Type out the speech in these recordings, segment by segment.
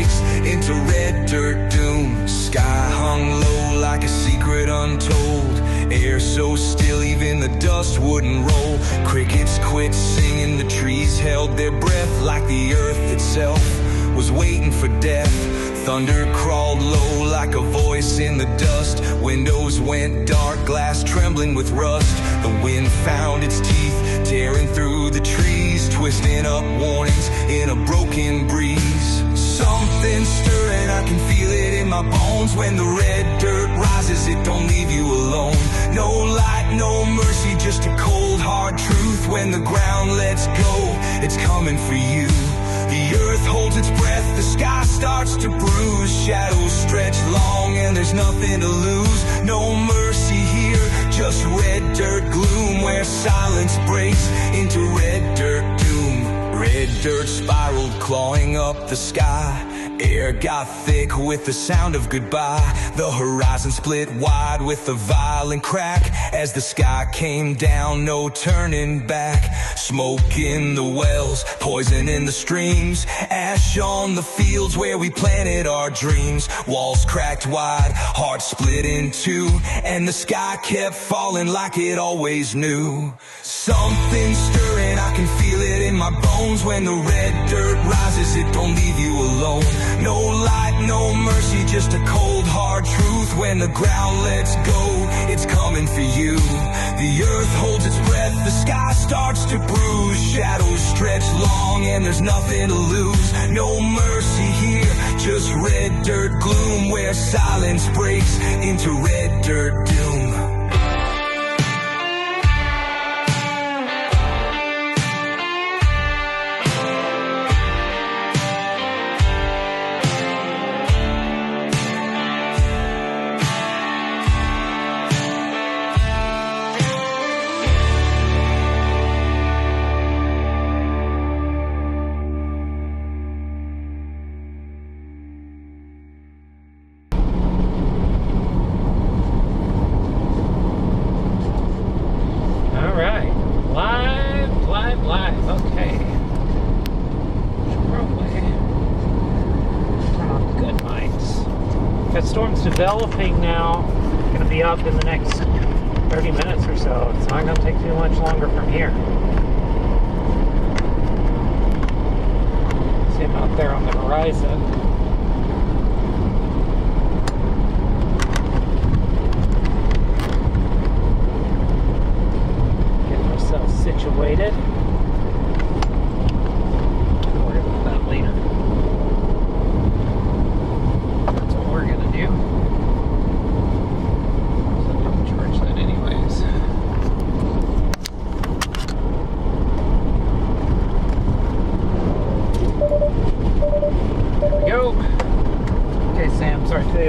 breaks into red dirt doom. Sky hung low like a secret untold. Air so still even the dust wouldn't roll. Crickets quit singing, the trees held their breath like the earth itself was waiting for death. Thunder crawled low like a voice in the dust. Windows went dark, glass trembling with rust. The wind found its teeth, tearing through the trees, twisting up warnings in a broken breeze. Something stirring, I can feel it in my bones. When the red dirt rises, it don't leave you alone. No light, no mercy, just a cold hard truth. When the ground lets go, it's coming for you. The earth holds its breath, the sky starts to bruise. Shadows stretch long and there's nothing to lose. No mercy here, just red dirt gloom. Where silence breaks into red dirt doom. Red dirt spiraled, clawing up the sky. Air got thick with the sound of goodbye. The horizon split wide with a violent crack. As the sky came down, no turning back. Smoke in the wells, poison in the streams. Ash on the fields where we planted our dreams. Walls cracked wide, hearts split in two. And the sky kept falling like it always knew. Something stirring, I can feel it in my bones. When the red dirt rises, it don't leave you alone. No light, no mercy, just a cold hard truth. When the ground lets go, it's coming for you. The earth holds its breath, the sky starts to bruise. Shadows stretch long and there's nothing to lose. No mercy here, just red dirt gloom. Where silence breaks into red dirt doom. Storm's developing now. It's going to be up in the next 30 minutes or so. It's not going to take too much longer from here. See him out there on the horizon. Getting ourselves situated. Don't worry about that later.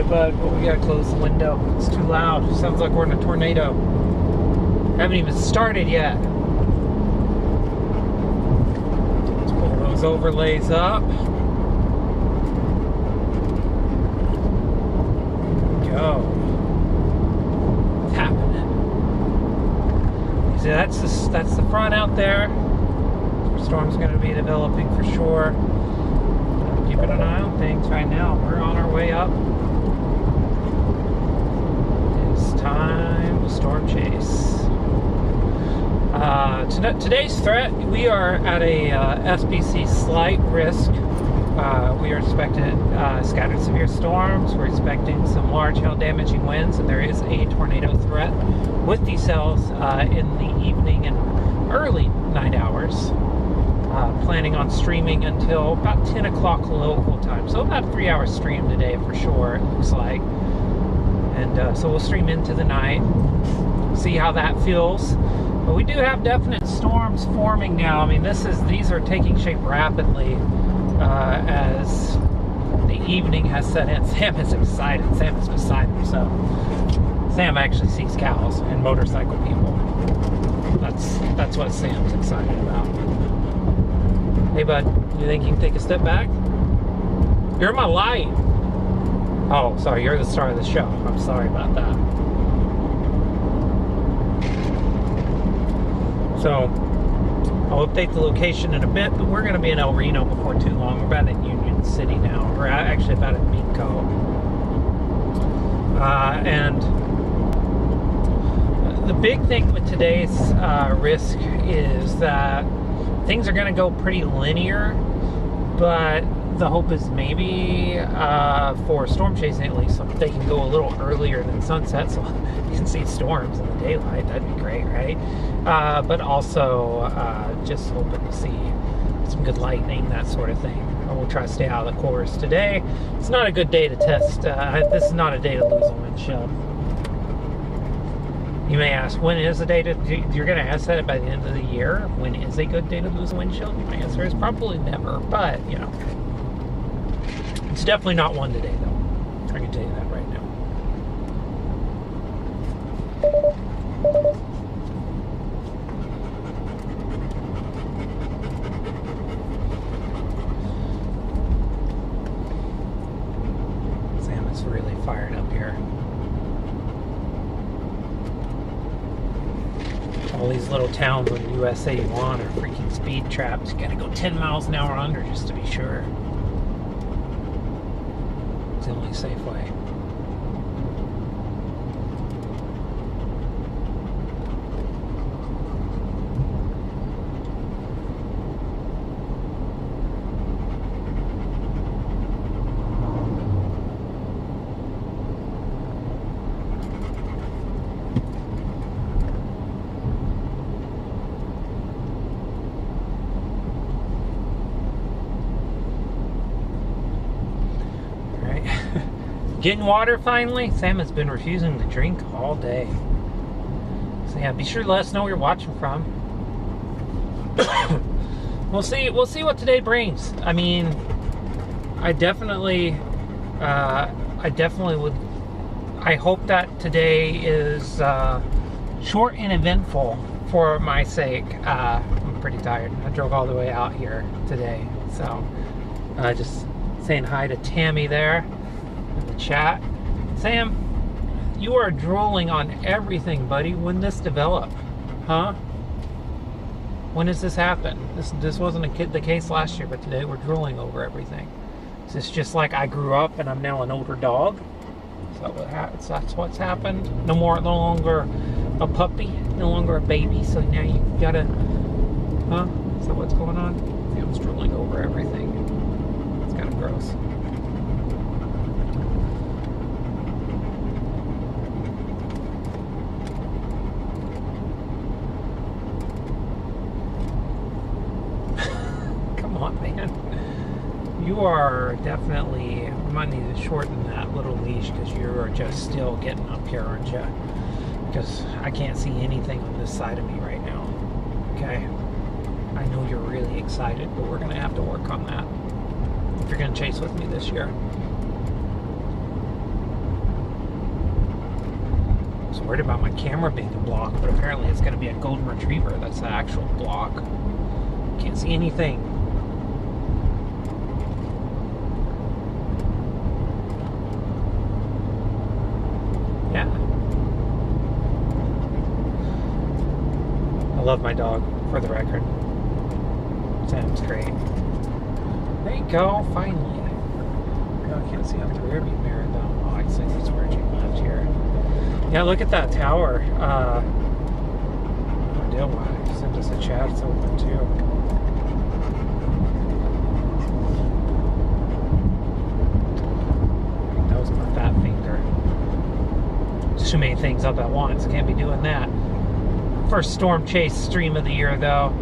But we gotta close the window. It's too loud. Sounds like we're in a tornado. Haven't even started yet. Let's pull those overlays up. Go. What's happening? See, that's the front out there. The storm's gonna be developing for sure. Keeping an eye on things right now. We're on our way up. Time to storm chase. Today's threat, we are at a SBC slight risk. We are expected scattered severe storms. We're expecting some large hail damaging winds, and there is a tornado threat with these cells in the evening and early night hours. Planning on streaming until about 10 o'clock local time. So about a 3-hour stream today for sure, it looks like. And so we'll stream into the night, see how that feels. But we do have definite storms forming now. I mean, these are taking shape rapidly as the evening has set in. Sam is excited. Sam is beside himself. Sam actually sees cows and motorcycle people. That's what Sam's excited about. Hey, bud, you think you can take a step back? You're my light. Oh, sorry, you're the star of the show. I'm sorry about that. So, I'll update the location in a bit, but we're going to be in El Reno before too long. We're about in Union City now. We're actually about in Minco. And the big thing with today's risk is that things are going to go pretty linear, but the hope is maybe for storm chasing at least, so they can go a little earlier than sunset so you can see storms in the daylight. That'd be great, right? But also just hoping to see some good lightning, that sort of thing. And we'll try to stay out of the course today. It's not a good day to test. This is not a day to lose a windshield. You may ask, when is the day to... You're going to ask that by the end of the year. When is a good day to lose a windshield? My answer is probably never, but, you know. It's definitely not one today, though. I can tell you that right now. Sam is really fired up here. All these little towns on US 81 are freaking speed traps. You gotta go 10 miles an hour under just to be sure. It's the only safe way. Getting water finally. Sam has been refusing to drink all day. So yeah, be sure to let us know where you're watching from. We'll see what today brings. I mean, I definitely would. I hope that today is short and eventful for my sake. I'm pretty tired. I drove all the way out here today, so just saying hi to Tammy there. The chat. Sam, you are drooling on everything, buddy. When did this develop? Huh? When does this happen? This wasn't the case last year, but today we're drooling over everything. Is this just like I grew up and I'm now an older dog? Is that that's what's happened? No longer a puppy, no longer a baby, so now you gotta... Huh? Is that what's going on? Yeah, I'm drooling over everything. It's kind of gross. Man, you are definitely, we might need to shorten that little leash because you are just still getting up here, aren't you? Because I can't see anything on this side of me right now. Okay, I know you're really excited, but we're going to have to work on that if you're going to chase with me this year. I was worried about my camera being a block, but apparently it's going to be a golden retriever. That's the actual block. Can't see anything. Yeah. I love my dog, for the record. Sam's great. There you go, finally. Oh, I can't see out the rearview mirror though. Oh, I see it's merging left here. Yeah, look at that tower. No idea why. Sent us a chat, it's open too. That was my fat finger. Too many things up at once. Can't be doing that. First storm chase stream of the year, though.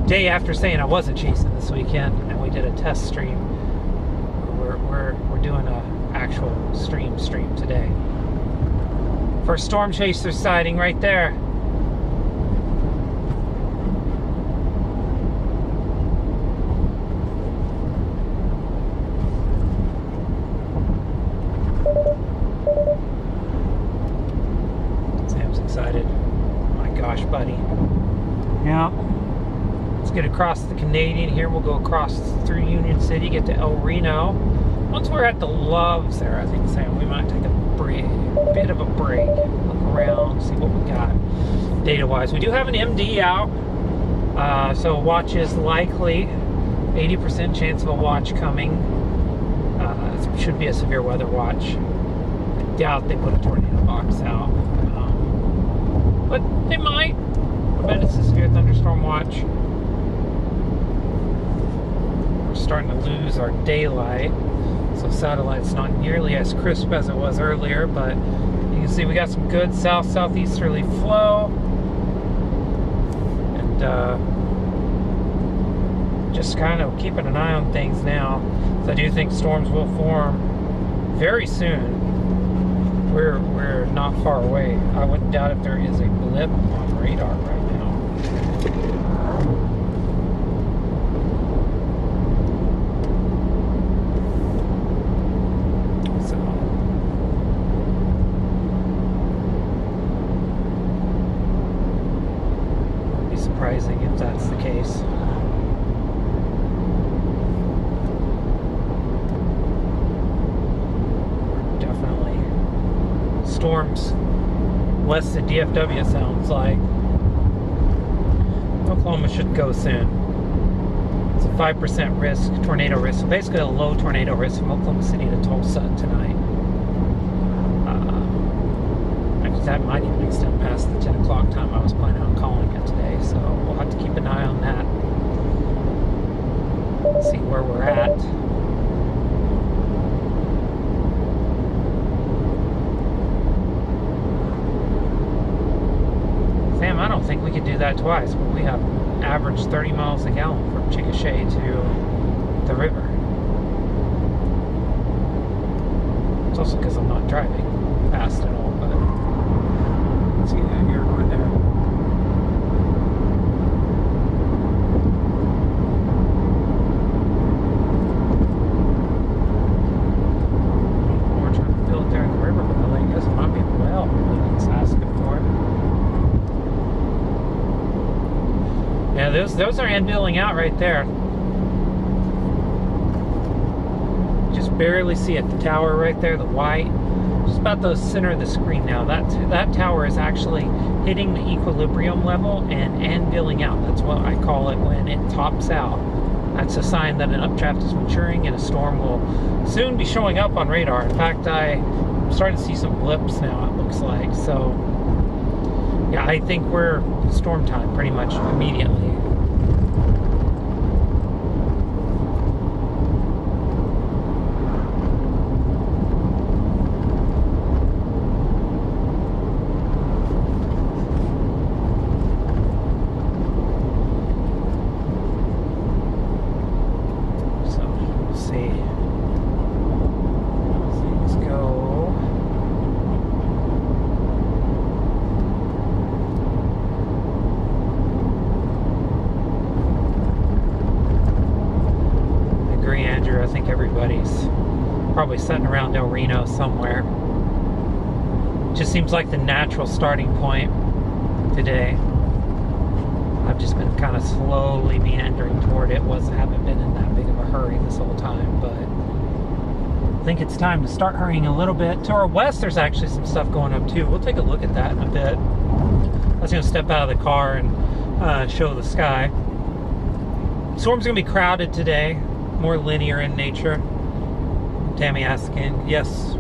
Day after saying I wasn't chasing this weekend, and we did a test stream. We're doing a actual stream today. First storm chaser sighting right there. Excited. My gosh, buddy. Yeah. Let's get across the Canadian here. We'll go across through Union City, get to El Reno. Once we're at the Loves there, I think, Sam, we might take a bit of a break. Look around, see what we got data-wise. We do have an MD out. So a watch is likely, 80% chance of a watch coming. It should be a severe weather watch. I doubt they put a tornado box out. But they might. I bet it's a severe thunderstorm watch. We're starting to lose our daylight. So satellite's not nearly as crisp as it was earlier, but you can see we got some good south-southeasterly flow. And just kind of keeping an eye on things now. So I do think storms will form very soon. We're not far away. I wouldn't doubt if there is a blip on radar right now. So it would be surprising if that's the case. Storms west of DFW, it sounds like. Oklahoma should go soon. It's a 5% risk, tornado risk. So basically a low tornado risk from Oklahoma City to Tulsa tonight. Actually, that might even extend past the 10 o'clock time I was planning on calling it today. So we'll have to keep an eye on that. See where we're at. I don't think we could do that twice. We have average 30 miles a gallon from Chickasha to the river. It's also because I'm not driving fast at all, but let's see that here or there. We're trying to fill it there in the river, but I guess it might be well. It's asking for it. Yeah, those are end-billing out right there. Just barely see it. The tower right there, the white, just about the center of the screen now. That tower is actually hitting the equilibrium level and end-billing out. That's what I call it when it tops out. That's a sign that an updraft is maturing and a storm will soon be showing up on radar. In fact, I'm starting to see some blips now, it looks like. So yeah, I think we're storm time pretty much immediately. So we'll see how things go. I think everybody's probably sitting around El Reno somewhere. Just seems like the natural starting point today. I've just been kind of slowly meandering toward it. Haven't been in that big of a hurry this whole time, but I think it's time to start hurrying a little bit. To our west, there's actually some stuff going up too. We'll take a look at that in a bit. I was going to step out of the car and show the sky. Storm's going to be crowded today. More linear in nature. Tammy asking, yes,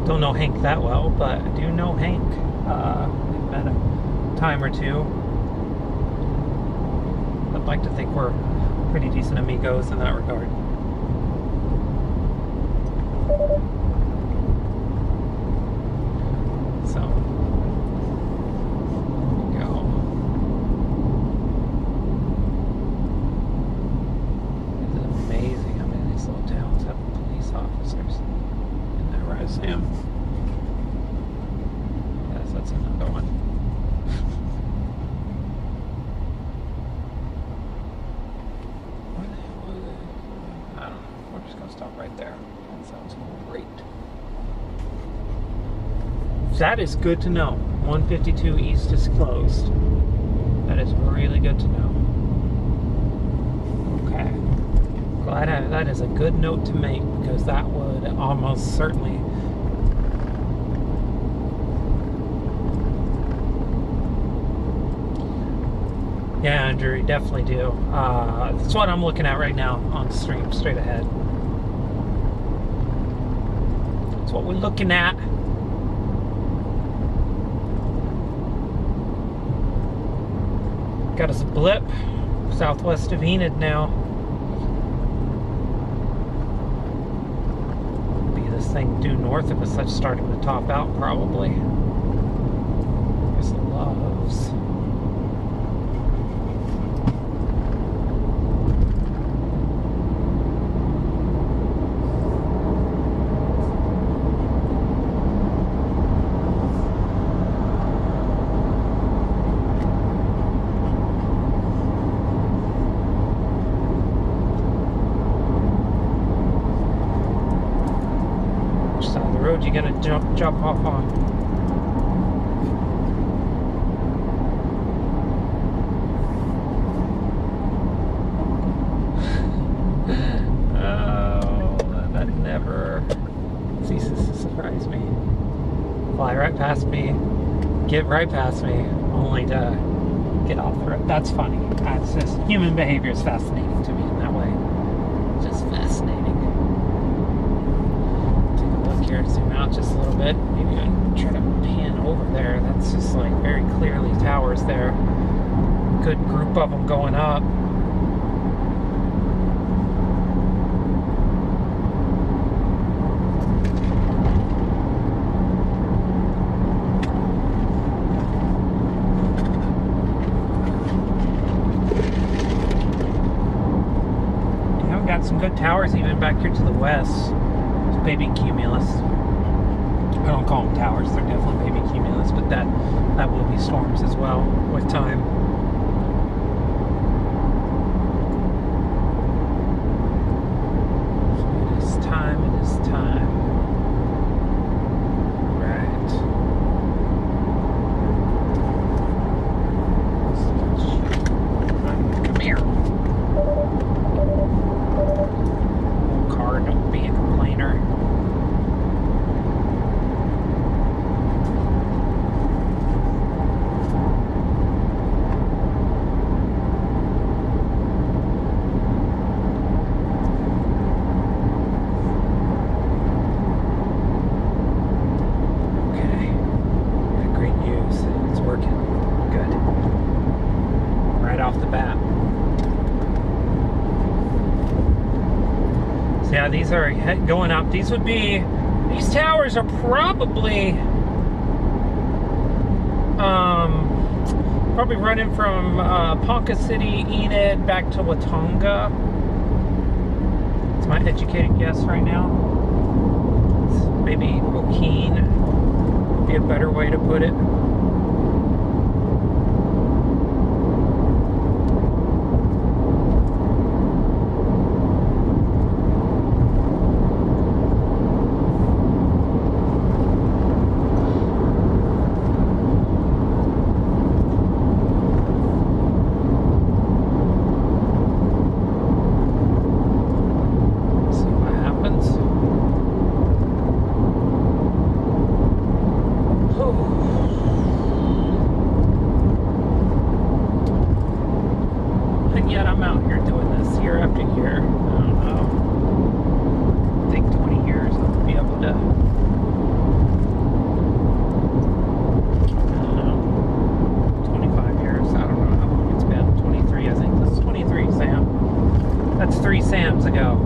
don't know Hank that well, but I do know Hank. We've met a time or two. I'd like to think we're pretty decent amigos in that regard. So, there we go. Amazing how many of these little towns have police officers. Isn't that right, Sam? Yes, that's another one. Where the hell are they? I don't know. We're just going to stop right there. That sounds great. That is good to know. 152 East is closed. That is really good to know. Okay. Glad that is a good note to make, because that would almost certainly Yeah, Andrew, you definitely do. That's what I'm looking at right now on the stream, straight ahead. That's what we're looking at. Got us a blip southwest of Enid now. Be this thing due north of us, that's starting to top out probably. There's the loves. You gotta jump off on. Oh, that never ceases to surprise me. Fly right past me, get right past me, only to get off the road. That's funny. That's just, human behavior is fascinating to me in that way. Just fascinating. Here to zoom out just a little bit. Maybe I try to pan over there. That's just like very clearly towers there. Good group of them going up. Yeah, we got some good towers even back here to the west. Baby cumulus. I don't call them towers, they're definitely baby cumulus, but that will be storms as well with time. It is time, it is time. Right. Come here. Car, don't be a complainer. Yeah, these are going up. These towers are probably running from Ponca City, Enid, back to Watonga. It's my educated guess right now. It's maybe Joaquin would be a better way to put it. That's 3 Sams ago.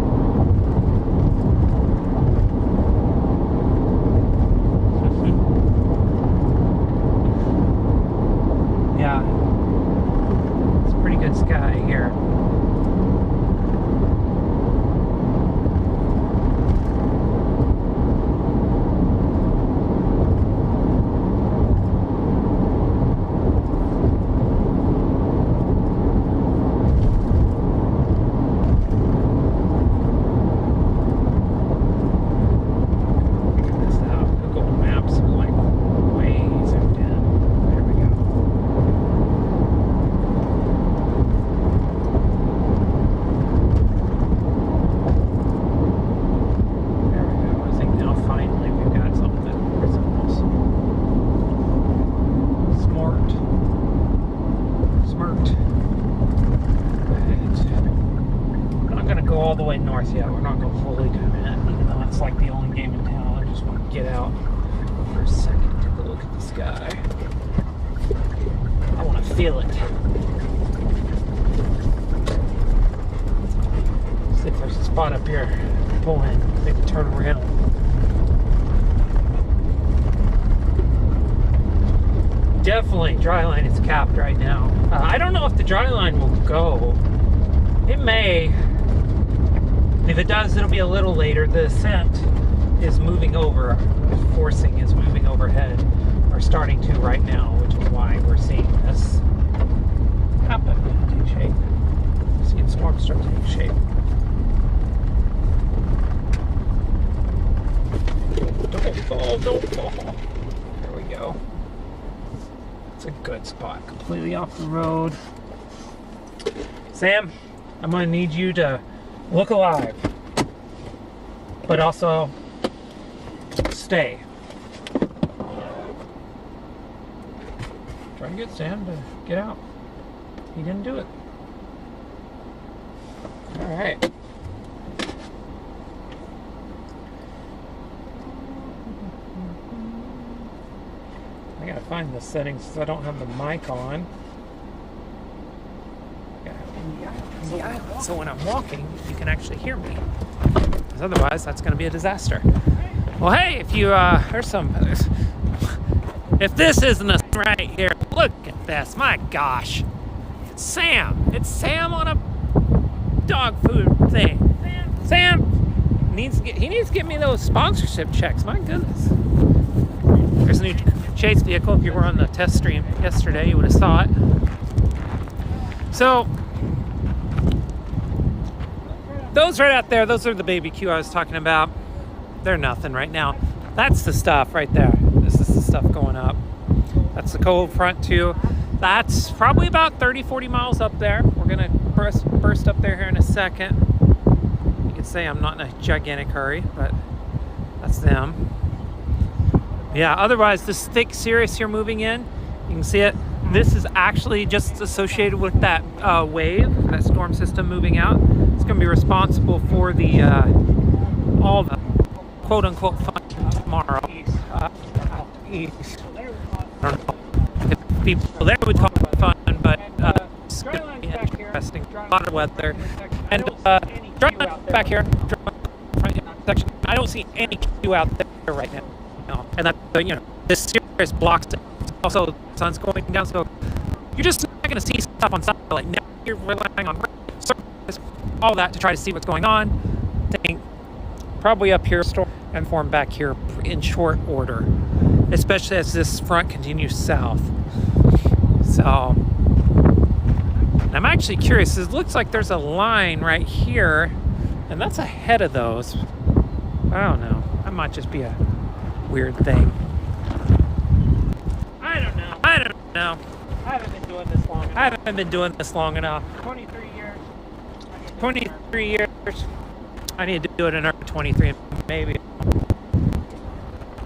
Yeah. It's a pretty good sky here. gonna go all the way north yet. We're not gonna fully commit, even though it's like the only game in town. I just want to get out for a second, take a look at the sky. I want to feel it. See if there's a spot up here. Pull in, maybe turn around. Definitely, dryline is capped right now. I don't know if the dryline will go. It may. If it does, it'll be a little later. The ascent is moving over. The forcing is moving overhead, or starting to right now, which is why we're seeing this happen, take shape. Seeing storms start to take shape. Don't fall, don't fall. There we go. It's a good spot, completely off the road. Sam, I'm gonna need you to look alive, but also stay. Try and get Sam to get out. He didn't do it. All right. I gotta find the settings because I don't have the mic on. So when I'm walking, you can actually hear me. Because otherwise, that's going to be a disaster. Well, hey, if you there's some. If this isn't a right here, look at this. My gosh, it's Sam. It's Sam on a dog food thing. Sam needs to get me those sponsorship checks. My goodness. There's a new Chase vehicle. If you were on the test stream yesterday, you would have saw it. So those right out there, those are the baby Q I was talking about. They're nothing right now. That's the stuff right there. This is the stuff going up. That's the cold front too. That's probably about 30-40 miles up there. We're gonna burst up there here in a second. You could say I'm not in a gigantic hurry, but that's them. Yeah, otherwise this thick cirrus here moving in, you can see it. This is actually just associated with that wave, that storm system moving out. It's going to be responsible for the all the quote-unquote fun tomorrow. Out east. I don't know if people there would call it fun, but it's going to be interesting. A lot of weather. And dryline back here. I don't see any queue out there right now. And that, this cirrus blocks it. Also, the sun's going down, so you're just not going to see stuff on satellite. Now you're relying on surface, all that to try to see what's going on. Think probably up here and form back here in short order, especially as this front continues south. So, and I'm actually curious. It looks like there's a line right here, and that's ahead of those. I don't know. That might just be a weird thing. I don't know. I haven't been doing this long enough. 23 years. 23 years. I need to do it another 23 maybe.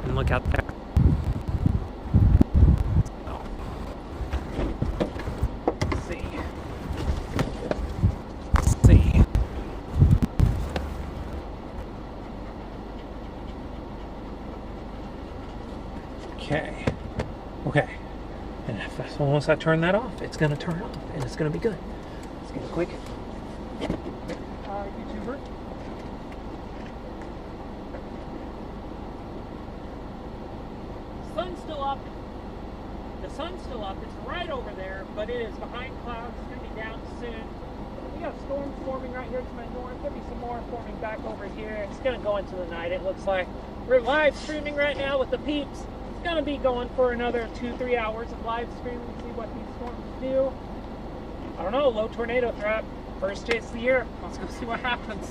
And look out there. Let's see. Okay. And if once I turn that off, it's going to turn off, and it's going to be good. Let's get it quick. YouTuber. Sun's still up. The sun's still up. It's right over there, but it is behind clouds. It's going to be down soon. We got storms forming right here to my north. There'll be some more forming back over here. It's going to go into the night, it looks like. We're live streaming right now with the peeps. Going to be going for another 2-3 hours of live streaming to see what these storms do. I don't know, low tornado threat. First chase of the year. Let's go see what happens.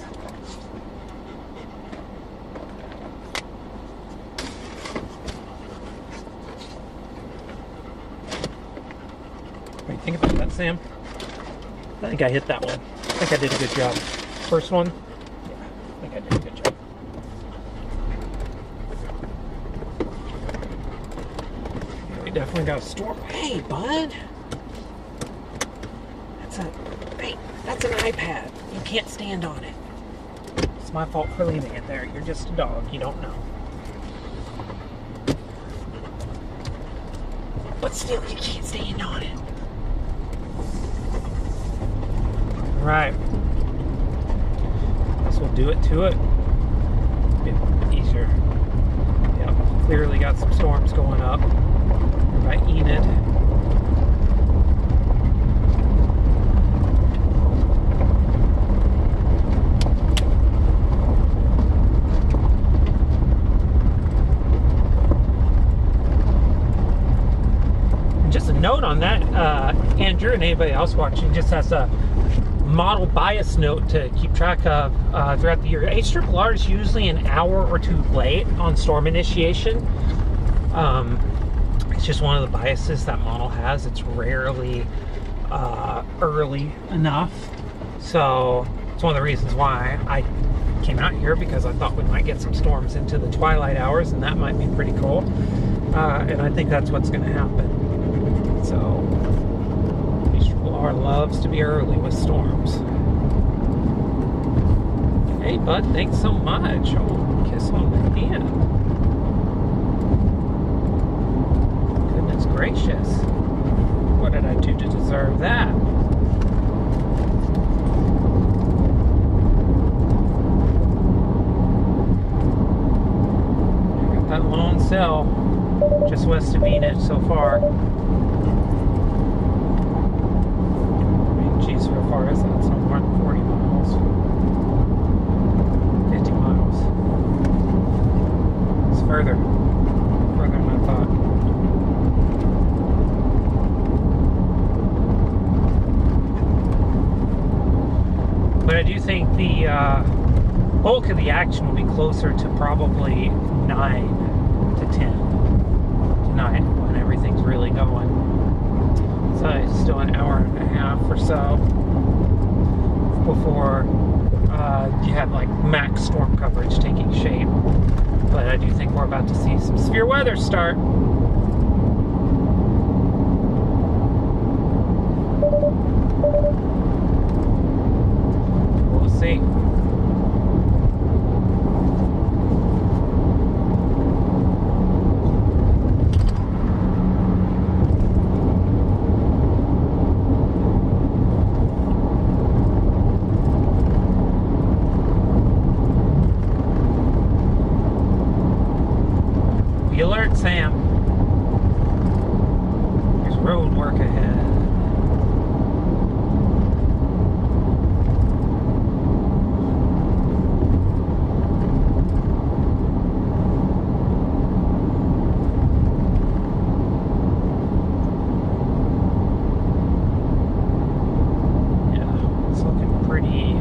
What do you think about that, Sam? I think I hit that one. I think I did a good job. First one? Yeah, I think I did a good job. Definitely got a storm. Hey, bud. That's an iPad. You can't stand on it. It's my fault for leaving it there. You're just a dog. You don't know. But still, you can't stand on it. Right. This will do it to it. A bit easier. Yep. Clearly got some storms going up. By Enid. Just a note on that, Andrew and anybody else watching just has a model bias note to keep track of throughout the year. HRRR is usually an hour or two late on storm initiation. It's just one of the biases that model has. It's rarely early enough. So it's one of the reasons why I came out here, because I thought we might get some storms into the twilight hours, and that might be pretty cool. And I think that's what's going to happen. So HRRR loves to be early with storms. Hey bud, thanks so much. Oh, kiss on the hand. Goodness gracious. What did I do to deserve that? I got that lone cell just west of Enid so far. Geez, how far is that? Somewhere 40 miles. 50 miles. It's further. Further than I thought. But I do think the bulk of the action will be closer to probably 9 to 10 tonight when everything's really going. So it's still an hour and a half or so before you have like max storm coverage taking shape. But I do think we're about to see some severe weather start. We'll see. Alert, Sam. There's road work ahead. Yeah, it's looking pretty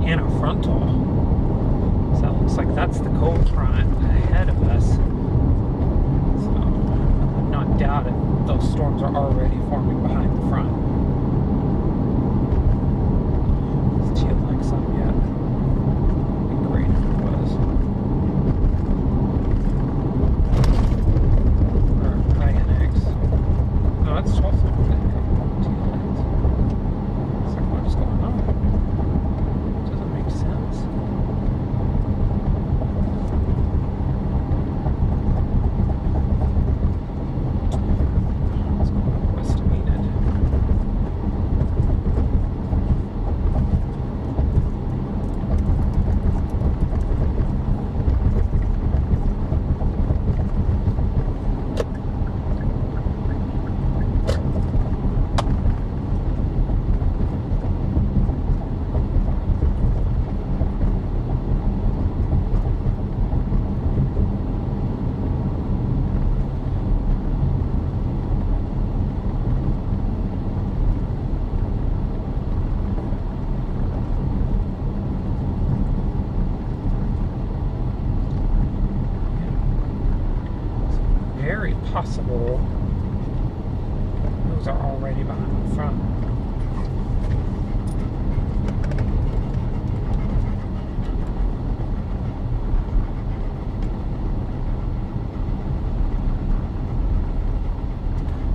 anti-frontal. So it looks like that's the cold front ahead of us. So I'm not doubting those storms are already forming behind the front. Doesn't feel like some yet. It'd be great if it was. Or INX. No, that's 12. It's like, what's going on? Doesn't make sense. Possible those are already behind the front.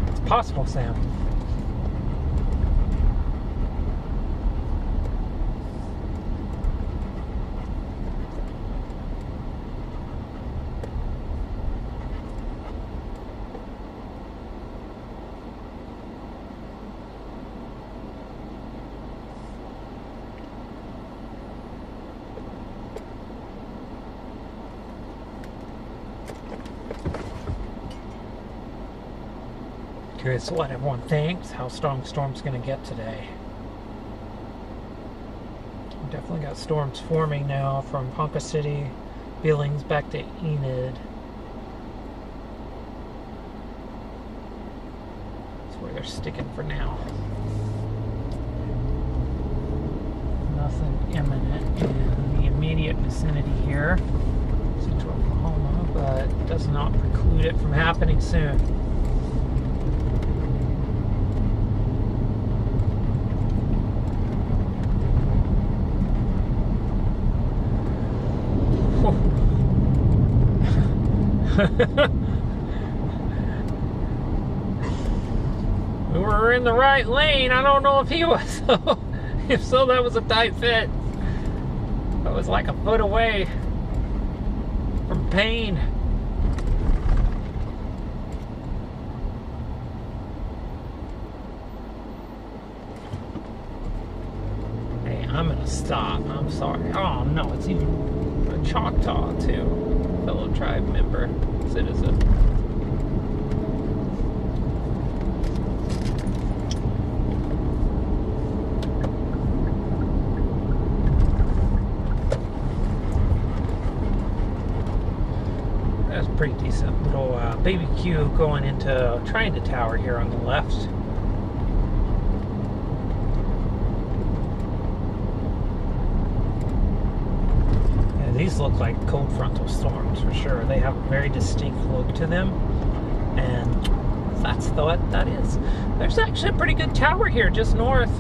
It's possible, Sam. Curious what everyone thinks, how strong storm's going to get today. We've definitely got storms forming now from Ponca City, Billings back to Enid. That's where they're sticking for now. Nothing imminent in the immediate vicinity here, central Oklahoma, but does not preclude it from happening soon. We were in the right lane. I don't know if he was. If so, that was a tight fit. I was like a foot away from pain. Hey, I'm gonna stop. I'm sorry. Oh no, it's even a Choctaw too. Fellow tribe member, citizen. That's a pretty decent little baby Q going into Triana Tower here on the left. These look like cold frontal storms for sure. They have a very distinct look to them, and that's what that is. There's actually a pretty good tower here just north.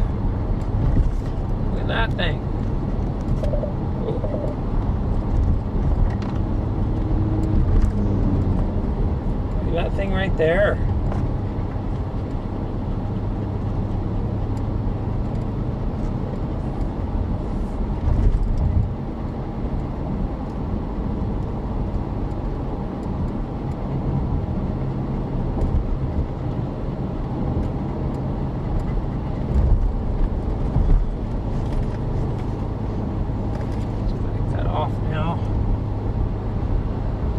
Look at that thing. Ooh. Look at that thing right there.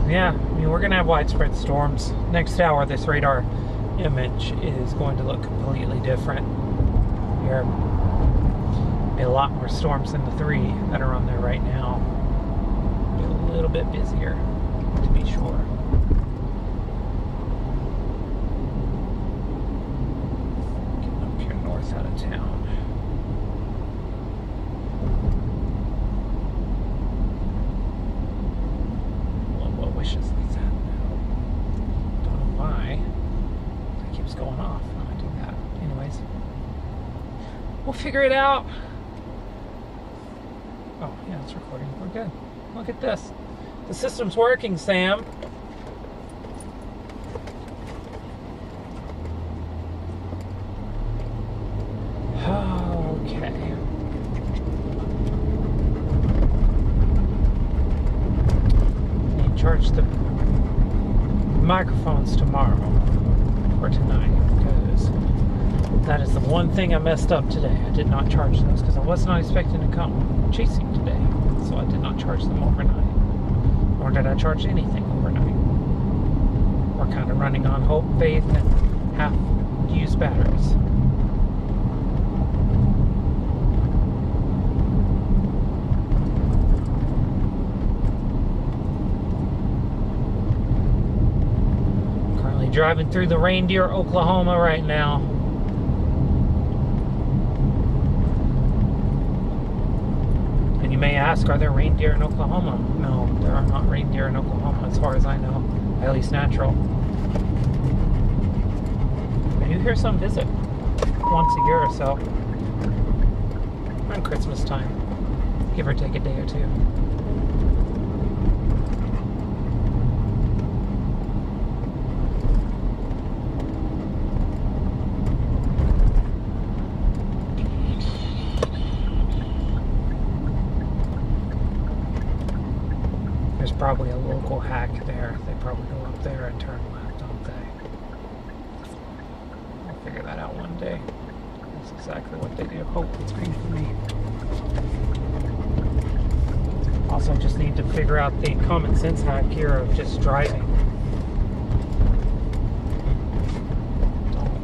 Yeah, I mean, we're going to have widespread storms. Next hour, this radar image is going to look completely different. There will be a lot more storms than the 3 that are on there right now. Be a little bit busier, to be sure. Getting up here north out of town. Wishes like that. Don't know why it keeps going off when I do that. Anyways, we'll figure it out. Oh yeah, it's recording. We're good. Look at this. The system's working, Sam. Okay. Charge the microphones tomorrow or tonight, because that is the one thing I messed up today. I did not charge those because I was not expecting to come chasing today, so I did not charge them overnight, nor did I charge anything overnight. We're kind of running on hope, faith, and half-used batteries. Driving through the Reindeer, Oklahoma right now. And you may ask, are there reindeer in Oklahoma? No, there are not reindeer in Oklahoma as far as I know. At least natural. I do hear some visit once a year or so. Around Christmas time. Give or take a day or two. Probably a local hack there. They probably go up there and turn left, don't they? I'll figure that out one day. That's exactly what they do. Oh, it's green for me. Also, just need to figure out the common sense hack here of just driving. Don't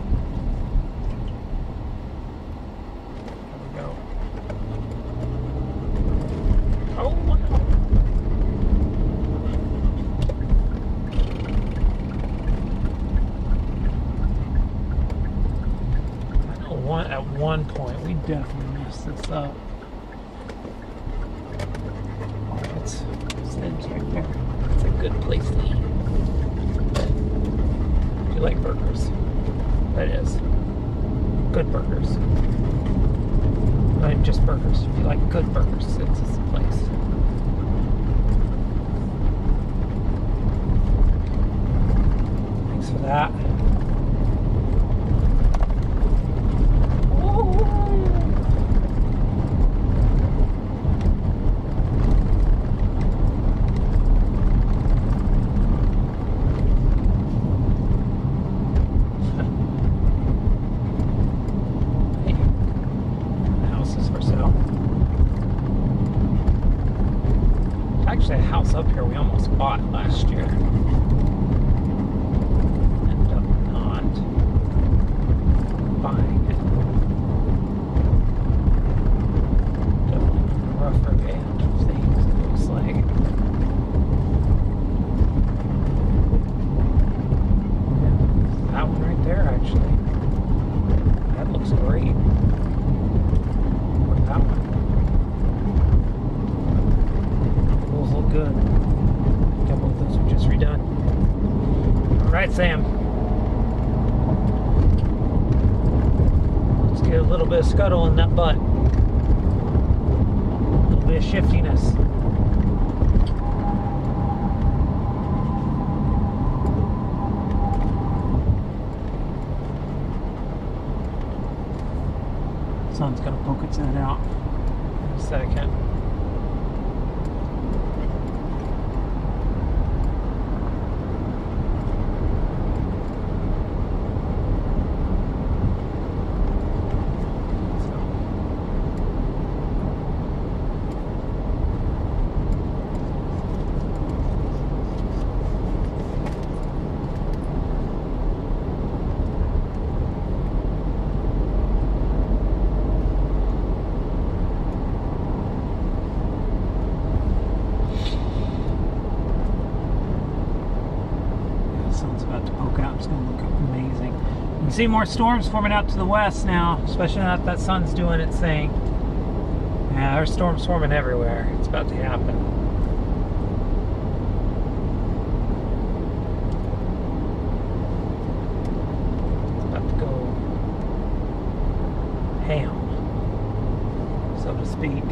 one point we definitely messed this up. It's right there. It's a good place to eat. If you like burgers, that is. Good burgers. Not just burgers. If you like good burgers, it's a place. Thanks for that. A house up here we almost bought last year. Ended up not buying it. Definitely on the rougher end of things, it looks like. Yeah, that one right there, actually. That looks great. Or that one. Good. A couple of those were just redone. All right, Sam. Let's get a little bit of scuttle in that butt. A little bit of shiftiness. Sun's gonna poke its head out in a second. See more storms forming out to the west now, especially now that sun's doing its thing. Yeah, there's storms forming everywhere. It's about to happen. It's about to go ham, so to speak.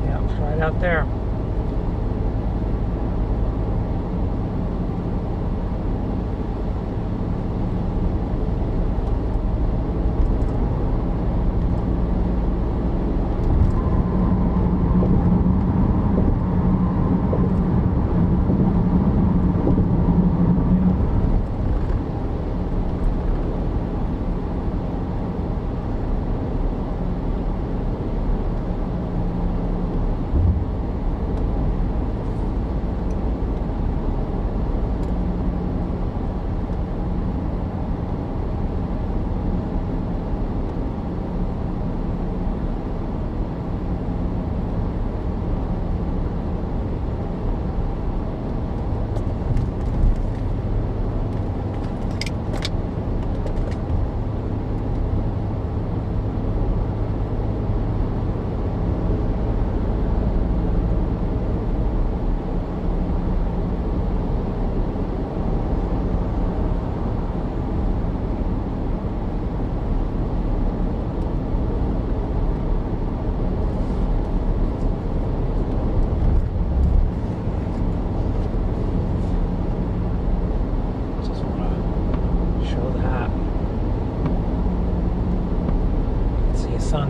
Yeah, it's right out there.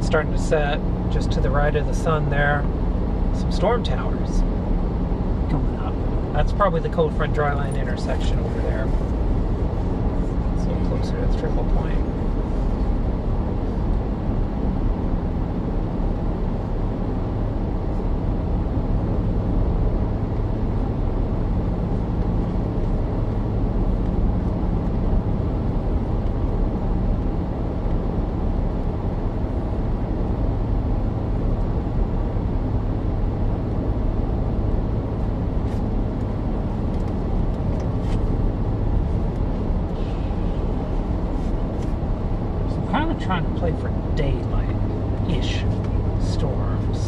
Starting to set just to the right of the sun there. Some storm towers coming up. That's probably the cold front dryline intersection over there. So closer to the triple point. trying to play for daylight-ish storms.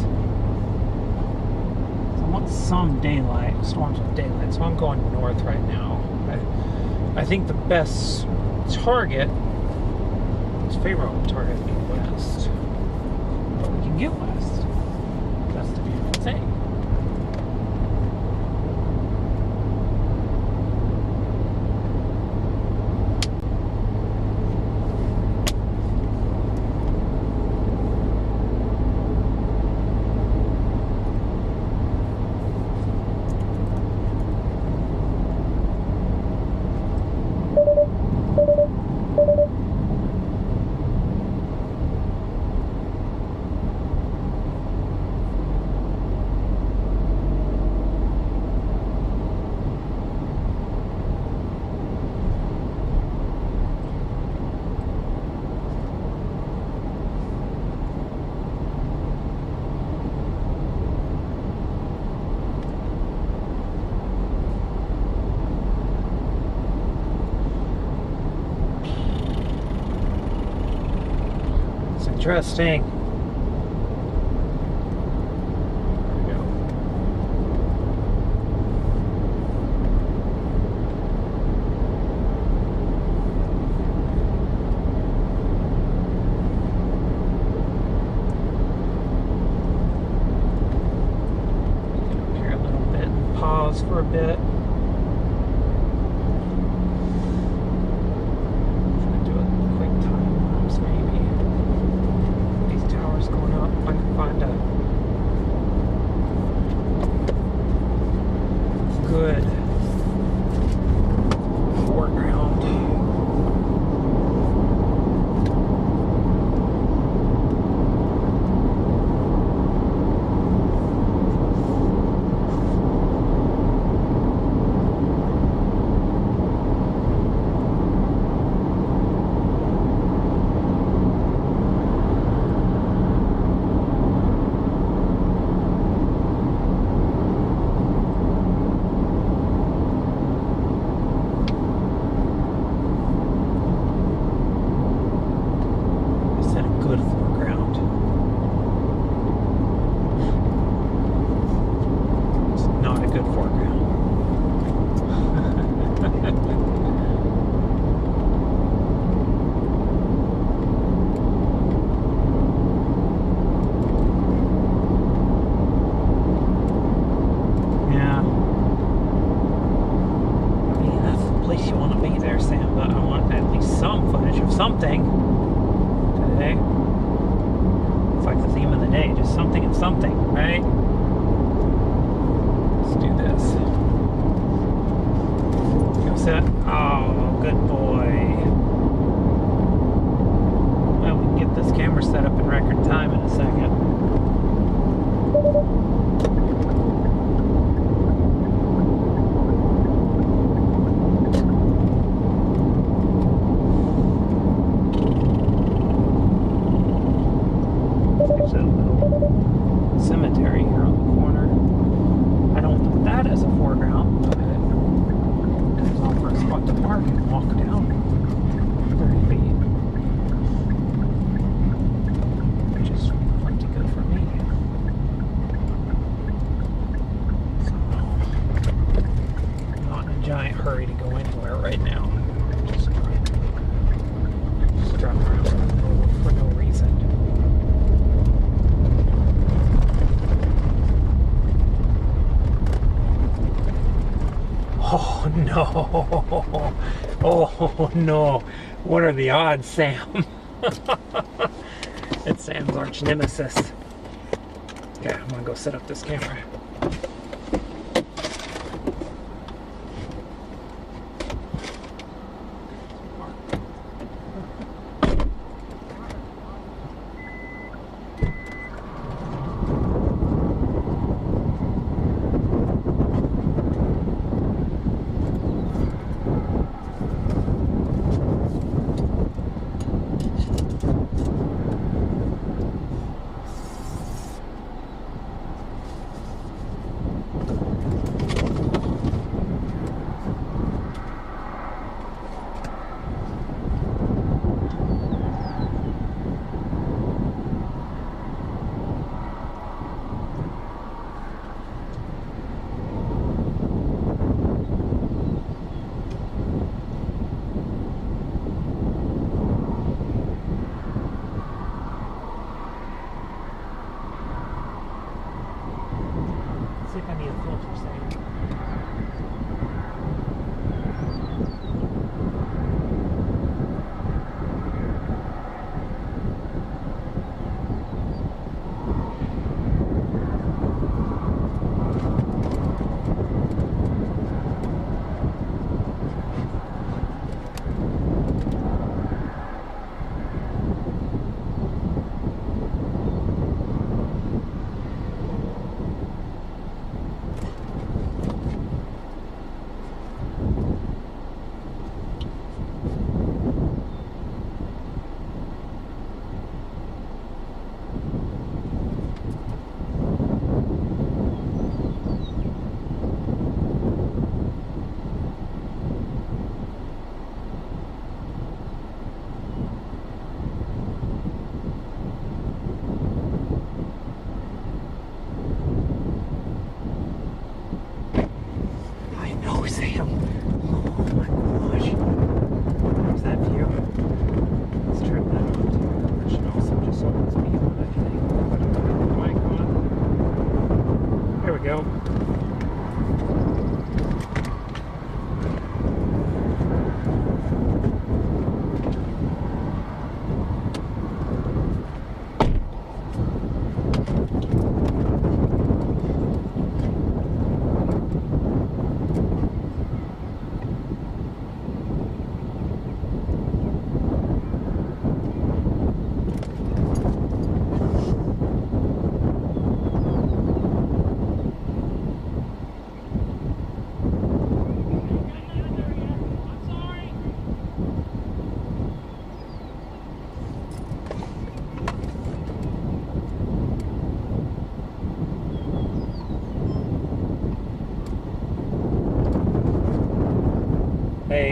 So I want some daylight, storms with daylight. So I'm going north right now. I think the best target, it's favorable target, would be west. But we can get west. That's the beautiful thing. Interesting. There we go. Get up here a little bit and pause for a bit. Good foreground. Something today. It's like the theme of the day, just something and something, right? Let's do this. Go set. Oh, good boy. Well, we can get this camera set up in record time in a second. Cemetery here on the corner. I don't want that as a foreground, but it's all for a spot to park and walk down 30 feet, which is plenty good for me. So, I'm not in a giant hurry to go anywhere right now. Just driving around for no reason. Oh no! Oh no! What are the odds, Sam? It's Sam's arch nemesis. Yeah, I'm gonna go set up this camera.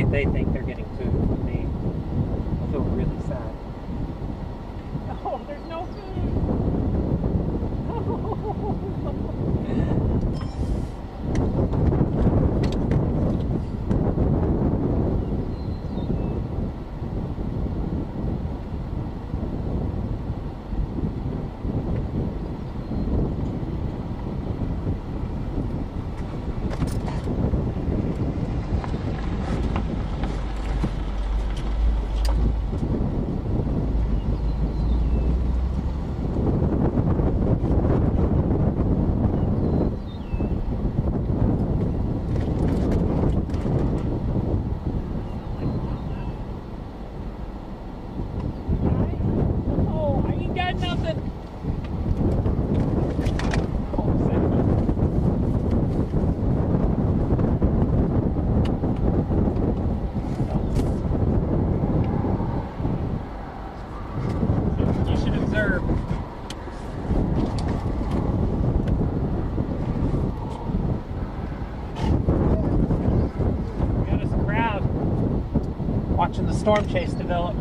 they think they're getting food from me. I feel really sad. Oh, there's no food. Watching the storm chase develop.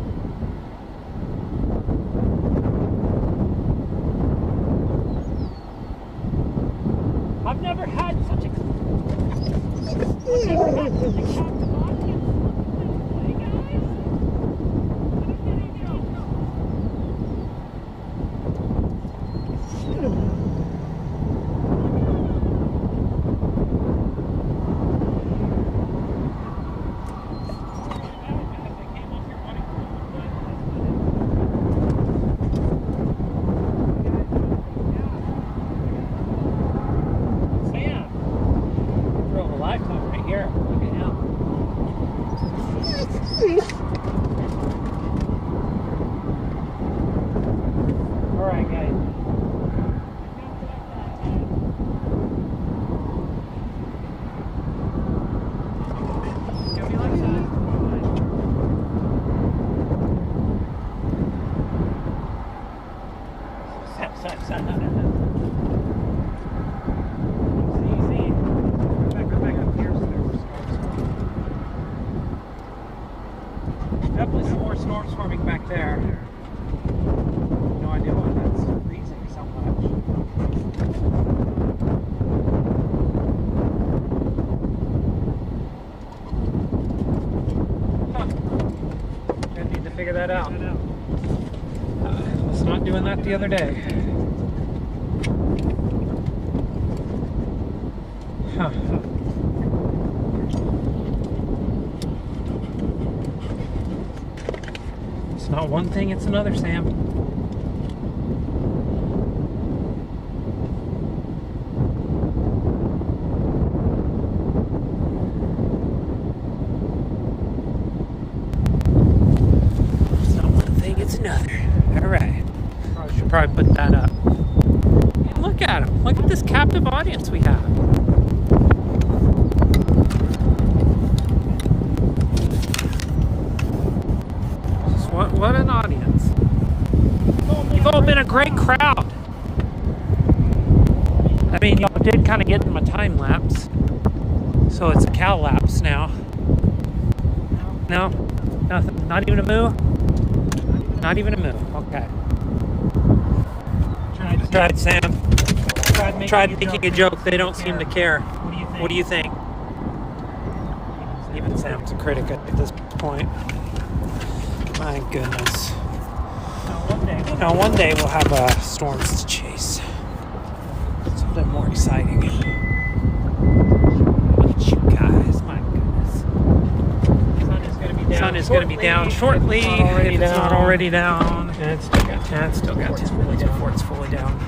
I've never had such a captive audience. Hey guys, Alright guys. Easy. Back up here so there's definitely some more storms forming back there. No idea why that's freezing so much. Huh. I need to figure that out. I was not doing that the other day. Huh. It's not one thing, it's another, Sam. It's not one thing, it's another. Alright. I should probably put that up. And look at him. Look at this captive audience we have. What an audience. You've all been a great crowd. I mean, y'all did kind of get in my time lapse. So it's a cow lapse now. No? Nothing? Not even a moo? Not even a moo. Okay. Tried, Sam. Tried making a joke. They don't seem to care. What do you think? Even Sam's a critic at this point. My goodness. Now one day we'll have storms to chase. It's a little more exciting. Look at you guys, my goodness. Sun is going to be down shortly. If it's not already down. And it's still got 10 minutes before it's fully down.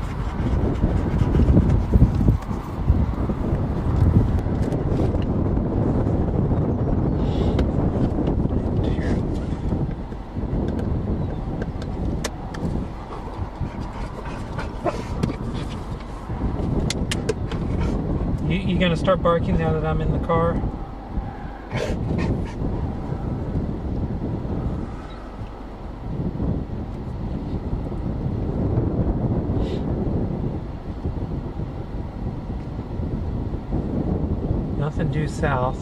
You gonna start barking now that I'm in the car? Nothing due south.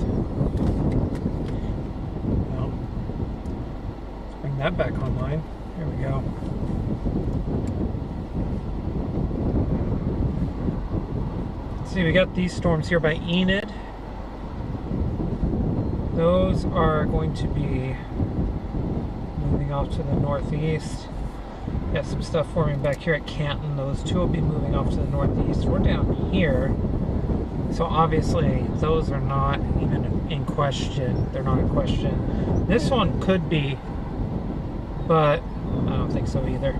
Bring that back online. There we go. See, we got these storms here by Enid. Those are going to be moving off to the northeast. Got some stuff forming back here at Canton. Those two will be moving off to the northeast. We're down here. So obviously those are not even in question. They're not in question. This one could be, but I don't think so either.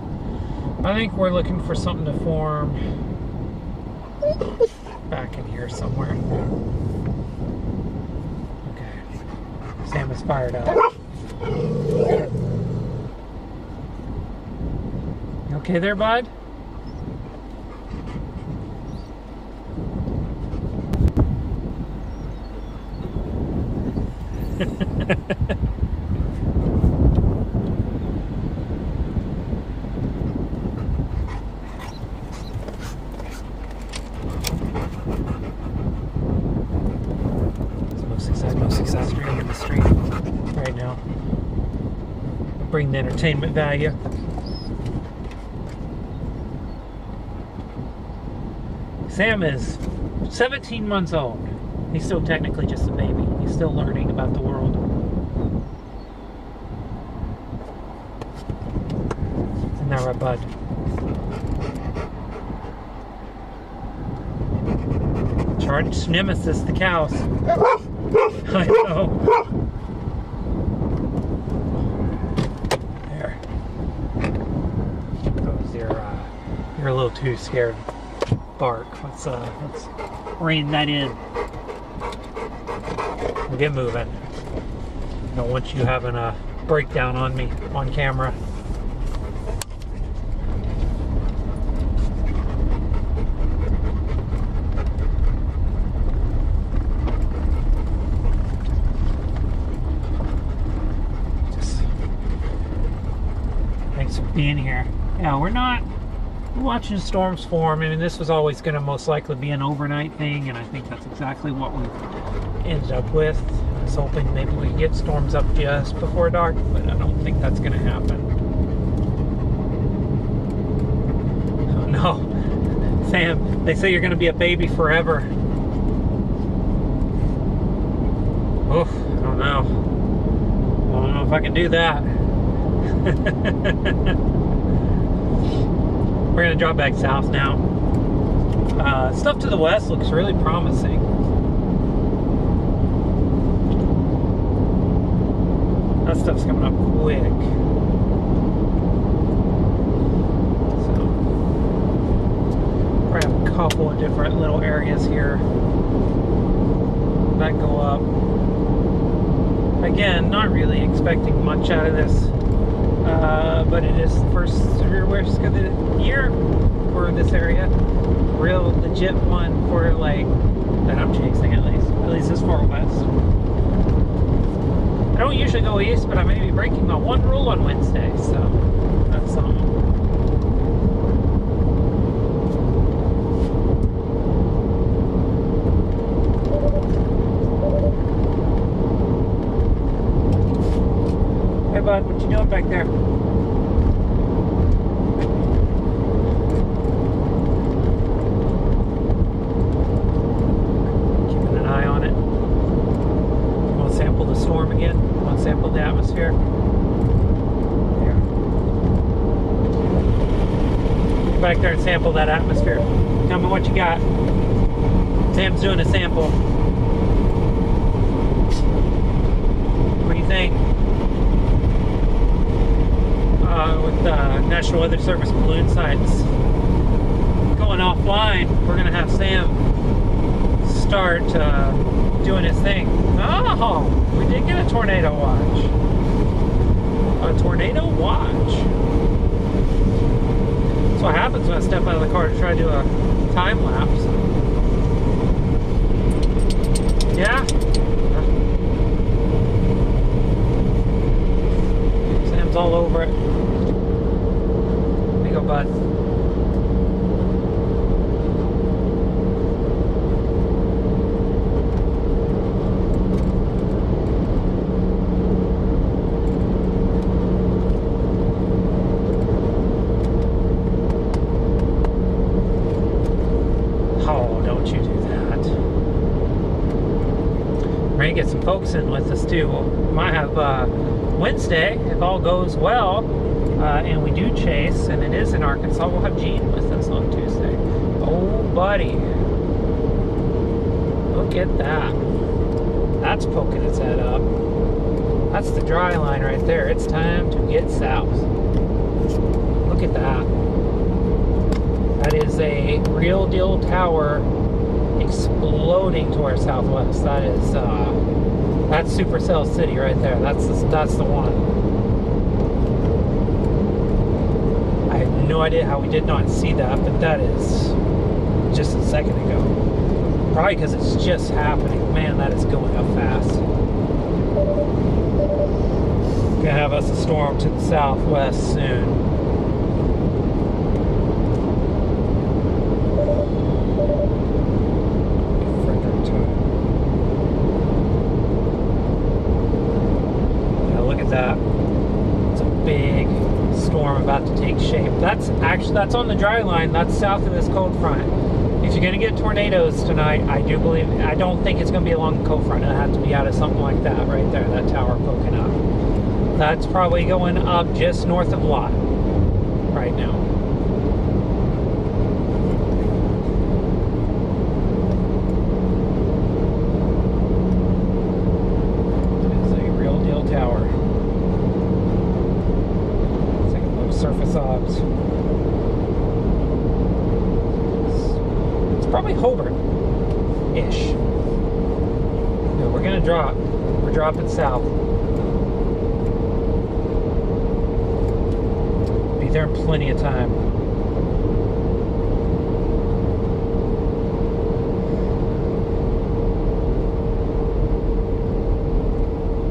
I think we're looking for something to form back in here somewhere. Okay. Sam is fired up. You okay there, bud? Most success stream in the stream right now. Bring the entertainment value. Sam is 17 months old. He's still technically just a baby. He's still learning about the world. Isn't that right, bud? Charged nemesis, the cows. I know. There. Oh, you're a little too scared. Bark. Let's rein that in. We'll get moving. I don't want you having a breakdown on me on camera. Thanks for being here. Yeah, we're watching storms form. I mean, this was always going to most likely be an overnight thing, and I think that's exactly what we ended up with. I was hoping maybe we could get storms up just before dark, but I don't think that's going to happen. Oh no. Sam, they say you're going to be a baby forever. Oof, I don't know. I don't know if I can do that. We're going to drop back south now. Stuff to the west looks really promising. That stuff's coming up quick. So, we have a couple of different little areas here that go up. Again, not really expecting much out of this. But it is the first severe risk of the year for this area. Real legit one for, like, that I'm chasing at least this far west. I don't usually go east, but I may be breaking my one rule on Wednesday, so that's something. Hey bud, what you doing back there? Keeping an eye on it. You want to sample the storm again? You want to sample the atmosphere? There. Get back there and sample that atmosphere. Tell me what you got. Sam's doing a sample. What do you think? With National Weather Service balloon sites going offline, we're going to have Sam start doing his thing. Oh, we did get a tornado watch. A tornado watch. That's what happens when I step out of the car to try to do a time lapse. Yeah. Sam's all over it. There you go, bud. get some folks in with us too. Might have Wednesday, if all goes well, and we do chase, and it is in Arkansas. We'll have Gene with us on Tuesday. Oh, buddy. Look at that. That's poking its head up. That's the dry line right there. It's time to get south. Look at that. That is a real deal tower exploding to our southwest. That is, that's Supercell City right there. That's the one. I have no idea how we did not see that, but that is just a second ago. Probably because it's just happening. Man, that is going up fast. Gonna have us a storm to the southwest soon. Yeah, look at that. It's a big storm about to take shape. That's on the dry line. That's south of this cold front. If you're going to get tornadoes tonight, I don't think it's going to be along the cold front. It'll have to be out of something like that right there, that tower poking up. That's probably going up just north of Lot right now. It is a real deal tower. It's like a surface obs. Probably Hobart-ish. No, we're gonna drop. We're dropping south. Be there in plenty of time.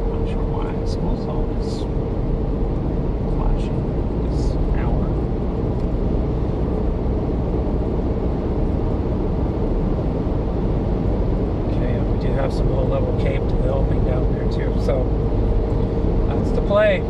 Not sure why the school zone is flashing this hour. Have some low-level cape developing down there too, so that's the play.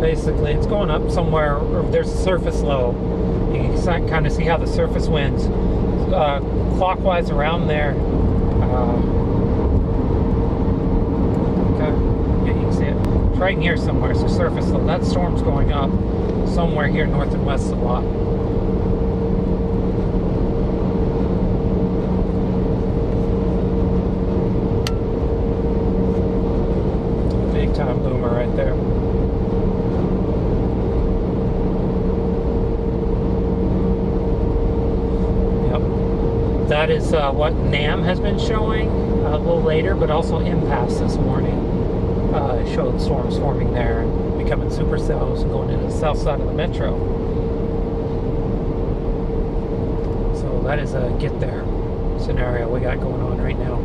Basically, it's going up somewhere, or there's a surface low. You can kind of see how the surface winds clockwise around there. Okay, yeah, you can see it. It's right in here somewhere. So surface low. That storm's going up somewhere here north and west a lot. Big time boomer right there. That is what NAM has been showing a little later, but also Impasse this morning showed storms forming there and becoming supercells and going into the south side of the metro. So that is a get there scenario we got going on right now.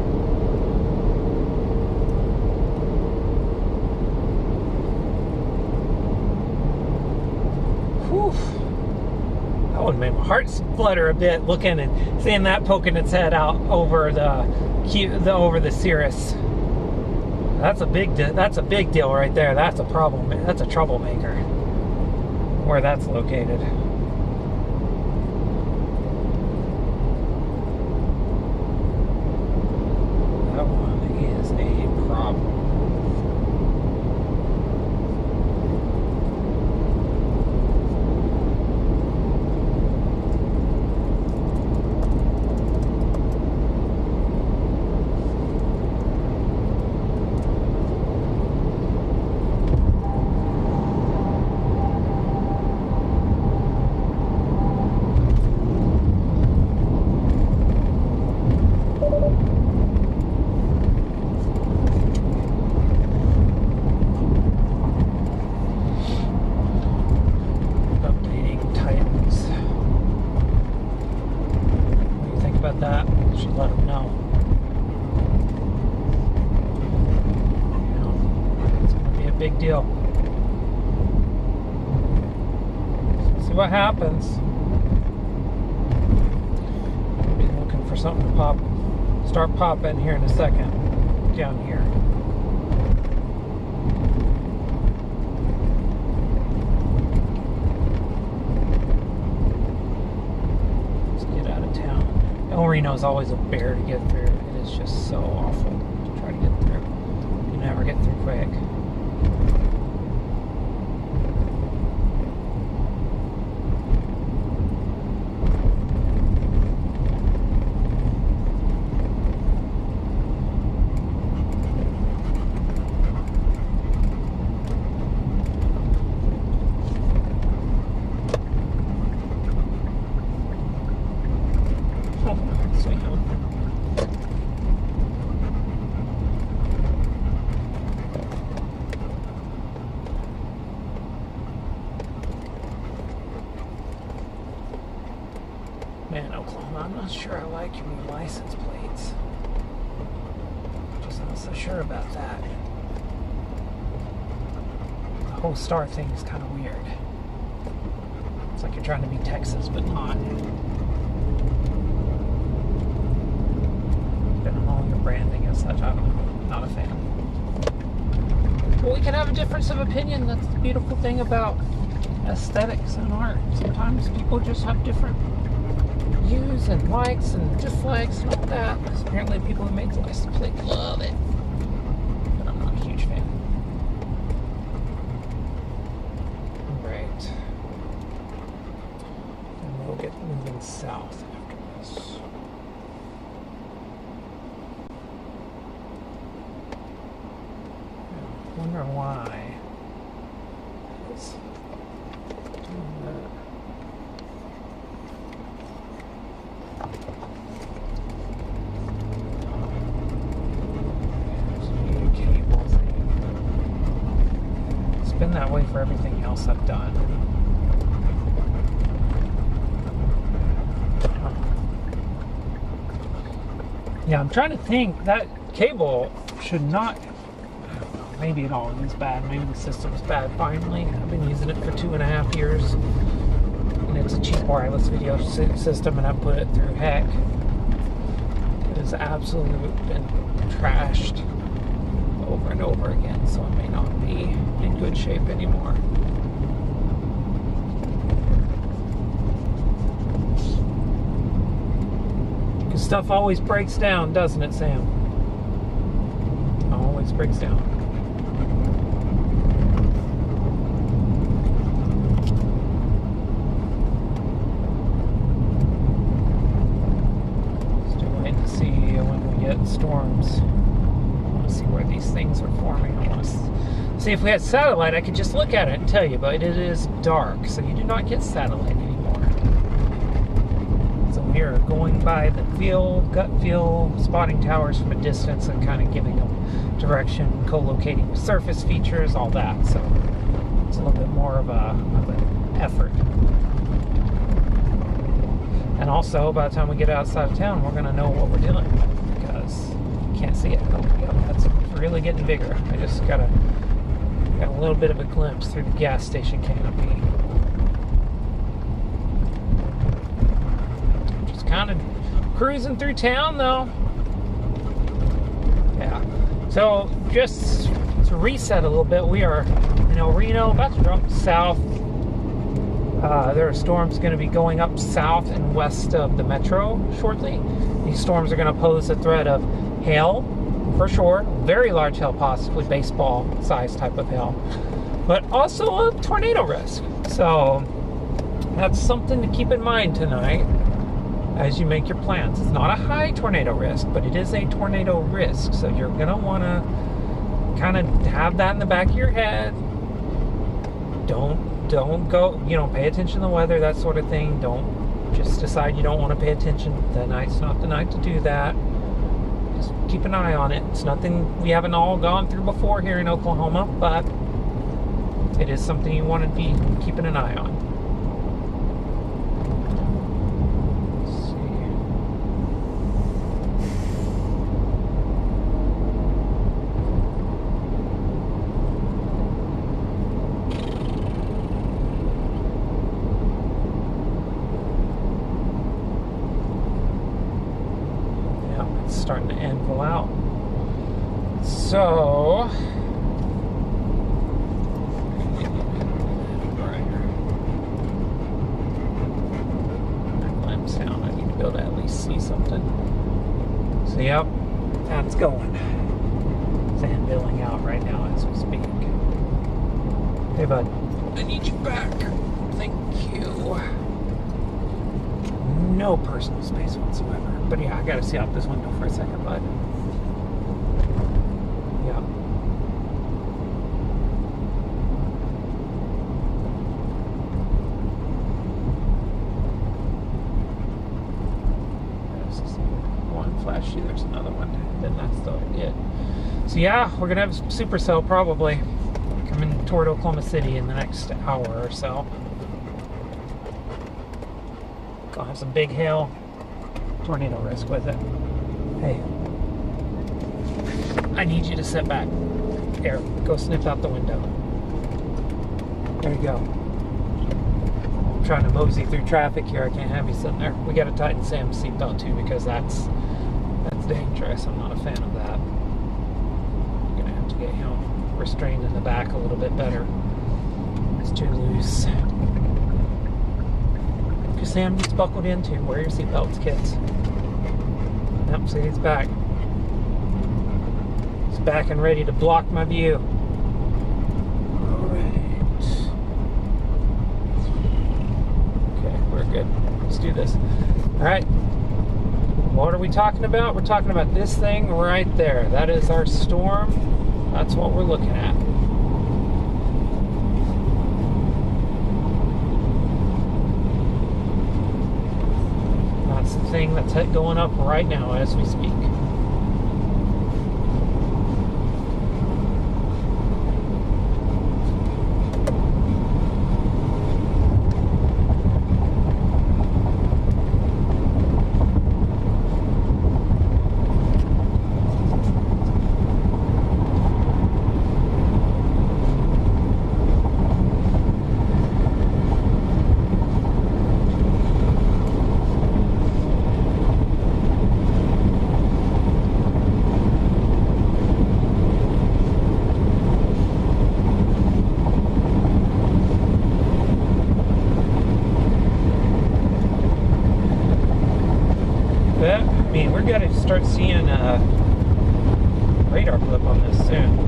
Whew. That one made my heart flutter a bit, looking and seeing that poking its head out over the Cirrus. That's a big deal right there. That's a problem. That's a troublemaker. Where that's located. That one is a problem. That should let them know. You know, it's going to be a big deal. So see what happens. for something to start popping here in a second down here. Let's get out of town. El Reno is always a bear to get through. It is just so awful to try to get through. You never get through quick. Man, Oklahoma, I'm not sure I like your new license plates. Just not so sure about that. The whole star thing is kind of weird. It's like you're trying to be Texas, but not. Been all your branding and such, I don't know. Not a fan. Well, we can have a difference of opinion. That's the beautiful thing about aesthetics and art. Sometimes people just have different views and likes and dislikes and all that. Because apparently people who made the license plate love it. But I'm not a huge fan. Right. And we'll get moving south after this. I wonder why it's doing that. It's been that way for everything else I've done. Yeah, I'm trying to think. That cable should not. Maybe it all is bad. Maybe the system's bad finally. I've been using it for 2.5 years. And it's a cheap wireless video system, and I put it through heck. It has absolutely been trashed over and over again, so it may not be in good shape anymore. Because stuff always breaks down, doesn't it, Sam? Always breaks down. Storms. I want to see where these things are forming. I want to see if we had satellite. I could just look at it and tell you, but it is dark, so you do not get satellite anymore. So we are going by the gut feel, spotting towers from a distance and kind of giving them direction, co-locating with surface features, all that. So it's a little bit more of an effort. And also, by the time we get outside of town, we're going to know what we're doing. Can't see it. Oh, yeah, that's really getting bigger. I just got a little bit of a glimpse through the gas station canopy. Just kind of cruising through town, though. Yeah. So just to reset a little bit, we are in El Reno, about to drop south. There are storms going to be going up south and west of the metro shortly. These storms are going to pose a threat of hail, for sure, very large hail, possibly baseball size type of hail, but also a tornado risk. So that's something to keep in mind tonight as you make your plans. It's not a high tornado risk, but it is a tornado risk. So you're going to want to kind of have that in the back of your head. Don't go, pay attention to the weather, that sort of thing. Don't just decide you don't want to pay attention. The night's not the night to do that. Just keep an eye on it. It's nothing we haven't all gone through before here in Oklahoma, but it is something you want to be keeping an eye on. anvil out. So down. I need to be able to at least see something. So yep, that's going. It's anviling out right now as we speak. Hey bud, I need you back. Thank you. No personal space whatsoever. But yeah, I gotta see out this window for a second, bud. Yeah. Flashy, there's another one. Then that's it. So yeah, we're gonna have a supercell probably coming toward Oklahoma City in the next hour or so. Gonna have some big hail, tornado risk with it. Hey, I need you to sit back. Here, go sniff out the window. There you go. I'm trying to mosey through traffic here. I can't have you sitting there. We gotta tighten Sam's seatbelt too because that's dangerous. I'm not a fan of that. I'm gonna have to get him restrained in the back a little bit better. It's too loose. Because Sam needs buckled in too. Wear your seatbelts, kids. Yep, see, he's back. He's back and ready to block my view. Alright. Okay, we're good. Let's do this. Alright. What are we talking about? We're talking about this thing right there. That is our storm. That's what we're looking at. That's the thing that's going up right now as we speak. We got to start seeing radar blip on this soon.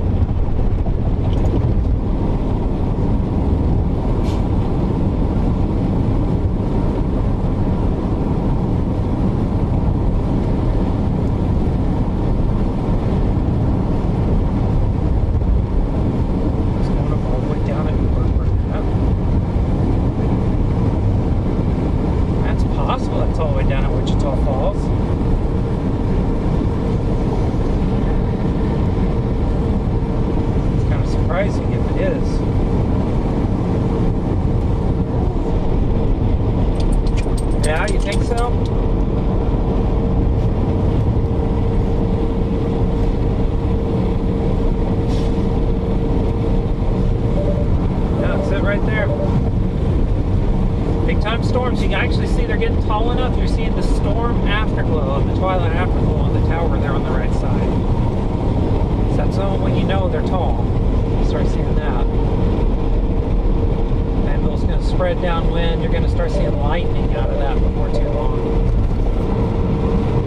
It's going up all the way down at That's possible. That's all the way down at Wichita Falls. Surprising if it is. Yeah, you think so? Yeah, that's it right there. Big time storms. You can actually see they're getting tall enough. You're seeing the storm afterglow, the twilight afterglow on the tower there on the right side. So that's when you know they're tall. Start seeing that. Anvil's going to spread downwind. You're going to start seeing lightning out of that before too long.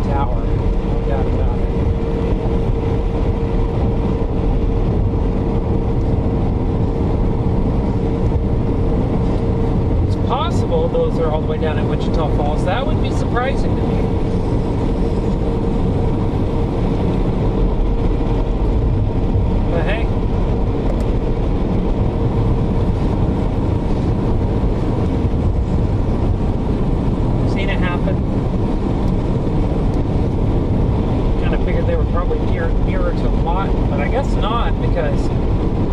Tower, no doubt about it. It's possible those are all the way down at Wichita Falls. That would be surprising to me. But hey. Nearer to Lawton, but I guess not, because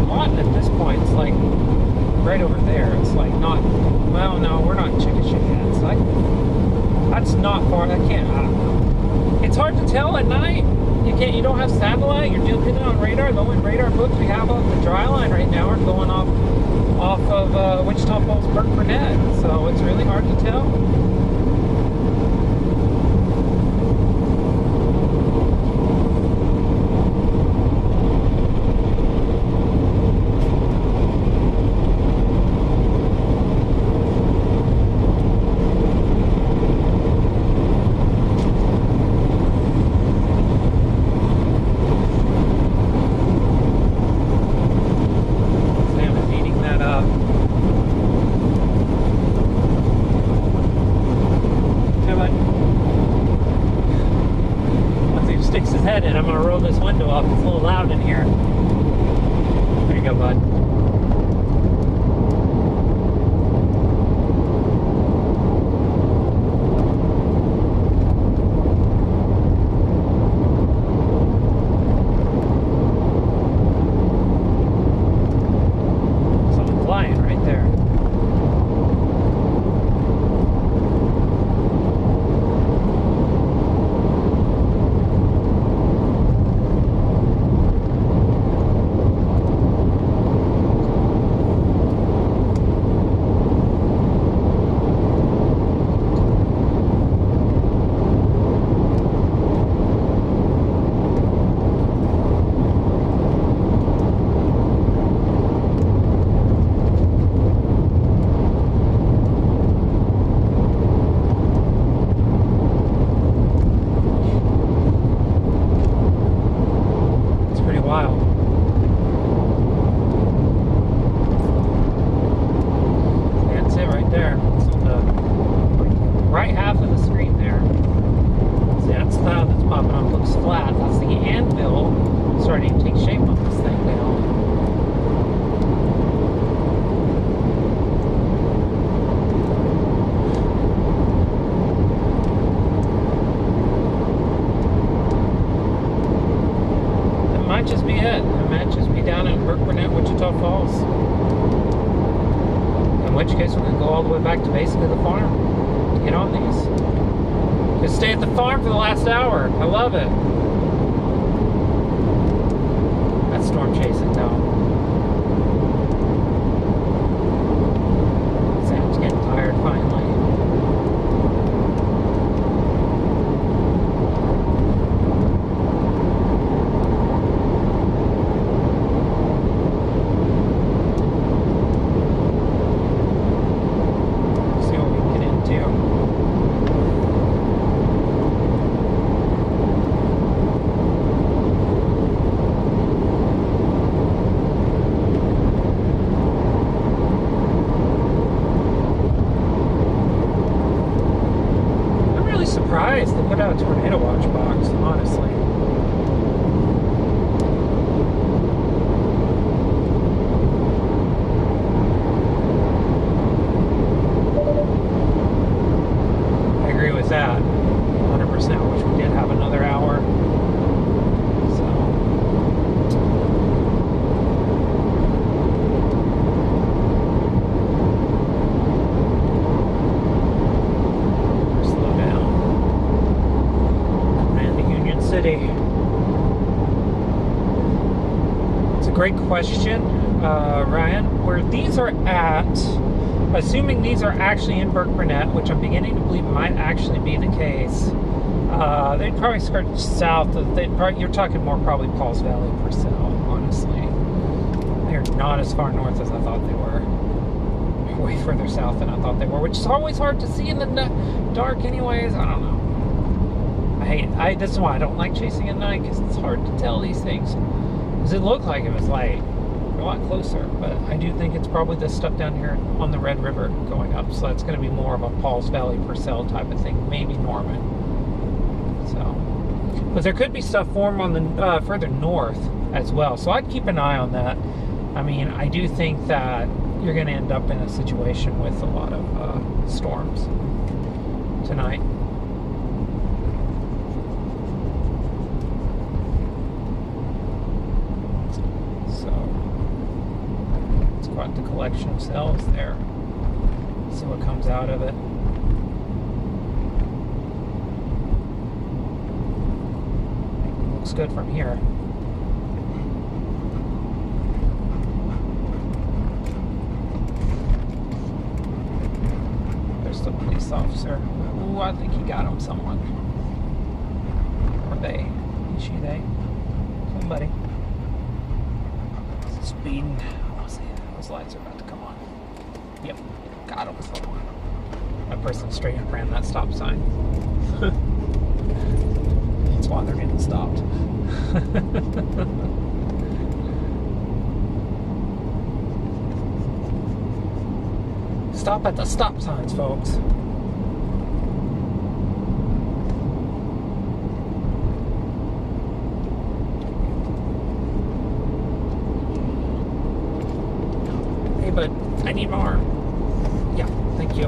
Lawton at this point is like right over there. It's like not, well, no, we're not in Chickasha yet. It's like, that's not far. I don't know. It's hard to tell at night. You don't have satellite. You're dependent on radar. The only radar books we have off the dryline right now are going off of Wichita Falls, Burke Burnett. So it's really hard to tell. sticks his head in. I'm gonna roll this window up. It's a little loud in here. There you go, bud. Something flying right there. Just be it. It might just be down in Burnett, Wichita Falls. In which case, we're going to go all the way back to basically the farm to get on these. Just stay at the farm for the last hour. I love it. That's storm chasing now. Sam's getting tired finally. Surprised they put out a tornado watch box, honestly. I agree with that 100%. Wish we did have another hour. It's a great question, Ryan. Where these are at, assuming these are actually in Burnett, which I'm beginning to believe might actually be the case, they'd probably skirt south of, you're talking more probably Pauls Valley, Purcell, honestly. They're not as far north as I thought they were. They're way further south than I thought they were, which is always hard to see in the dark anyways. I don't know. This is why I don't like chasing at night, because it's hard to tell these things. Because it looked like it was light, a lot closer, but I do think it's probably this stuff down here on the Red River going up, so that's going to be more of a Pauls Valley, Purcell type of thing, maybe Norman. So, but there could be stuff formed on the further north as well, so I'd keep an eye on that. I mean, I do think that you're going to end up in a situation with a lot of storms tonight. The collection of cells there. See what comes out of it. Looks good from here. There's the police officer. Ooh, I think he got him, someone. Or they. Is she they? Somebody. Speeding. Those lights are about to come on. Yep, got him. That person straight up ran that stop sign. That's why they're getting stopped. Stop at the stop signs, folks. but I need more. Yeah, thank you.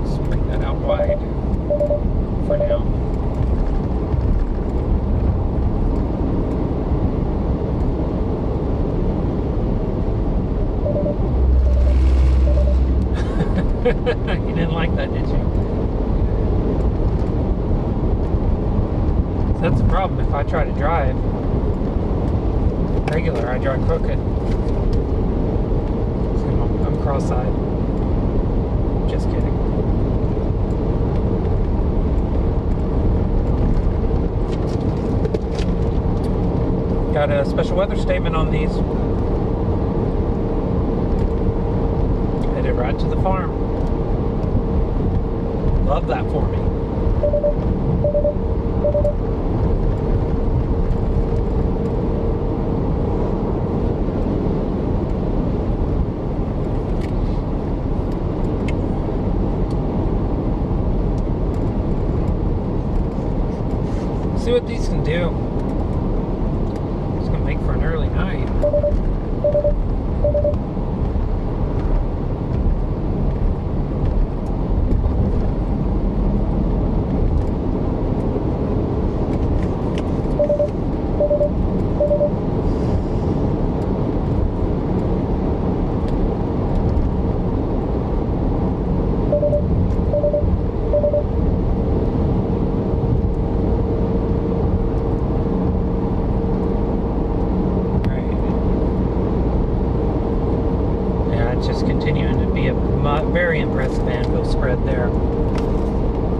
Let's bring that out wide for now. You didn't like that, did you? So that's the problem. If I try to drive regular, I drive crooked. So I'm cross-eyed. Just kidding. Got a special weather statement on these. Headed right to the farm. Love that for me. See what these can do. It's gonna make for an early night. Very impressive anvil spread there.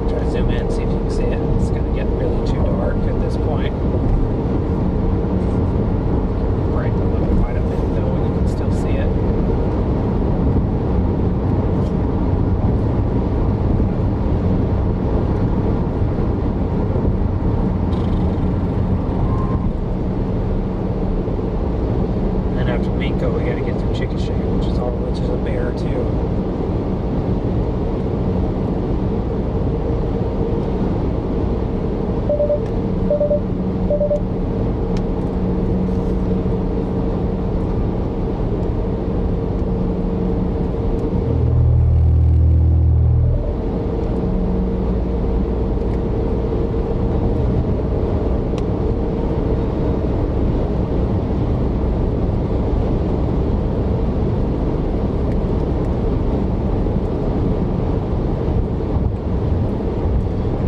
Try to zoom in, see if you can see it. It's going to get really too dark at this point. Brighten a little quite a bit though, and you can still see it. And then after Minko, we got to get through Chickasha, which is a bear too.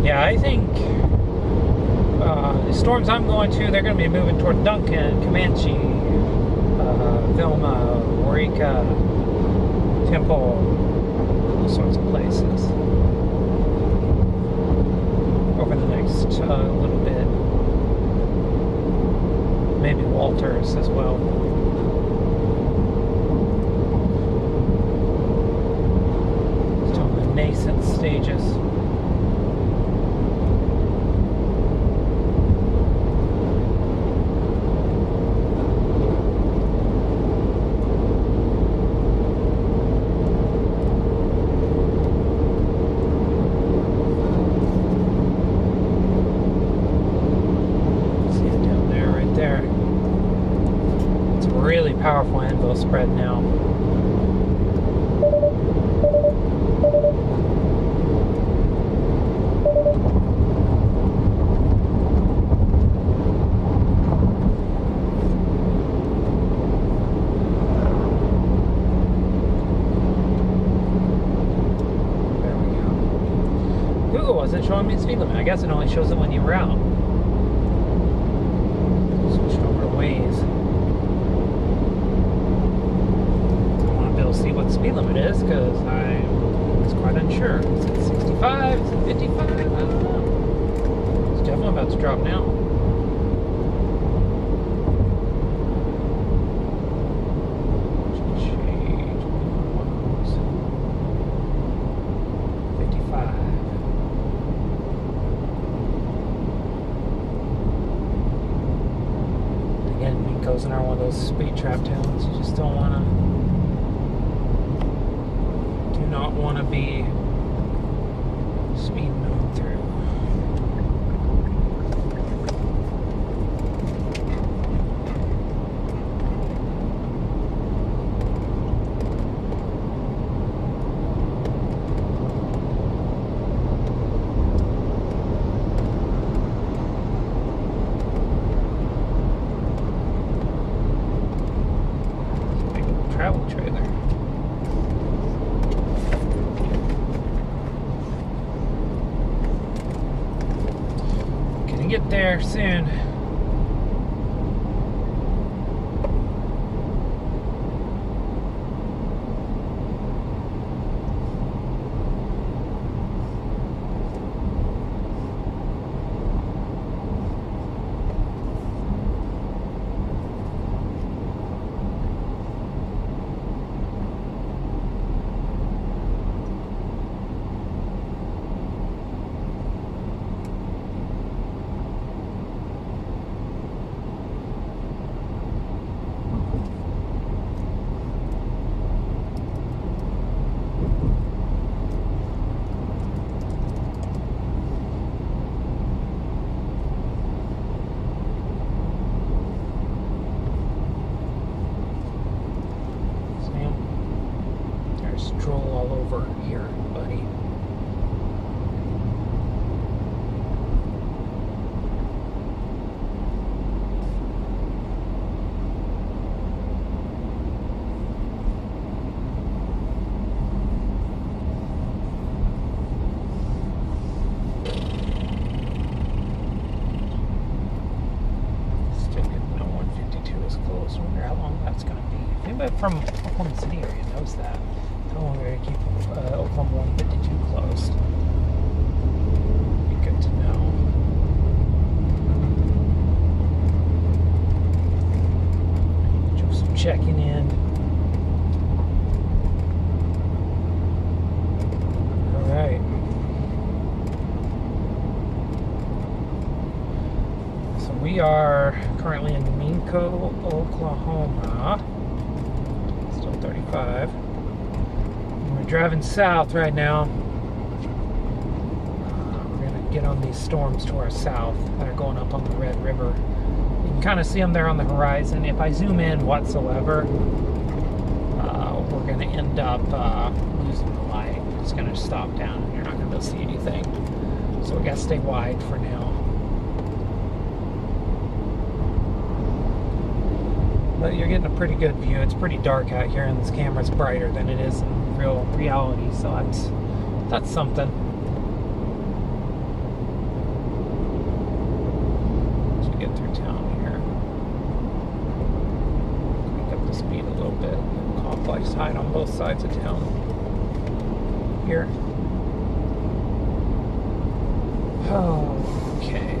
Yeah, I think the storms I'm going to, they're going to be moving toward Duncan, Comanche, Vilma, Waurika, Temple, those sorts of places over the next little bit. Maybe Walters as well. Still in the nascent stages. Really powerful anvil spread now. There we go. Google wasn't showing me the speed limit. I guess it only shows it when you're out. Switched over to Waze. See what the speed limit is because I was quite unsure. Is it 65? Is it 55? I don't know. It's definitely about to drop now. Change 55. Again, Minko's in one of those speed trap towns. You just don't want to. Not want to be speed moving through. gonna get there soon. Drool all over here, buddy. Still getting no 152 is closed. I wonder how long that's going to be. If anybody from Oklahoma City area knows that. How long are we going to keep Oklahoma 152 closed? Be good to know. Just checking in. All right. So we are currently in Minco, Oklahoma. Still 35. Driving south right now. We're going to get on these storms to our south that are going up on the Red River. You can kind of see them there on the horizon. If I zoom in whatsoever, we're going to end up losing the light. It's going to stop down and you're not going to be able to see anything. So we got to stay wide for now. But you're getting a pretty good view. It's pretty dark out here and this camera's brighter than it is in real reality, so that's something. As we get through town here, pick up the speed a little bit. Complex hide on both sides of town here. Okay.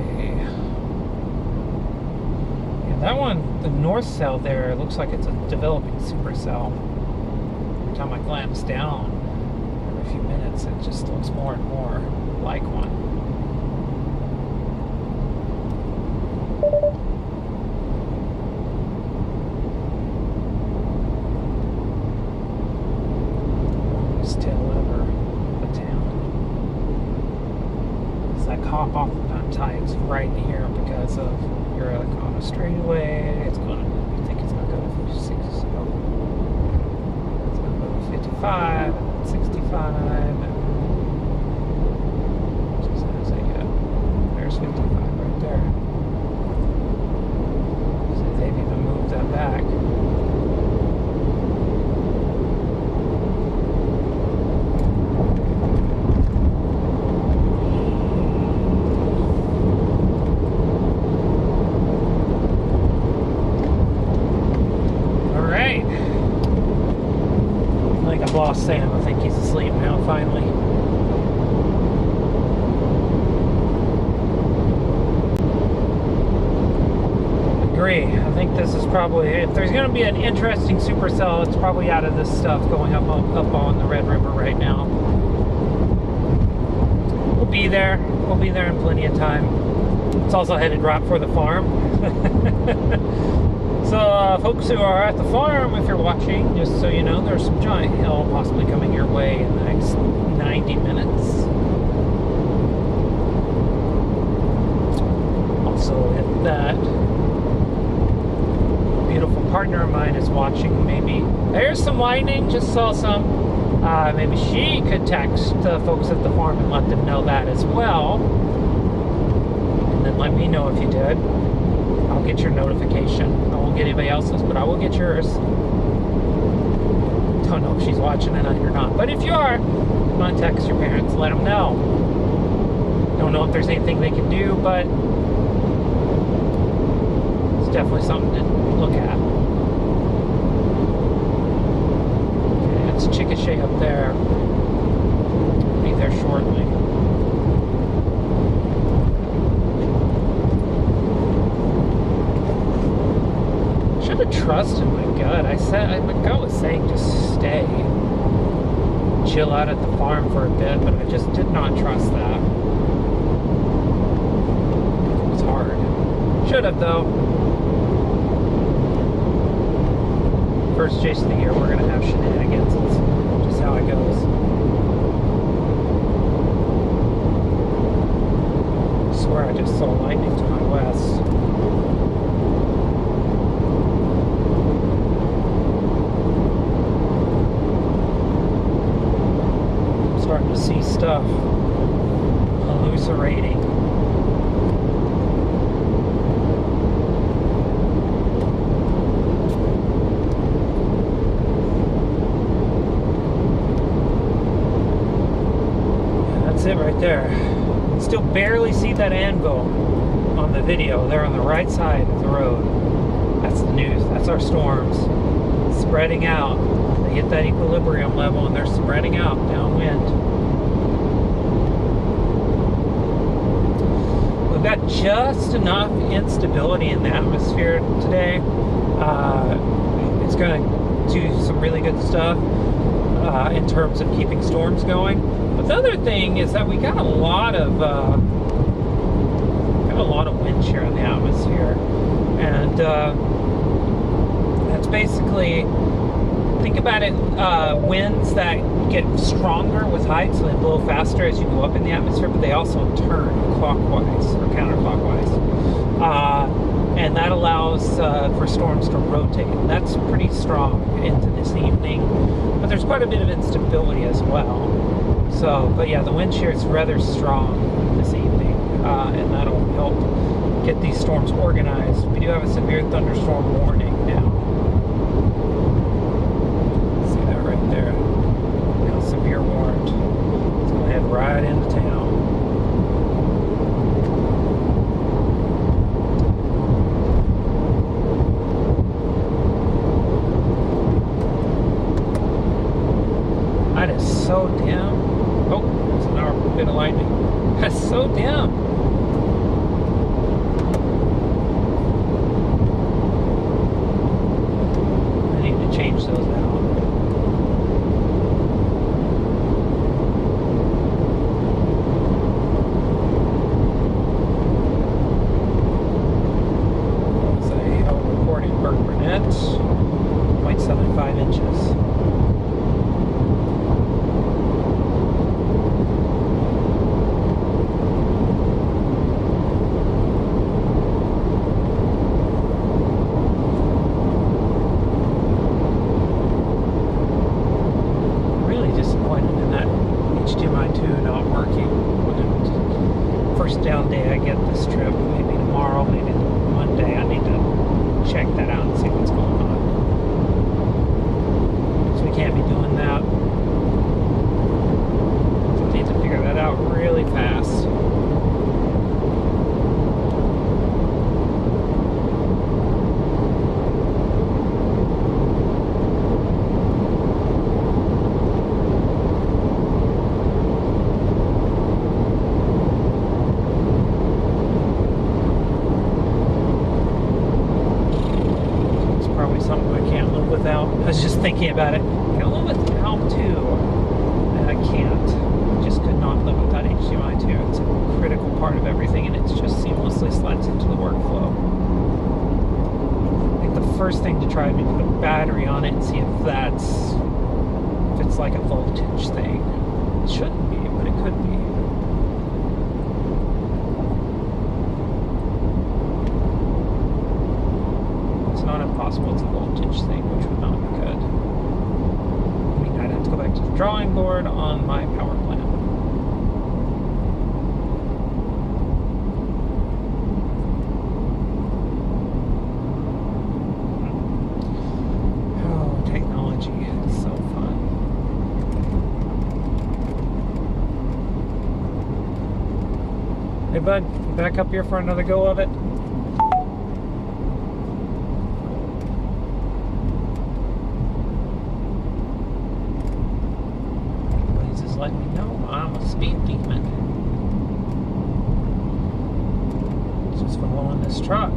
Yeah, that one, the north cell there, looks like it's a developing supercell. Every time I glance down, every few minutes, it just looks more and more like one. Longest tail ever, the town. It's like hop off the tides right here because of you're on a straightaway. It's going to, I think it's going to go to 56. 55 and 65 and there's 55 right there. So they've even moved that back. Lost Sam. I think he's asleep now, finally. Agree. I think this is probably, if there's going to be an interesting supercell, it's probably out of this stuff going up on the Red River right now. We'll be there. We'll be there in plenty of time. It's also headed right for the farm. So, folks who are at the farm, if you're watching, just so you know, there's some giant hail possibly coming your way in the next 90 minutes. Also, if that beautiful partner of mine is watching, maybe there's some lightning, just saw some. Maybe she could text the folks at the farm and let them know that as well. And then let me know if you did. I'll get your notification. I won't get anybody else's, but I will get yours. Don't know if she's watching tonight or not. But if you are, come on, text your parents, let them know. Don't know if there's anything they can do, but it's definitely something to look at. Okay, it's Chickasha up there. Be there shortly. Should have trusted my gut. My gut was saying just stay, chill out at the farm for a bit, but I just did not trust that. It was hard. Should have though. First chase of the year, we're gonna have shenanigans. It's just how it goes. I swear I just saw lightning to my west. Starting to see stuff hallucinating. Yeah, that's it right there. Still barely see that anvil on the video. They're on the right side of the road. That's the news. That's our storms spreading out. They hit that equilibrium level and they're spreading out downwind. We've got just enough instability in the atmosphere today. It's going to do some really good stuff in terms of keeping storms going. But the other thing is that we got a lot of wind shear in the atmosphere, and that's basically, think about it, winds that get stronger with height, so they blow faster as you go up in the atmosphere, but they also turn clockwise or counterclockwise, and that allows for storms to rotate, and that's pretty strong into this evening. But there's quite a bit of instability as well. So, but yeah, the wind shear is rather strong this evening, and that'll help get these storms organized. We do have a severe thunderstorm warning now. See that right there? Now severe warned. It's going to head right into town. That is so dim. Oh, there's another bit of lightning. That's so dim. I need to change those out. So I'm recording Burke Burnett, 0.75 inches. First down day I get this trip, maybe tomorrow, maybe Monday. I need to check that out and see what's going on. So we can't be doing that. So we need to figure that out really fast. I was just thinking about it. I can live without too, and I can't. I just could not live without HDMI 2. It's a critical part of everything, and it just seamlessly slides into the workflow. I think the first thing to try would be put a battery on it and see if it's like a voltage thing. It shouldn't be, but it could be. It's not impossible. It's a voltage thing, which would not be good. I mean, I'd have to go back to the drawing board on my power plant. Oh, technology is so fun. bud? You back up here for another go of it? Please just let me know I'm a speed demon. It's just following this truck.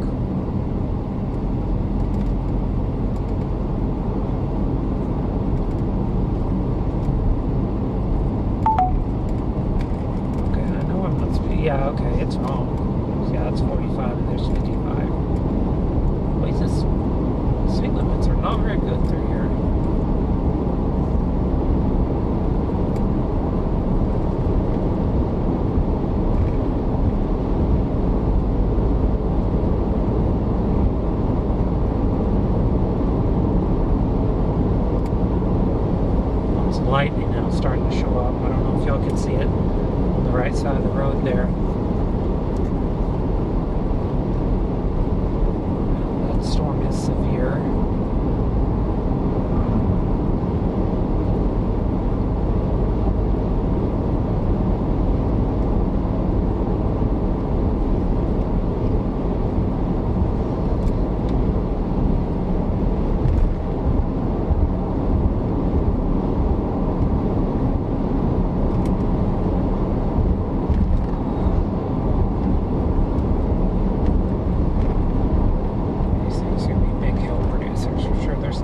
Yeah, okay, it's wrong. Yeah, that's 45 and there's 55. Wait, this speed limits are not very good through here. There's lightning now starting to show up. I don't know if y'all can see it on the right side of the road there. That storm is severe.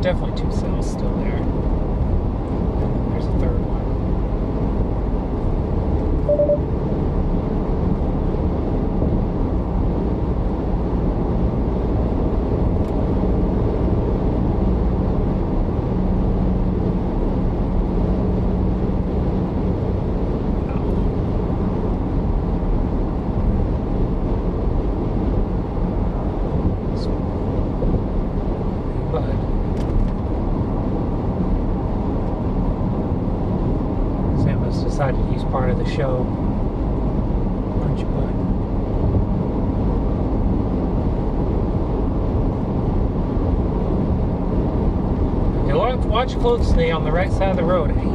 Definitely 2 cells still there. And there's a third one. Decided to use part of the show. Aren't you, bud? Okay, watch closely on the right side of the road. Hey, you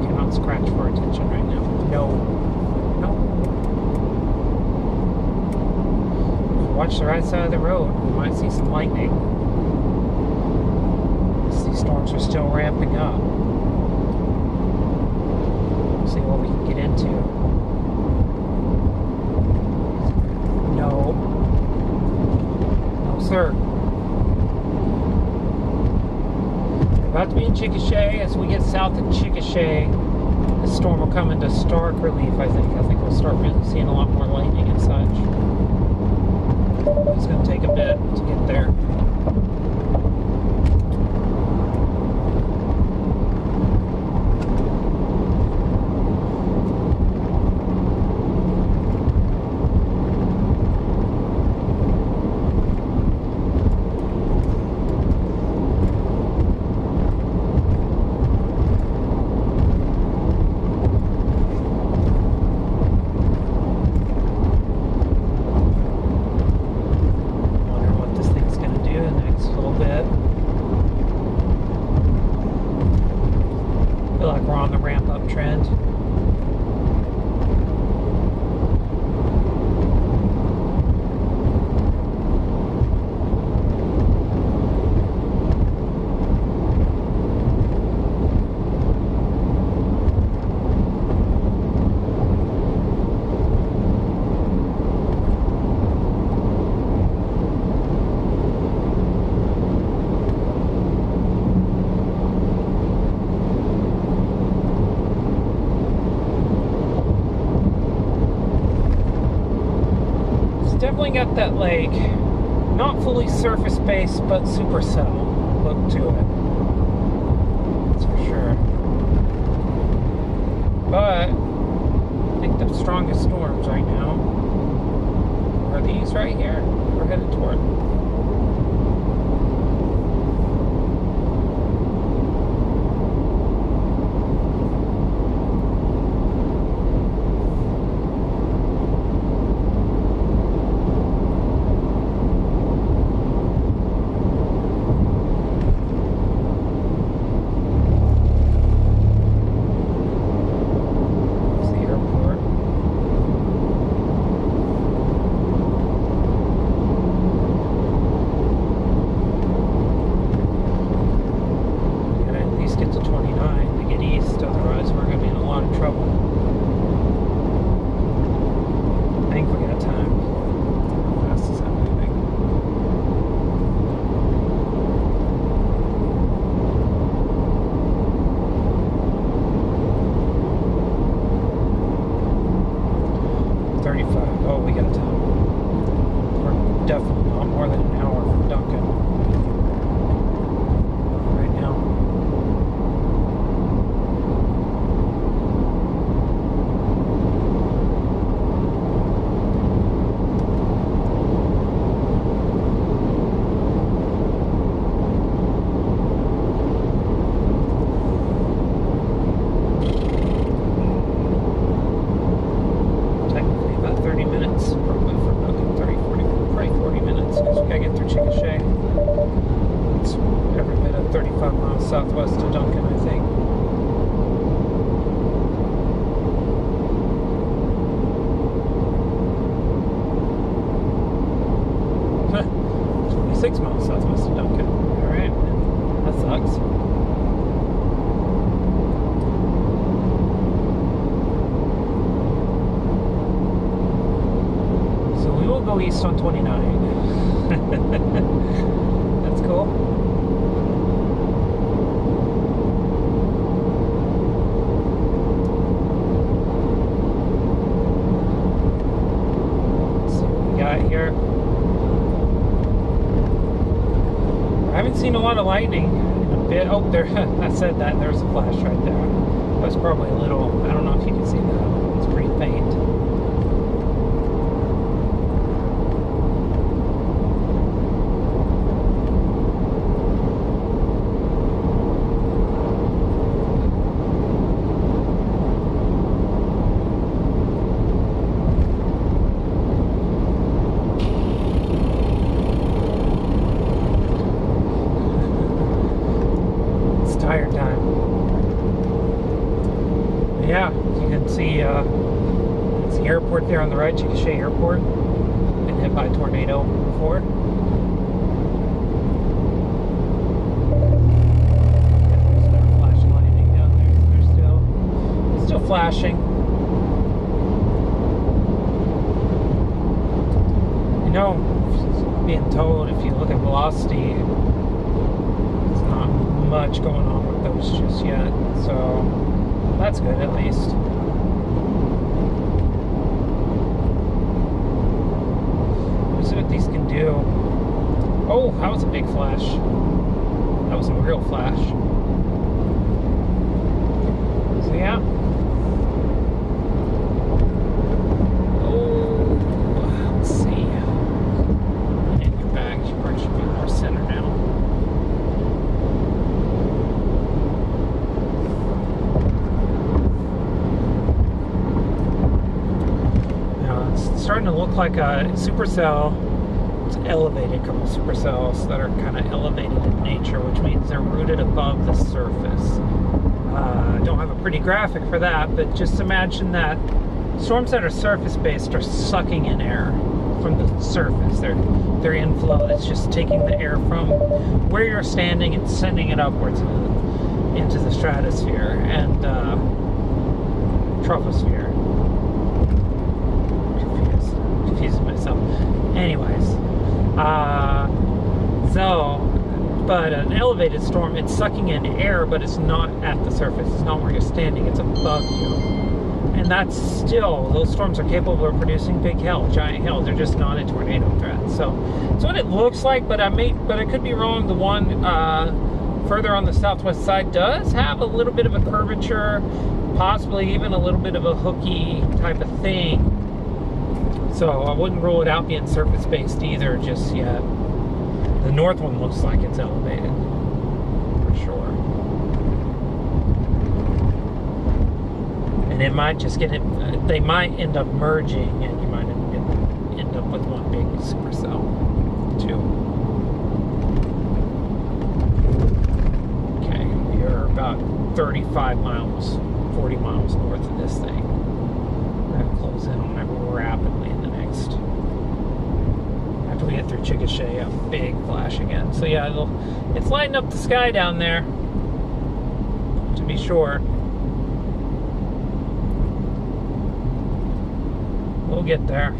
cannot scratch for attention right now. No. Watch the right side of the road. We might see some lightning. These storms are still ramping up. See what we can get into. No, sir. We're about to be in Chickasha. As we get south of Chickasha, the storm will come into stark relief, I think. I think we'll start really seeing a lot more lightning and such. It's going to take a bit to get there. Definitely got that, like, not fully surface based but supercell look to it. That's for sure. But I think the strongest storms right now are these right here we're headed toward. southwest of Duncan, I think. Huh. 26 miles southwest of Duncan. Alright, that sucks. So we will go east on 29. That's cool. Here. I haven't seen a lot of lightning in a bit. Oh, there, I said that. There's a flash right there. That's probably a little, I don't know if you can see that. It's pretty faint. Tire time. Yeah, you can see it's the airport there on the right, Chickasha Airport. Been hit by a tornado before. There's another flash lightning down there. They're still flashing. You know, being told if you look at velocity, much going on with those just yet, so that's good at least. Let's see what these can do. Oh, that was a big flash. That was a real flash. So yeah. Oh, let's see. In your bag, you probably should be more center now. Starting to look like a supercell. It's elevated, a couple supercells that are kind of elevated in nature, which means they're rooted above the surface. I don't have a pretty graphic for that, but just imagine that storms that are surface-based are sucking in air from the surface. Their inflow is just taking the air from where you're standing and sending it upwards into the stratosphere and troposphere. Confusing myself. Anyways, but an elevated storm, it's sucking in air, but it's not at the surface. It's not where you're standing. It's above you. And that's still, those storms are capable of producing big hail, giant hail. They're just not a tornado threat. So it's what it looks like, but I could be wrong. The one further on the southwest side does have a little bit of a curvature, possibly even a little bit of a hooky type of thing. So I wouldn't rule it out being surface-based either just yet. The north one looks like it's elevated, for sure. And it might just they might end up merging, and you might end up with one big supercell, too. Okay, we are about 35 miles, 40 miles north of this thing. We're going to close in on it rapidly in the next. After we get through Chickasha, a big flash again. So yeah, it's lighting up the sky down there, to be sure. We'll get there.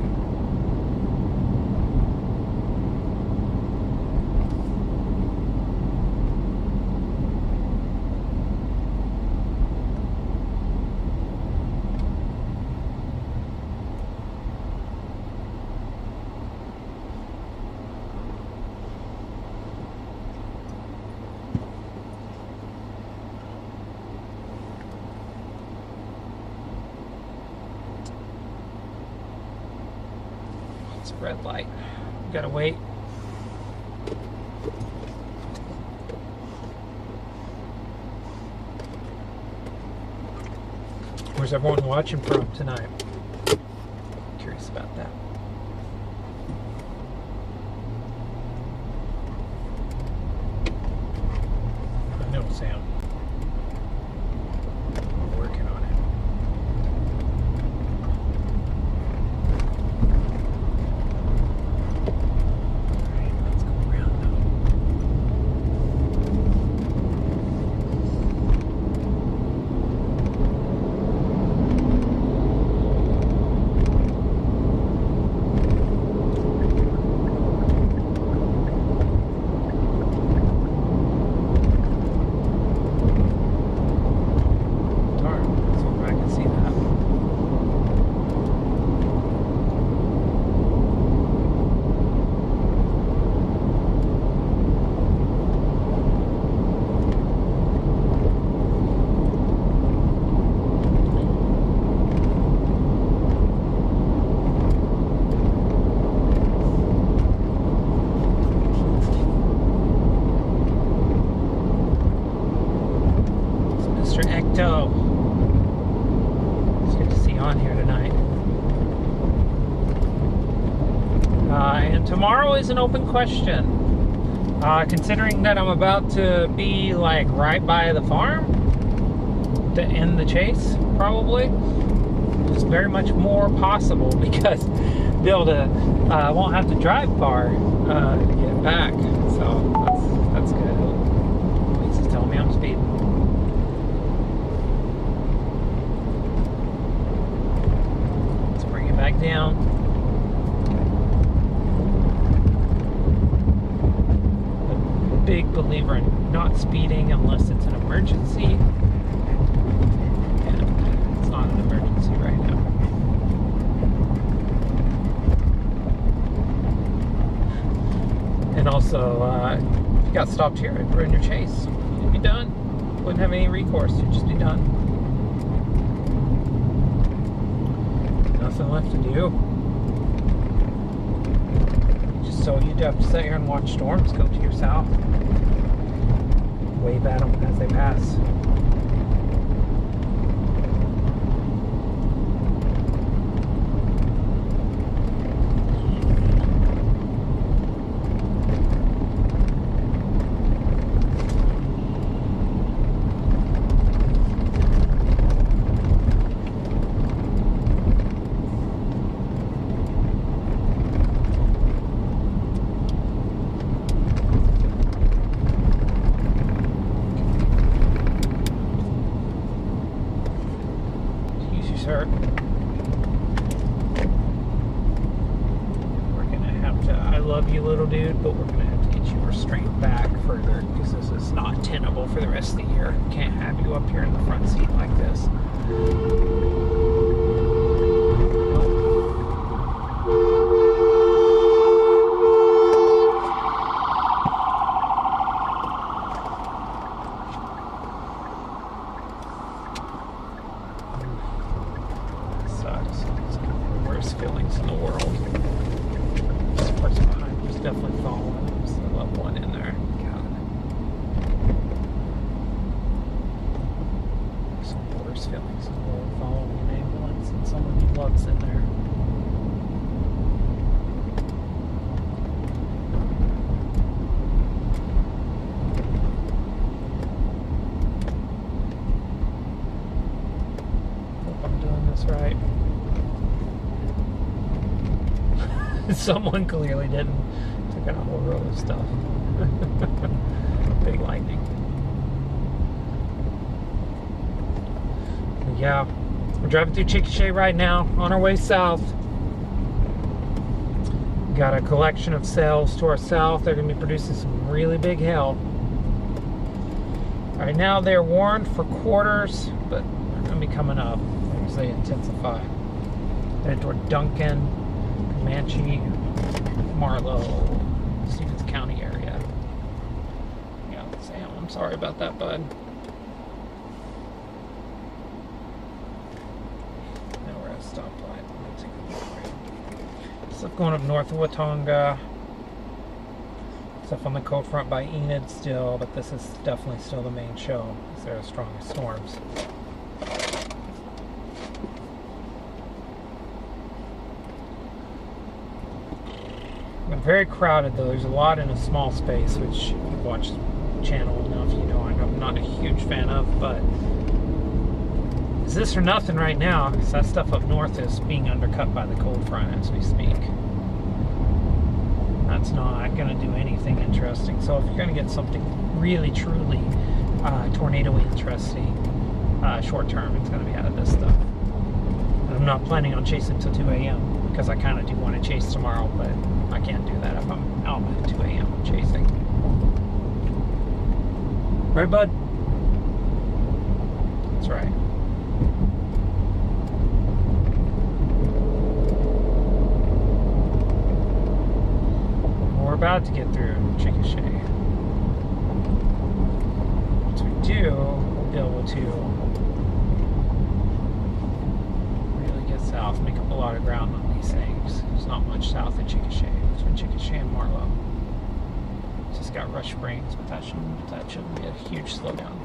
It's a red light. Gotta wait. Where's everyone watching from tonight? Curious about that. I know Sam. And tomorrow is an open question. Considering that I'm about to be like right by the farm to end the chase, probably, it's very much more possible because be able to won't have to drive far to get back. So that's good. At least it's telling me I'm speeding. Let's bring it back down. Big believer in not speeding unless it's an emergency, and it's not an emergency right now. And also, if you got stopped here, it'd ruin your chase. You'd be done. Wouldn't have any recourse. You'd just be done. Nothing left to do. So you'd have to sit here and watch storms go to your south. Wave at them as they pass. Sir. We're gonna have to, I love you little dude, but we're gonna have to get you restrained back further because this is not tenable for the rest of the year. Can't have you up here in the front seat like this. Feelings in the world. This person behind me is definitely following. There's a loved one in there. God. Some worse feelings in the world following an ambulance and someone he loves in there. Hope I'm doing this right. Someone clearly didn't. Took out a whole row of stuff. Big lightning. But yeah, we're driving through Chickasha right now on our way south. Got a collection of cells to our south. They're going to be producing some really big hail. Right now they're warned for quarters, but they're going to be coming up as they intensify. Headed toward Duncan, Comanche, Marlow, Stevens County area. Yeah, Sam, I'm sorry about that, bud. Now we're at a stoplight. Stuff going up north of Watonga. Stuff on the cold front by Enid still, but this is definitely still the main show because they're the strongest storms. Very crowded though. There's a lot in a small space, which if you watch the channel enough, you know I'm not a huge fan of, but it's this or nothing right now because that stuff up north is being undercut by the cold front as we speak. That's not going to do anything interesting. So if you're going to get something really truly tornado interesting short term, it's going to be out of this stuff. And I'm not planning on chasing till 2 a.m. because I kind of do want to chase tomorrow, but I can't do that if I'm out at 2 a.m. chasing. Right, bud? That's right. We're about to get through Chickasha. Once we do, we'll be able to really get south, make up a lot of ground on these things. There's not much south of Chickasha. Between Chickasha and Marlow. Just got Rush Springs, but that shouldn't be a huge slowdown.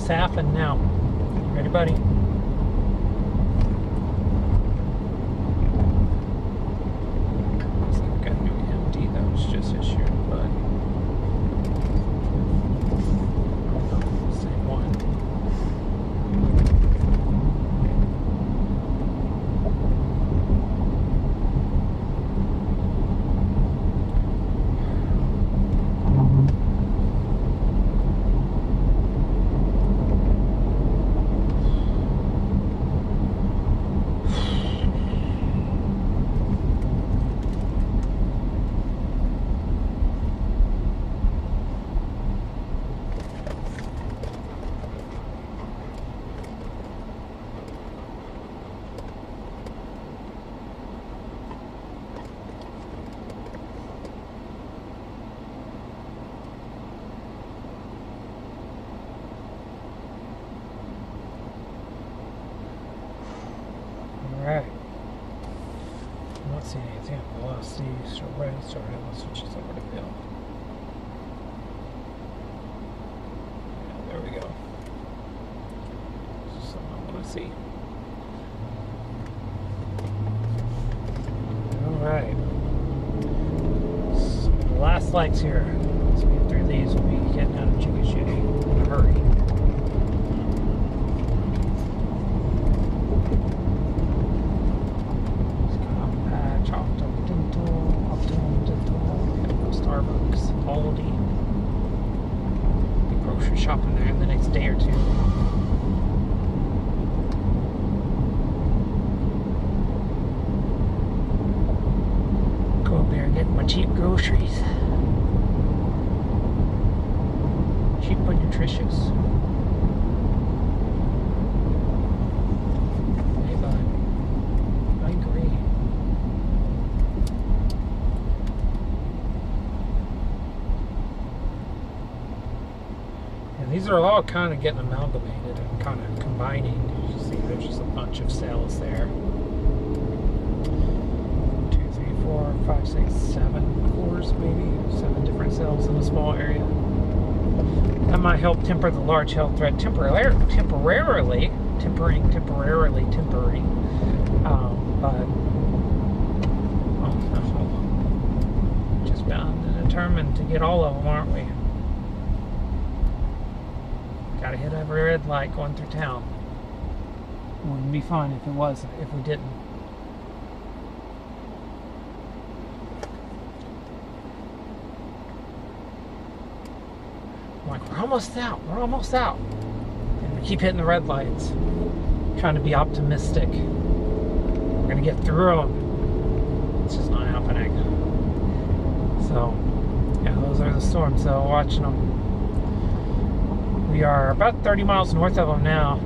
this happen now. You ready, buddy? Looks like we've got new empty. That was just issued, but same one. Alright. I'm not seeing anything on velocity, so red, so let's switch this over to Bill. Yeah, there we go. This is something I want to see. Alright. So the last lights here. Let's get through these. We'll be getting out of Chicken Shitty in a hurry. Starbucks, Aldi. Be grocery shopping there in the next day or two. Go up there and get my cheap groceries. Cheap but nutritious. Hey, bud. I agree. These are all kind of getting amalgamated and kind of combining. You see, there's just a bunch of cells there. 2, 3, 4, 5, 6, 7 cores, maybe 7 different cells in a small area. That might help temper the large health threat temporarily. But just bound and determined to get all of them, aren't we? Gotta hit every red light going through town. Wouldn't be fun if we didn't. I'm like, we're almost out. And we keep hitting the red lights. Trying to be optimistic. We're gonna get through them. It's just not happening. So, yeah, those are the storms. So, watching them. We are about 30 miles north of them now.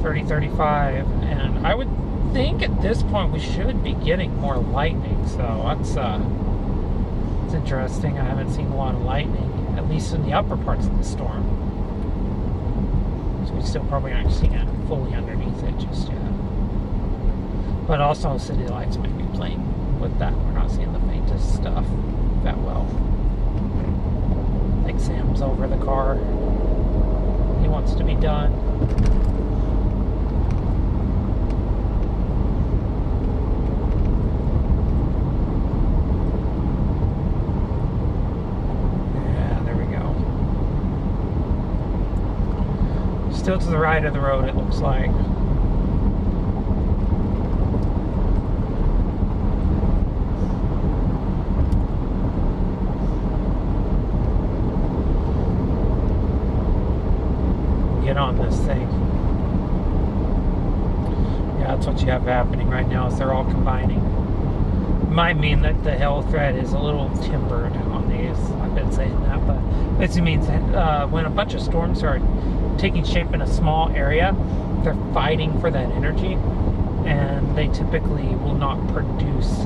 30, 35. And I would think at this point we should be getting more lightning. So that's it's interesting. I haven't seen a lot of lightning, at least in the upper parts of the storm. So we still probably aren't seeing it fully underneath it just yet. But also city lights might be playing with that. We're not seeing the faintest stuff that well. I think Sam's over the car. He wants to be done. Yeah, there we go. Still to the right of the road, it looks like. On this thing. Yeah, that's what you have happening right now, is they're all combining. It might mean that the health threat is a little tempered on these. I've been saying that, but basically means that when a bunch of storms are taking shape in a small area, they're fighting for that energy, and they typically will not produce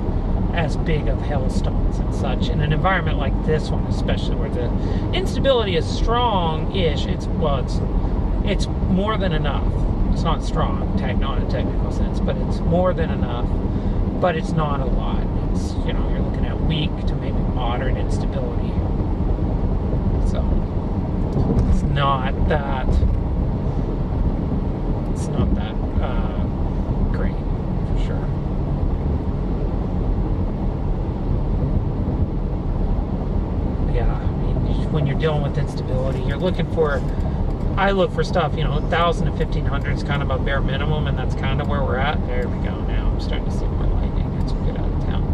as big of hailstones and such. In an environment like this one, especially where the instability is strong-ish, it's more than enough. It's not strong, not in a technical sense, but it's more than enough. But it's not a lot. It's, you know, you're looking at weak to maybe moderate instability. So It's not that. It's not that great, for sure. Yeah, I mean, when you're dealing with instability, you're looking for. I look for stuff, 1,000 to 1,500 is kind of a bare minimum, and that's kind of where we're at. There we go. Now I'm starting to see more lightning as we get out of town.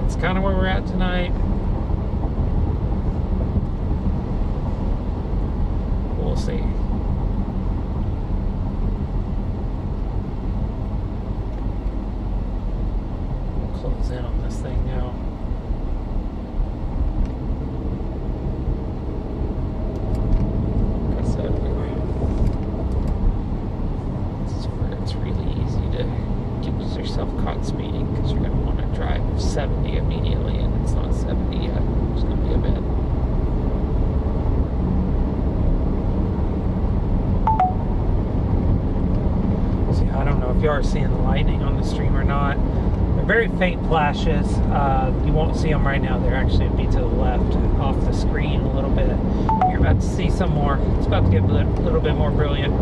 That's kind of where we're at tonight. We'll see. We'll close in on this thing now. Like I said, this is where it's really easy to get yourself caught speeding, because you're going to want to drive 70 immediately, and it's not 70 yet. It's going to be a bit. I don't know if you are seeing the lightning on the stream or not. They're very faint flashes. You won't see them right now. They're actually be to the left off the screen a little bit. You're about to see some more. It's about to get a little bit more brilliant.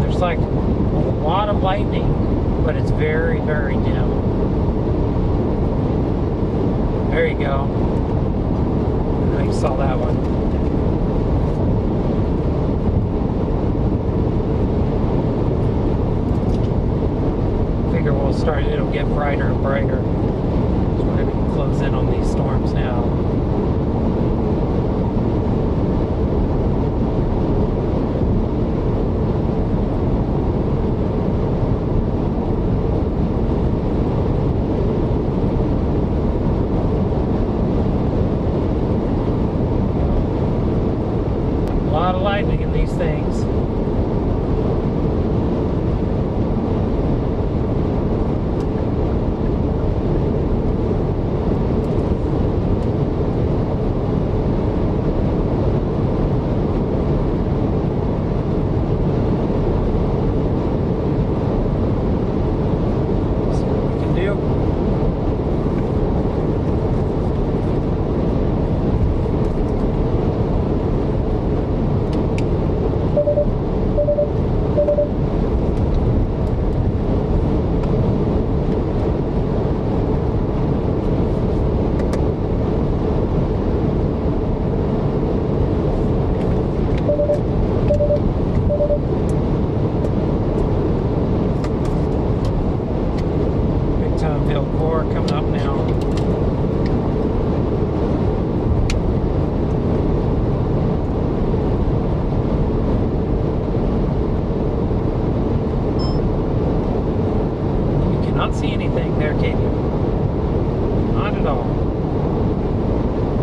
There's like a lot of lightning, but it's very, very dim. There you go. I know you saw that one. Figure we'll start, it'll get brighter and brighter. So we're going to close in on these storms now. lot of lightning in these things. Coming up now. You cannot see anything there, can you? Not at all.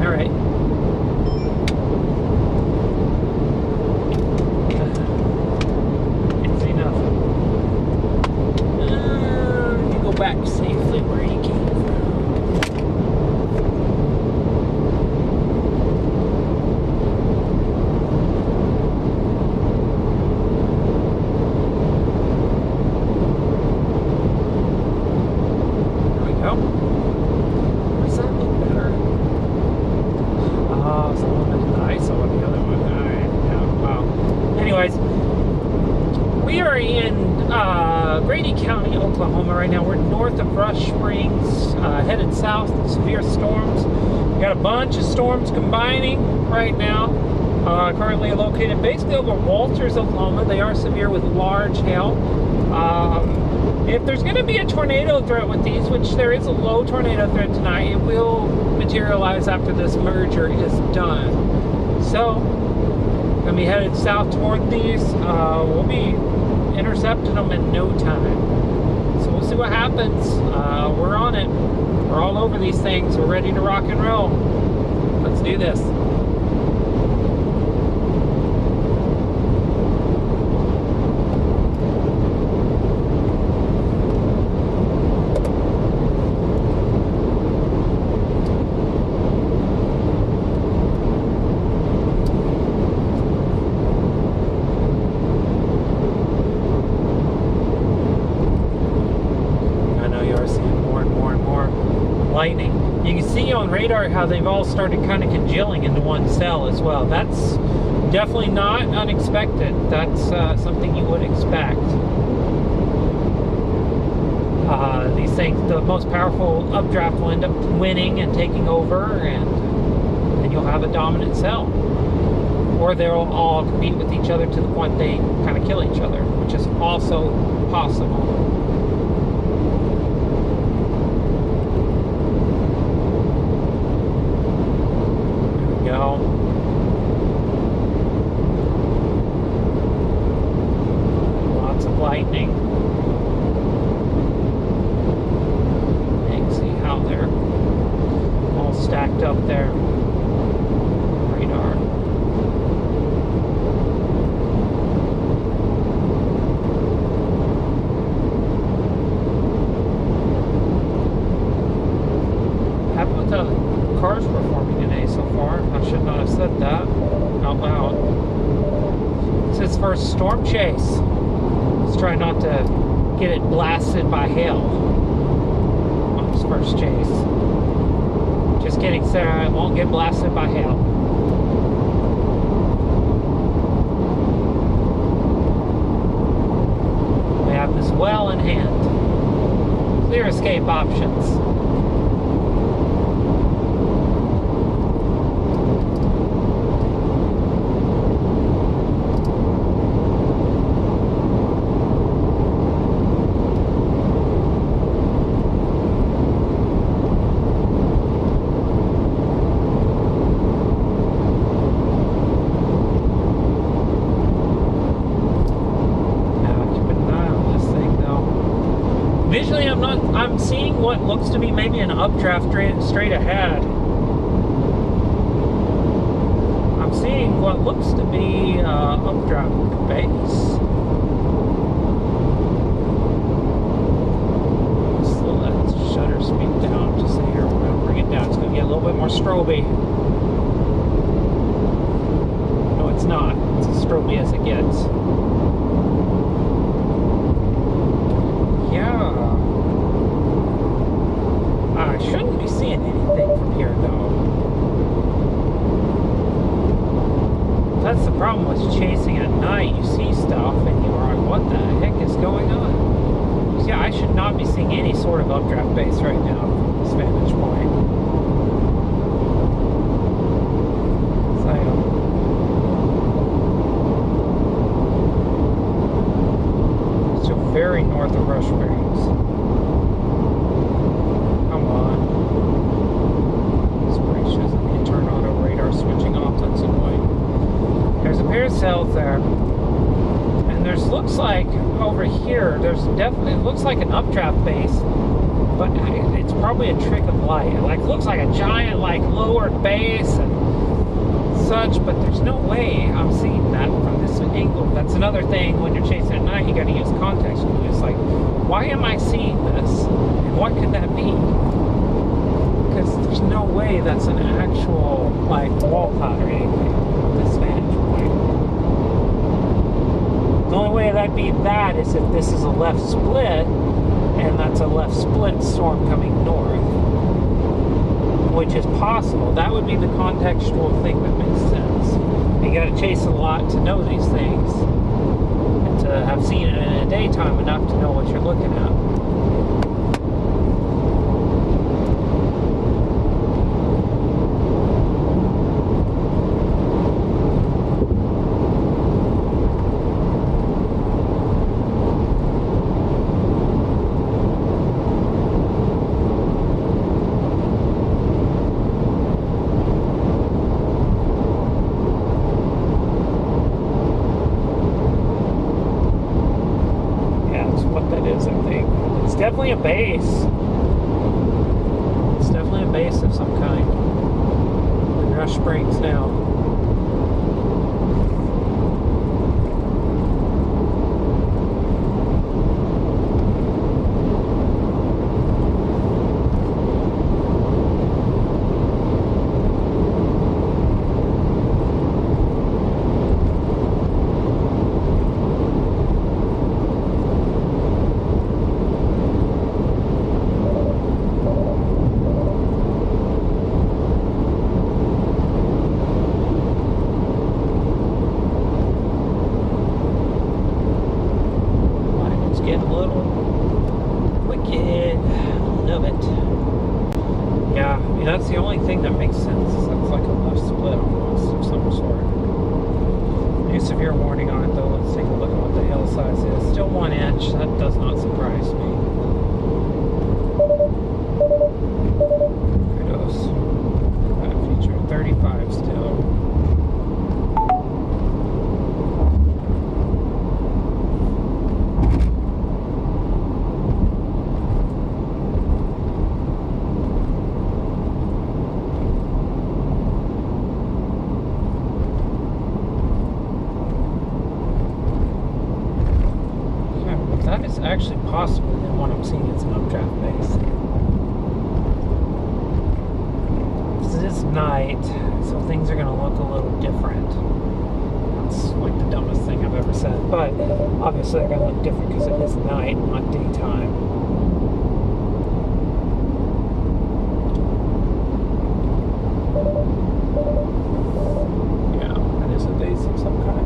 All right. Can't see nothing. You go back safely where you came from. We are in Grady County, Oklahoma right now. We're north of Rush Springs, headed south, severe storms. We got a bunch of storms combining right now. Currently located basically over Walters, Oklahoma. They are severe with large hail. If there's going to be a tornado threat with these, which there is a low tornado threat tonight, it will materialize after this merger is done. So, going to be headed south toward these. We'll be intercepting them in no time. So we'll see what happens. We're on it. We're all over these things. We're ready to rock and roll. Let's do this. Lightning. You can see on radar how they've all started kind of congealing into one cell as well. That's definitely not unexpected. That's something you would expect. These things, the most powerful updraft will end up winning and taking over, and then you'll have a dominant cell. Or they'll all compete with each other to the point they kind of kill each other, which is also possible. Lots of lightning. You can see how they're all stacked up there. Radar. Happy with the cars performing today so far. I should not have said that out loud. It's his first storm chase. Let's try not to get it blasted by hail on his first chase. Just kidding, Sarah. It won't get blasted by hail. We have this well in hand. Clear escape options. Visually, I'm seeing what looks to be maybe an updraft straight ahead. I'm seeing what looks to be updraft base. Slow that shutter speed down just so here. We're going to bring it down. It's going to get a little bit more stroby. No, it's not. It's as stroby as it gets. Yeah. I shouldn't be seeing anything from here, though. That's the problem with chasing at night. You see stuff and you're like, what the heck is going on? So yeah, I should not be seeing any sort of updraft base right now from this vantage point. So very north of Rush Springs. Come on. This bridge doesn't need to turn auto radar switching off. That's annoying. There's a pair of cells there. And there's looks like over here, there's definitely, it looks like an updraft base, but it's probably a trick of light. It like looks like a giant like lowered base and such, but there's no way I'm seeing that from this angle. That's another thing when you're chasing at night, you got to use context clues. Like, why am I seeing this? And what could that be? Because there's no way that's an actual like wall cloud or anything. This vantage point. The only way that'd be that is if this is a left split, and that's a left split storm coming north, which is possible. That would be the contextual thing that makes sense. You got to chase a lot to know these things, and to have seen it in the daytime enough to know what you're looking at. Definitely a base. It's definitely a base of some kind. In Rush Springs now. That's the only thing that makes sense. It's like a left split almost of some sort. New severe warning on it though. Let's take a look at what the hail size is. Still 1 inch. That does not surprise me. Kudos. That feature 35 still. That is actually possible than what I'm seeing. It's an updraft base. This is night, so things are going to look a little different. That's like the dumbest thing I've ever said. But obviously they're going to look different because it is night, not daytime. Yeah, that is a base of some kind.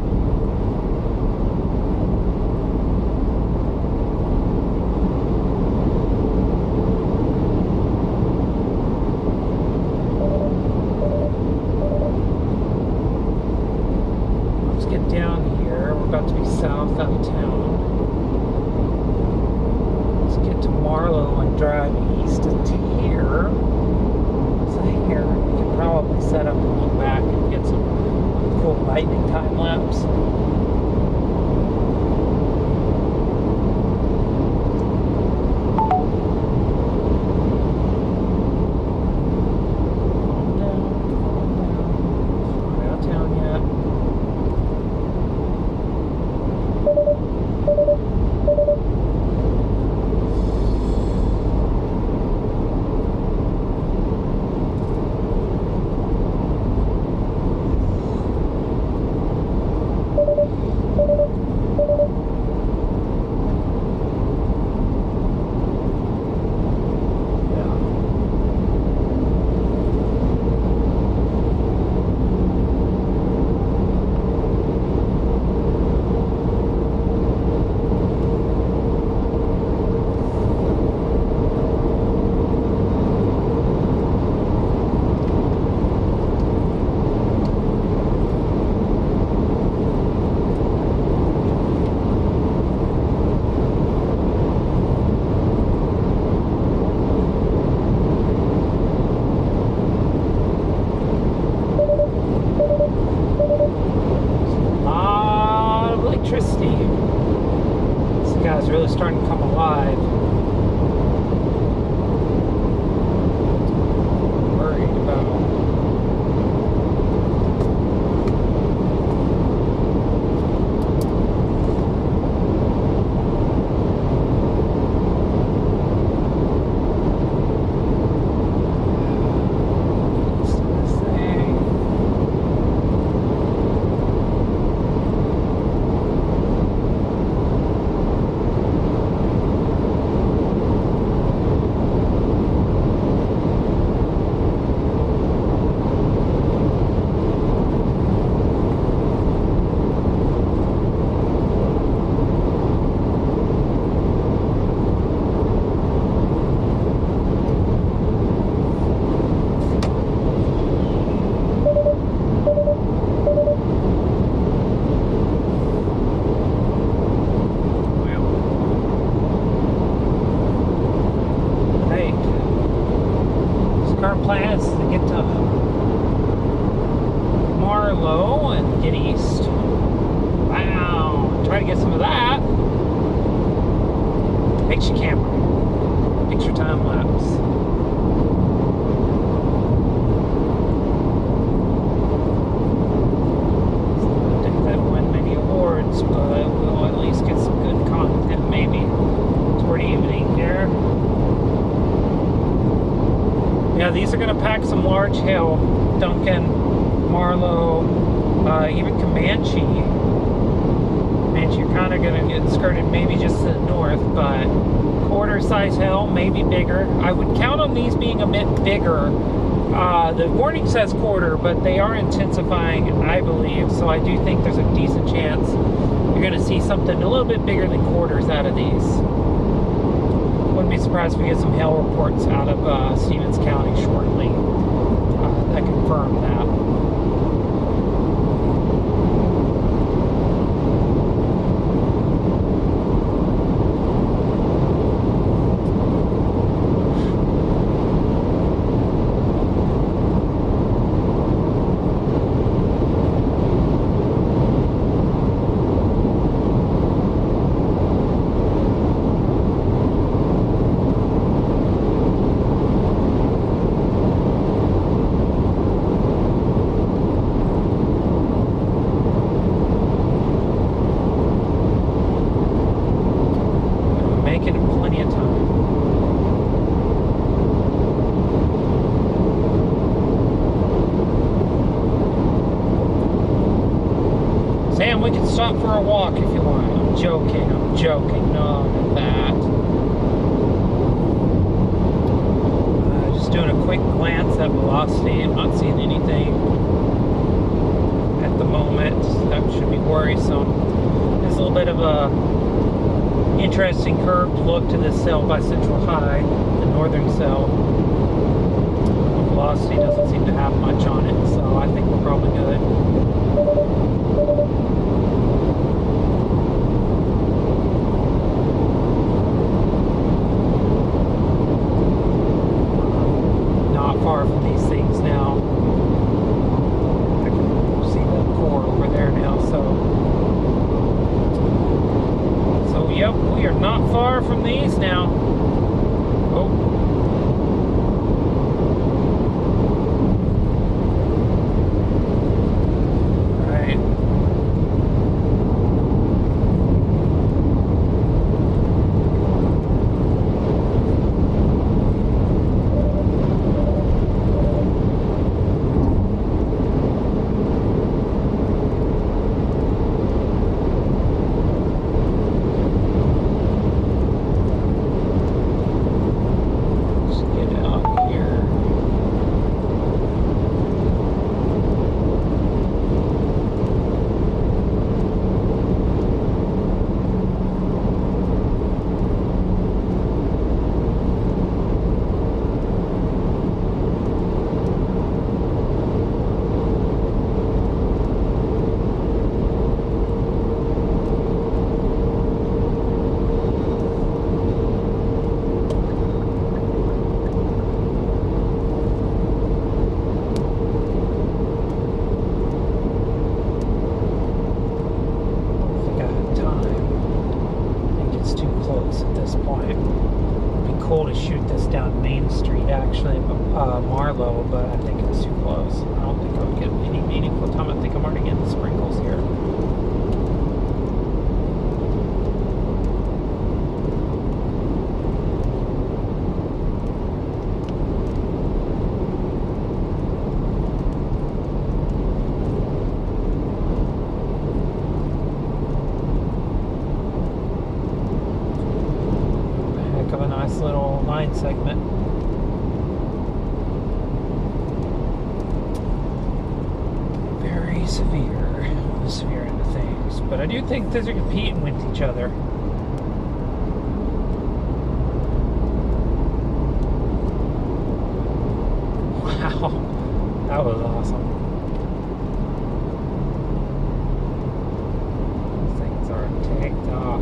Down here, we're about to be south out of town. Let's get to Marlow and drive east to here. So here we can probably set up and look back and get some cool lightning time lapse. Calm down, calm down. Not out of town yet. is really starting to come alive. Worried about. Current plan is to get to Marlow and get east. Wow, try to get some of that. Picture camera, picture time lapse. Didn't win many awards, but we'll at least get some good content maybe toward evening here. Yeah, these are going to pack some large hail. Duncan, Marlow, even Comanche. Comanche, you're kind of going to get skirted maybe just to the north, but quarter size hail, maybe bigger. I would count on these being a bit bigger. The warning says quarter, but they are intensifying, I believe, so I do think there's a decent chance you're going to see something a little bit bigger than quarters out of these. Wouldn't be surprised if we get some hail reports out of Stevens County shortly that confirm that. Sam, we can stop for a walk if you want. I'm joking, none of that. Just doing a quick glance at velocity. I'm not seeing anything at the moment that should be worrisome. There's a little bit of a interesting curved look to this cell by Central High, the northern cell. The velocity doesn't seem to have much on it, so I think we're probably good. Far from these things now. I can see the core over there now, so yep, we are not far from these now. Oh. point. It'd be cool to shoot this down Main Street, actually, Marlow, but I think it's too close. I don't think I'll get any meaningful time. I think I'm already getting the sprinkles here. Little line segment. Very severe into things, but I do think these are competing with each other. Wow, that was awesome. These things are tagged off.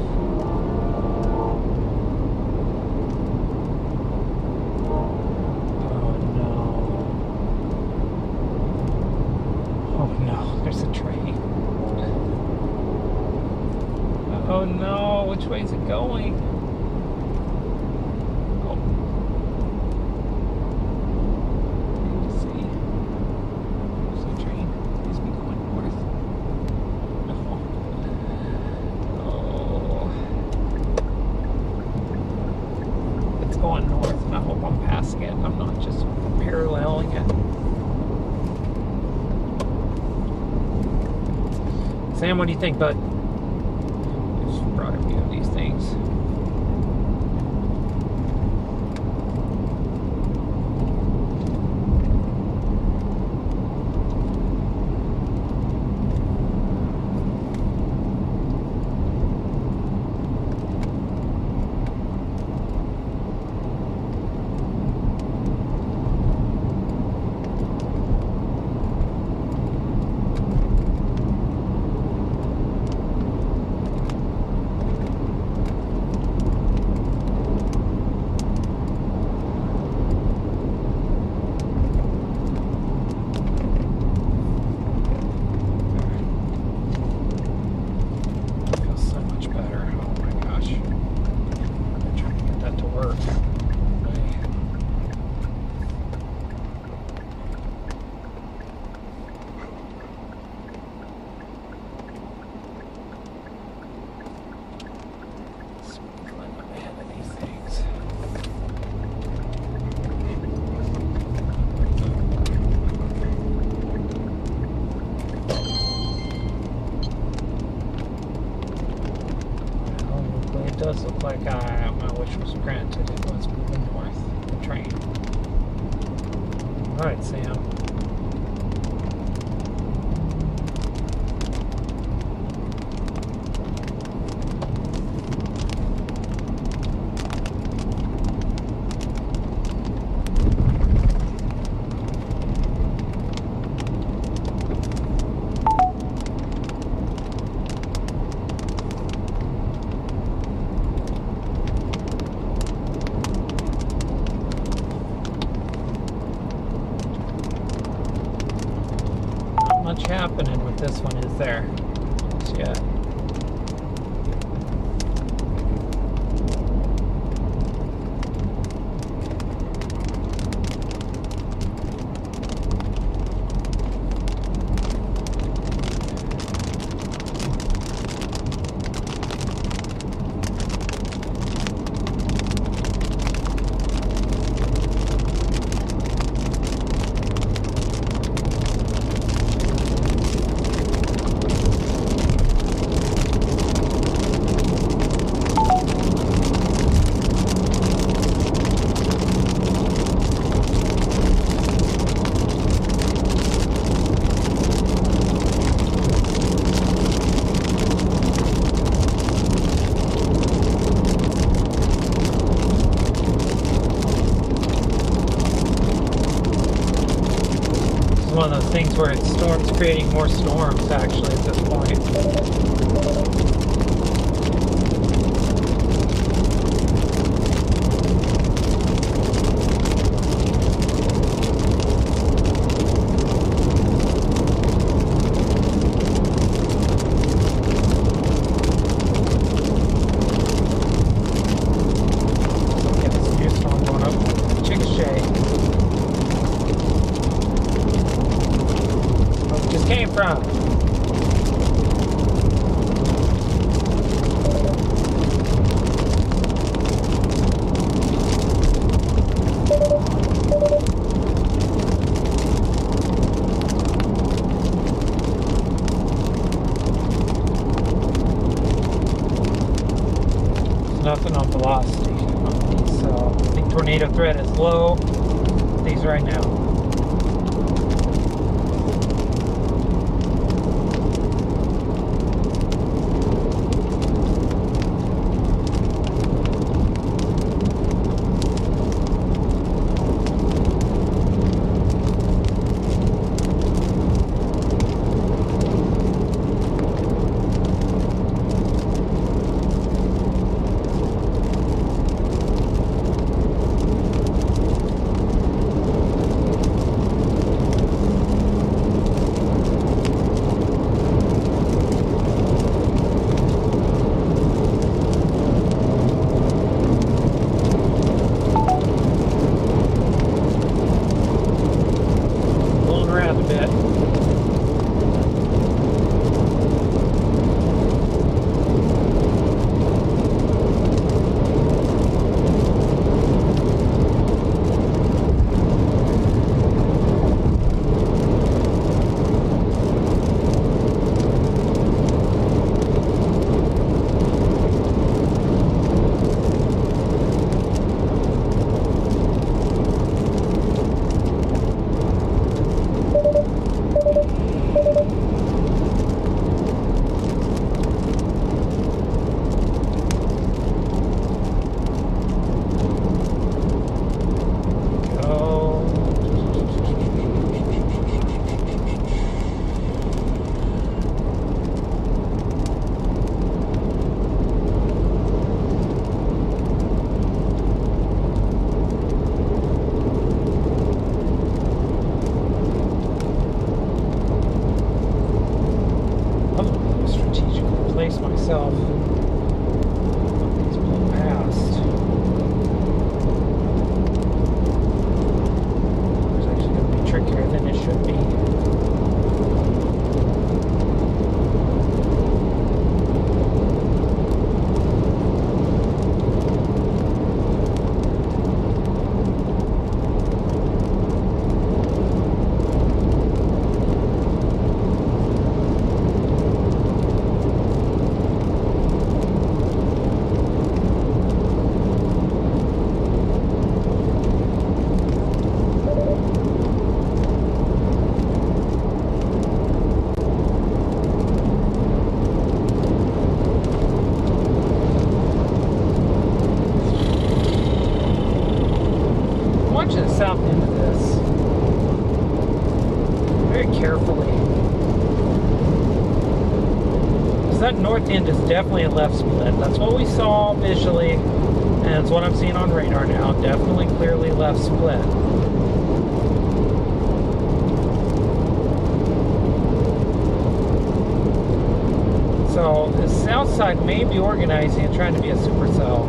Oh no, which way is it going? Oh. I need to see. There's a train. Please be going north. No. Oh. It's going north, and I hope I'm passing it. I'm not just paralleling it. Sam, what do you think, bud? Brought a few of these things. It does look like my wish was granted. It was moving north, the train. Alright, Sam. Much happening with this one, is there? Yeah. One of those things where it's storms creating more storms actually at this point. nothing on velocity on these, so I think tornado threat is low. These right now. Myself. These blow past. It's actually going to be trickier than it should be. South end of this very carefully, because that north end is definitely a left split. That's what we saw visually, and it's what I'm seeing on radar now. Definitely clearly left split. So the south side may be organizing and trying to be a supercell.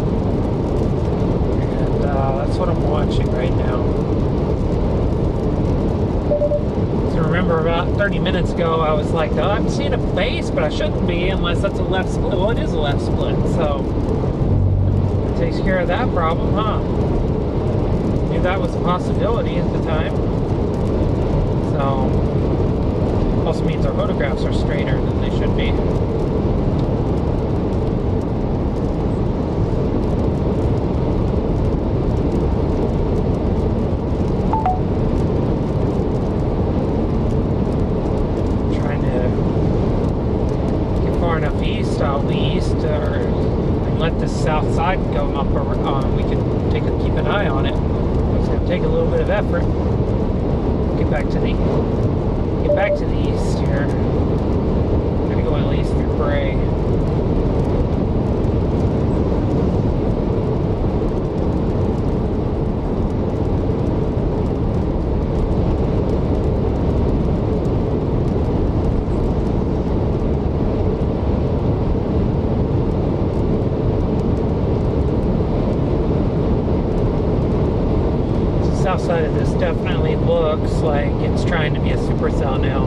That's what I'm watching right now. So remember, about 30 minutes ago, I was like, oh, I'm seeing a base, but I shouldn't be unless that's a left split. Well, it is a left split, so it takes care of that problem, huh? Knew that was a possibility at the time. So, also means our photographs are straighter than they should be. Let the south side go up, we can keep an eye on it. It's going to take a little bit of effort. Get back to the east here. I'm going to go at least through Bray. South side of this definitely looks like it's trying to be a supercell now.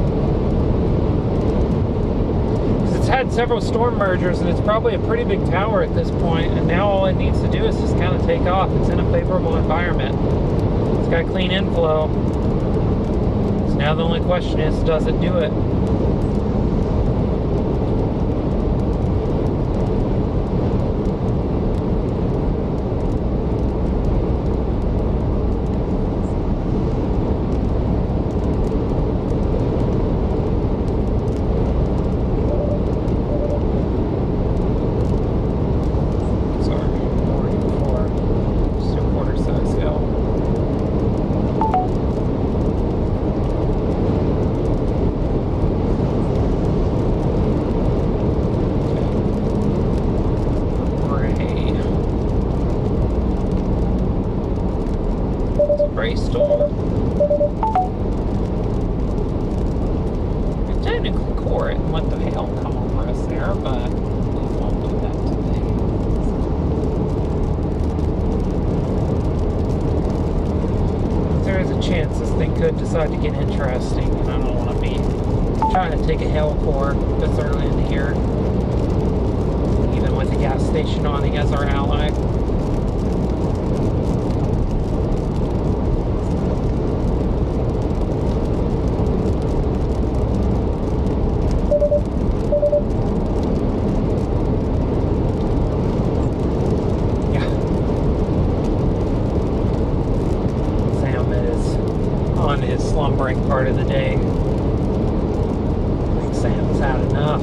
Because it's had several storm mergers and it's probably a pretty big tower at this point, and now all it needs to do is just kind of take off. It's in a favorable environment. It's got clean inflow. So now the only question is, does it do it? storm. We could technically core it and let the hail come over us there, but we won't do that today. There is a chance this thing could decide to get interesting, and I don't want to be trying to take a hail core this early in the year, even with the gas station awning as our ally. Slumbering part of the day. I think Sam's had enough.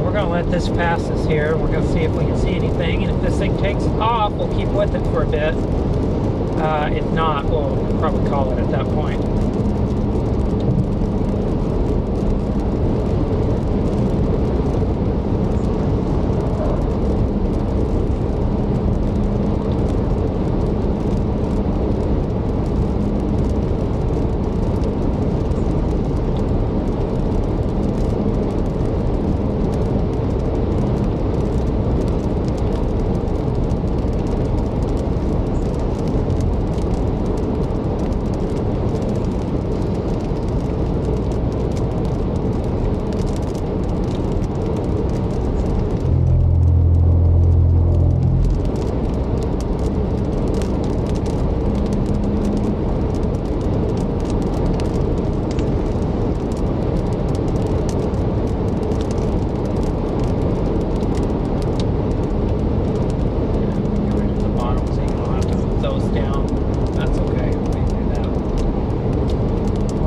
We're going to let this pass us here. We're going to see if we can see anything, and if this thing takes off, we'll keep with it for a bit. If not, we'll probably call it at that point.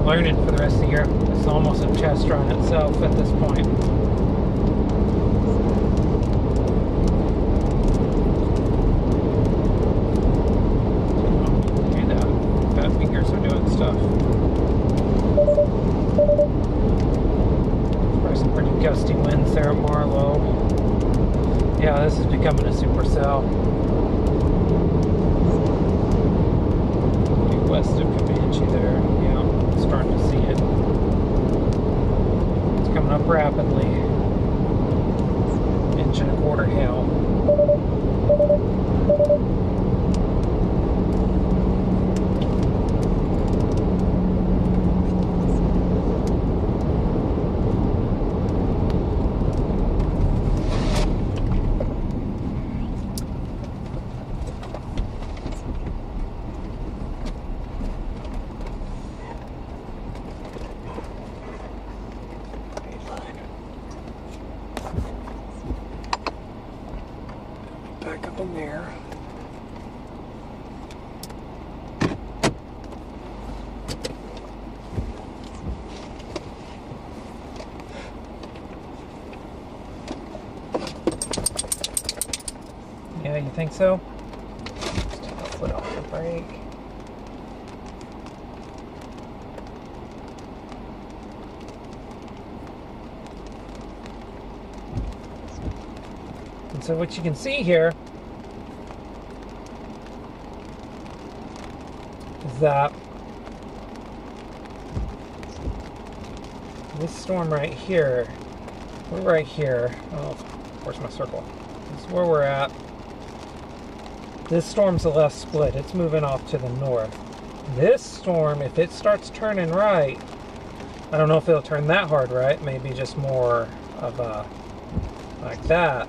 Learning for the rest of the year. It's almost a chest run itself at this point. Do that. Fat fingers are doing stuff. There's some pretty gusty winds there at Marlow. Yeah, this is becoming a supercell. West of Comanche there. Yeah. Starting to see it. It's coming up rapidly. Inch and a quarter hail. Back up in there. Yeah, you think so? Just take a foot off the brake. And so what you can see here is that this storm right here, we're right here. Oh, where's my circle? This is where we're at. This storm's the left split. It's moving off to the north. This storm, if it starts turning right, I don't know if it'll turn that hard right, maybe just more of a, like that.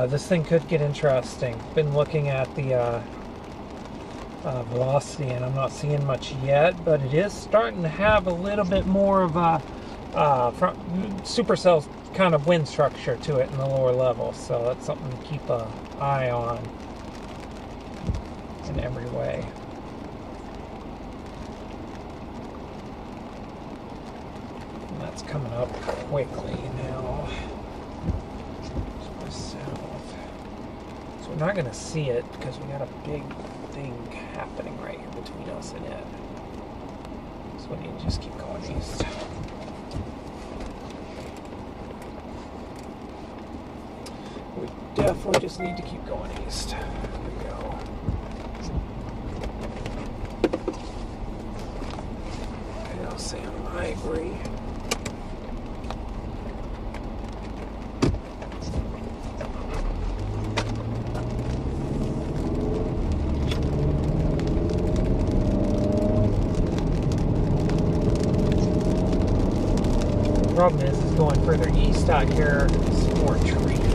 This thing could get interesting. Been looking at the velocity, and I'm not seeing much yet, but it is starting to have a little bit more of a supercell kind of wind structure to it in the lower level, so that's something to keep an eye on in every way. And that's coming up quickly now. South. So we're not going to see it because we got a big thing happening right here between us and it. So we need to just keep going east. We definitely just need to keep going east. There we go. I agree. Problem is going further east out here, some more trees.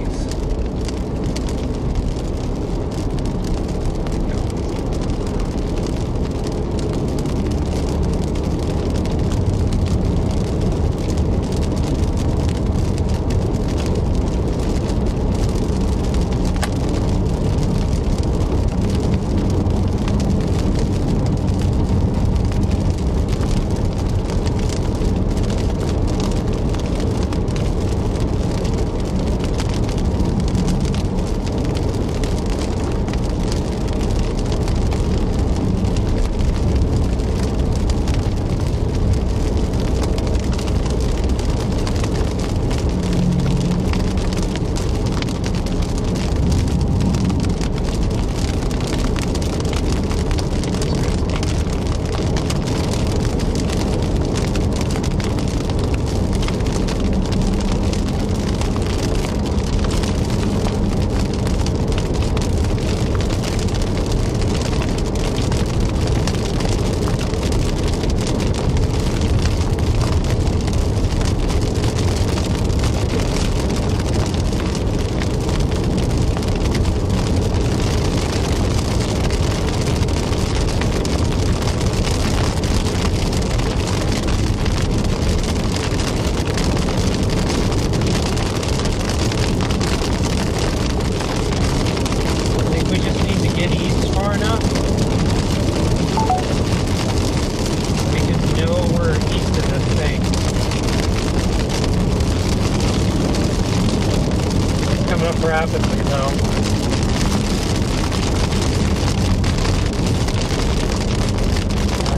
Rapidly though.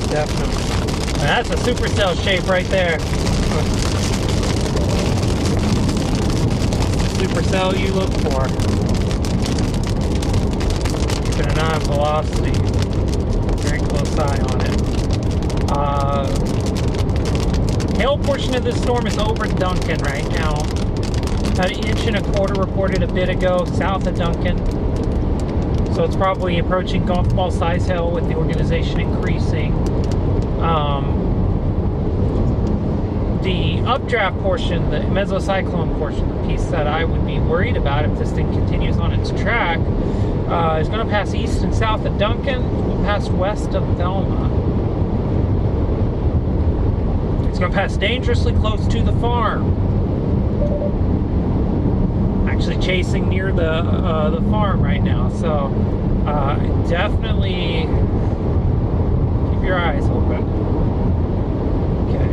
Definitely. And that's a supercell shape right there. Supercell you look for. Keeping an eye on velocity. Very close eye on it. Hail portion of this storm is over Duncan right now. About 1.25 inches reported a bit ago south of Duncan. So it's probably approaching golf ball size hail with the organization increasing. The updraft portion, the mesocyclone portion, the piece that I would be worried about if this thing continues on its track, is going to pass east and south of Duncan, will pass west of Thelma. It's going to pass dangerously close to the farm. Actually chasing near the farm right now, so definitely keep your eyes open. Okay,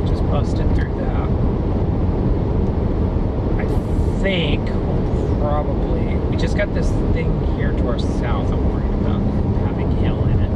just busted through that. I think we'll probably, we just got this thing here to our south I'm worried about having hail in it.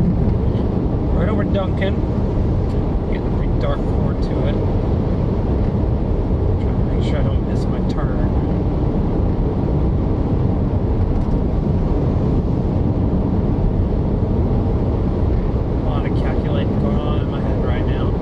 right over Duncan. Getting a pretty dark cord to it. Trying to make sure I don't miss my turn. A lot of calculating going on in my head right now.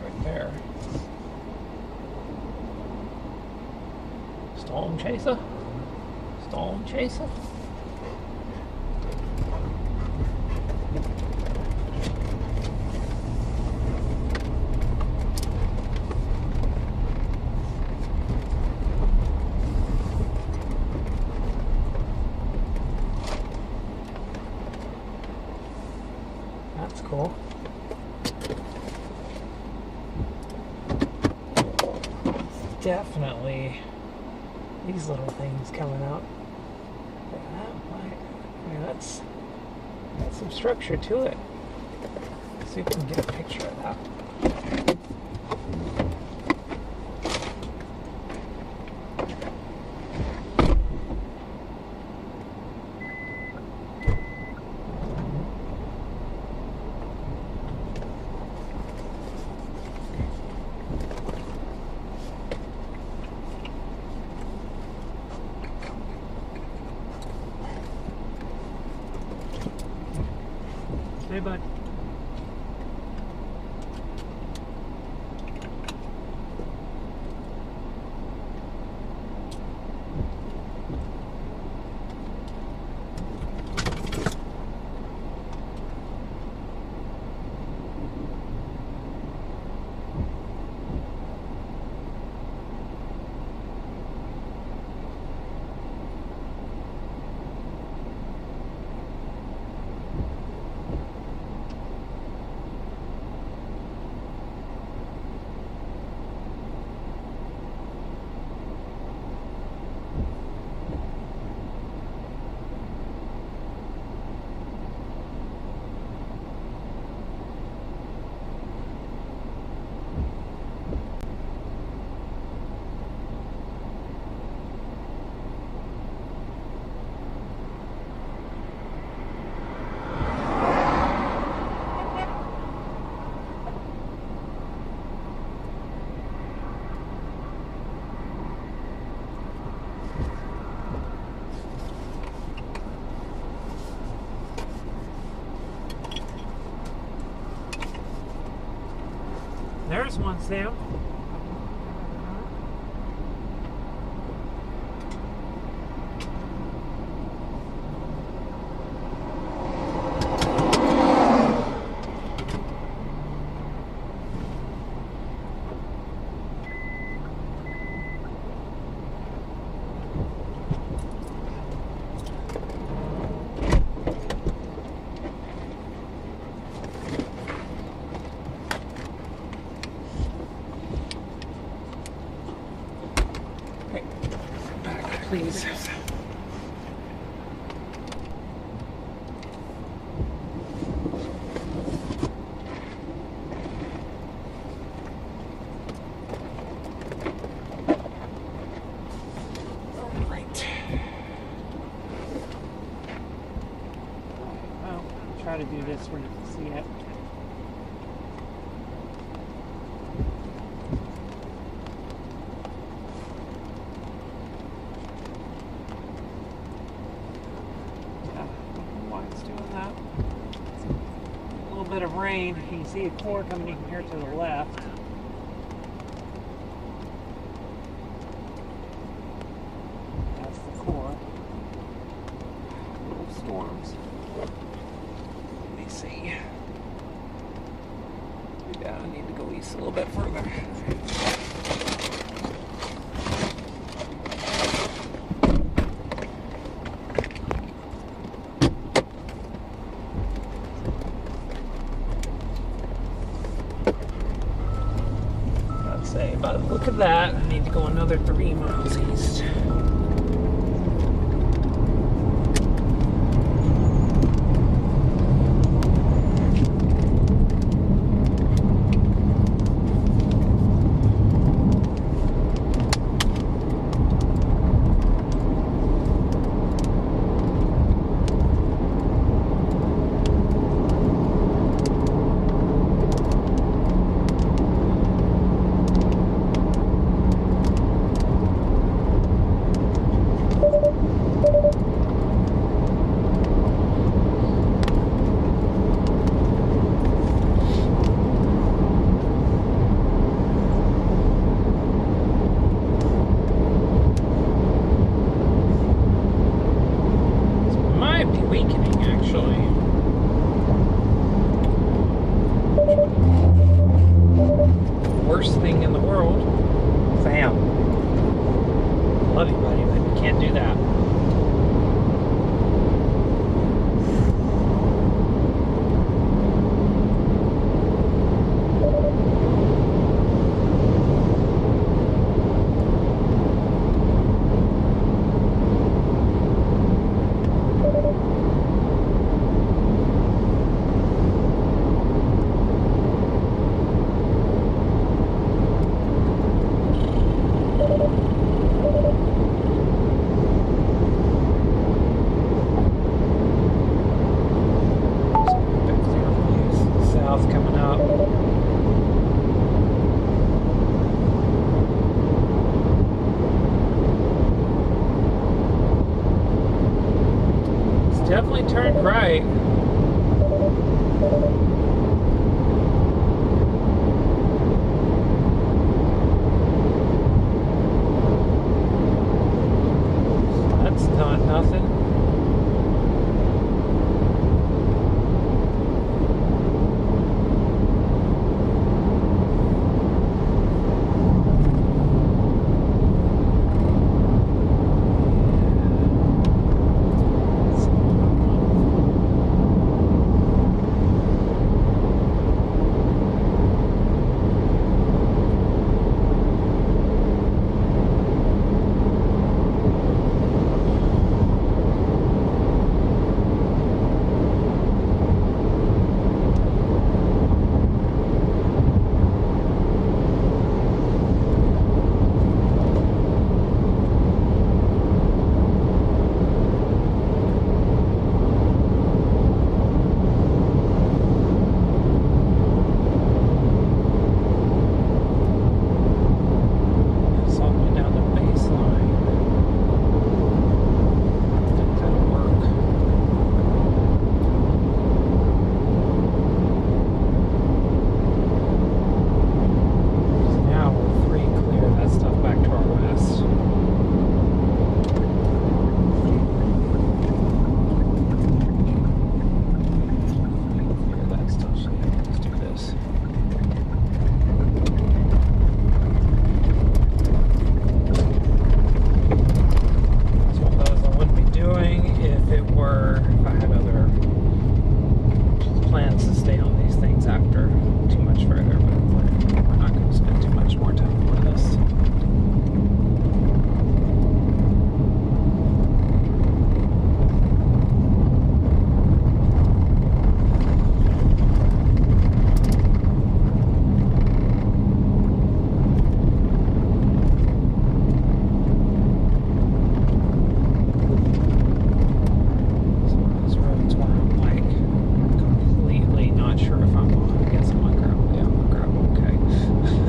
Right there. Storm chaser? Storm chaser? That's cool. Definitely these little things coming out. That's some structure to it. Let's see if we can get a picture of that. Hey, bud. There's one, Sam. please. Try to do this where you can see it. Yeah, I don't know why it's doing that. A little bit of rain. You can see a core coming in here to the left. That's the core. Little storms. See. Yeah, I need to go east a little bit further. I'd say, by the look of that, I need to go another 3 miles east. Worst thing in the world. Sam. Love you, buddy, but you can't do that. Definitely turned right. That's not nothing.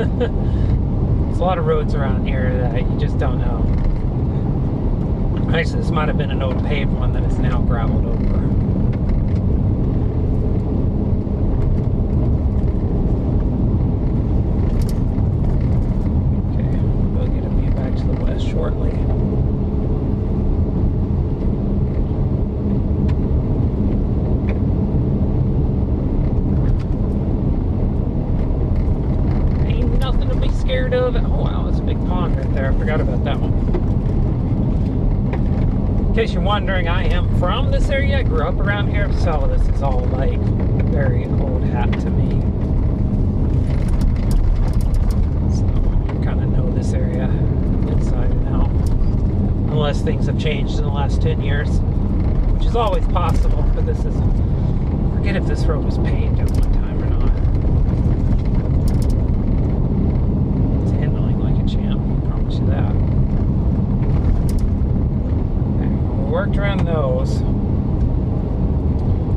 There's a lot of roads around here that you just don't know. Actually, this might have been an old paved one that is now graveled over. Okay, we'll get a view back to the west shortly. Scared of it. Oh wow, that's a big pond right there. I forgot about that one. In case you're wondering, I am from this area. I grew up around here, so this is all like very old hat to me. So I kind of know this area inside and out. Unless things have changed in the last 10 years, which is always possible, but this is, I forget if this road was paved at one time or not. That. Okay, we worked around those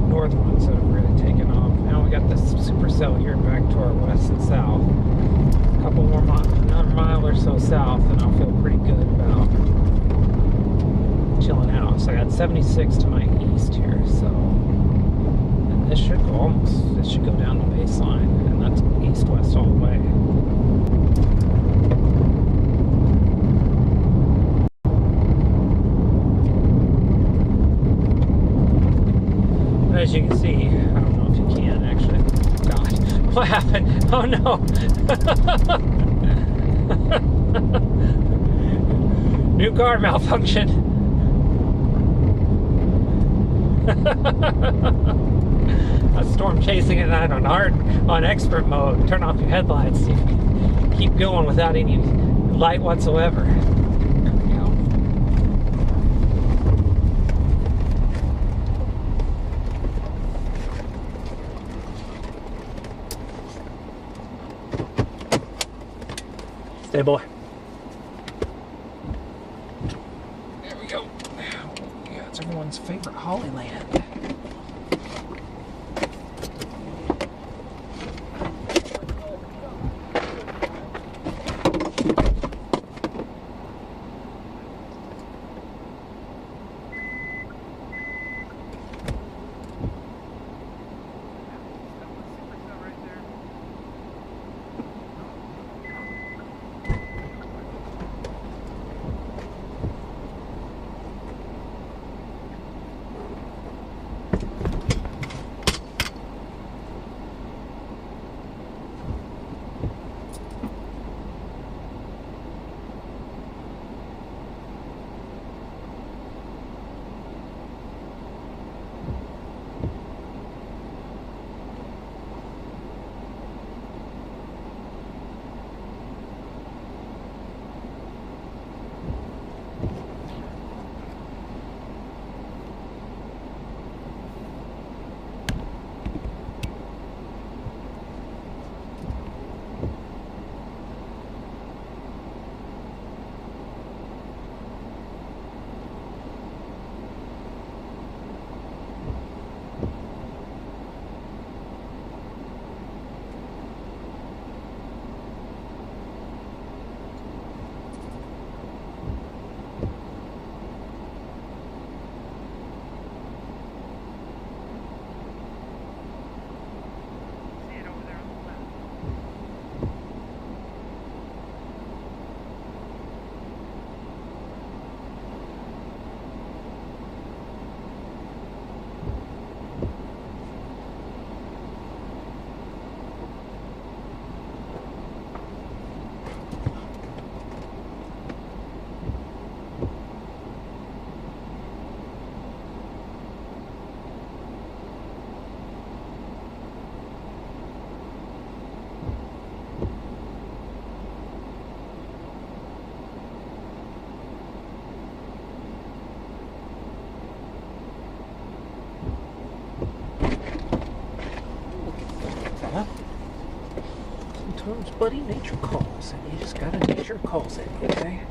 north ones that have really taken off. Now we got this supercell here back to our west and south. A couple more another mile or so south, and I'll feel pretty good about chilling out. So I got 76 to my east here, so and this should go down the baseline, and that's east-west all the way. As you can see, I don't know if you can actually. God, what happened? Oh no! New car malfunction. A storm chasing it out on expert mode. Turn off your headlights. You can keep going without any light whatsoever. Stay, boy. There we go. Yeah, it's everyone's favorite Holly Land. Sometimes, buddy, nature calls, and you just gotta nature calls it, okay?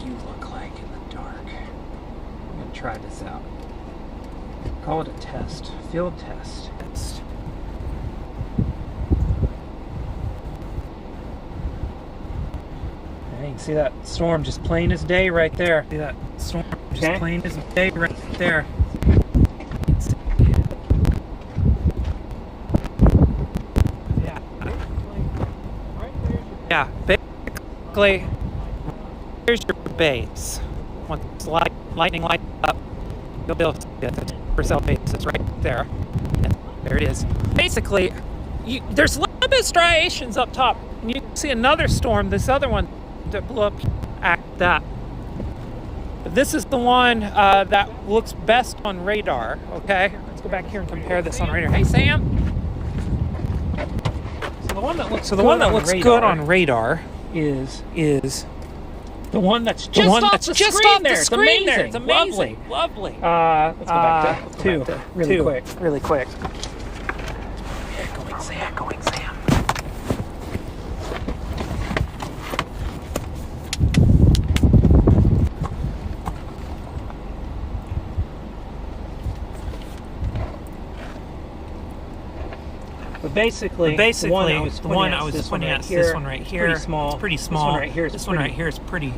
you look like in the dark. I'm gonna try this out. Call it a test. Field test. You can see that storm just plain as day right there. See that storm just plain as day right there. Yeah, basically, here's your base. Once lightning lights up, you'll be able to see the supercell base is right there. And there it is. Basically, there's a little bit of striations up top. And you can see another storm, this other one that blew up at that. But this is the one that looks best on radar, okay? Let's go back here and compare this on radar. Hey, Sam! So the one that looks good on radar is the one that's just off the screen there. It's amazing. It's amazing. Lovely. Let's go back to two really quick. Going Sam. But basically, the one I was pointing at is this one right here. Pretty small. This one right here is pretty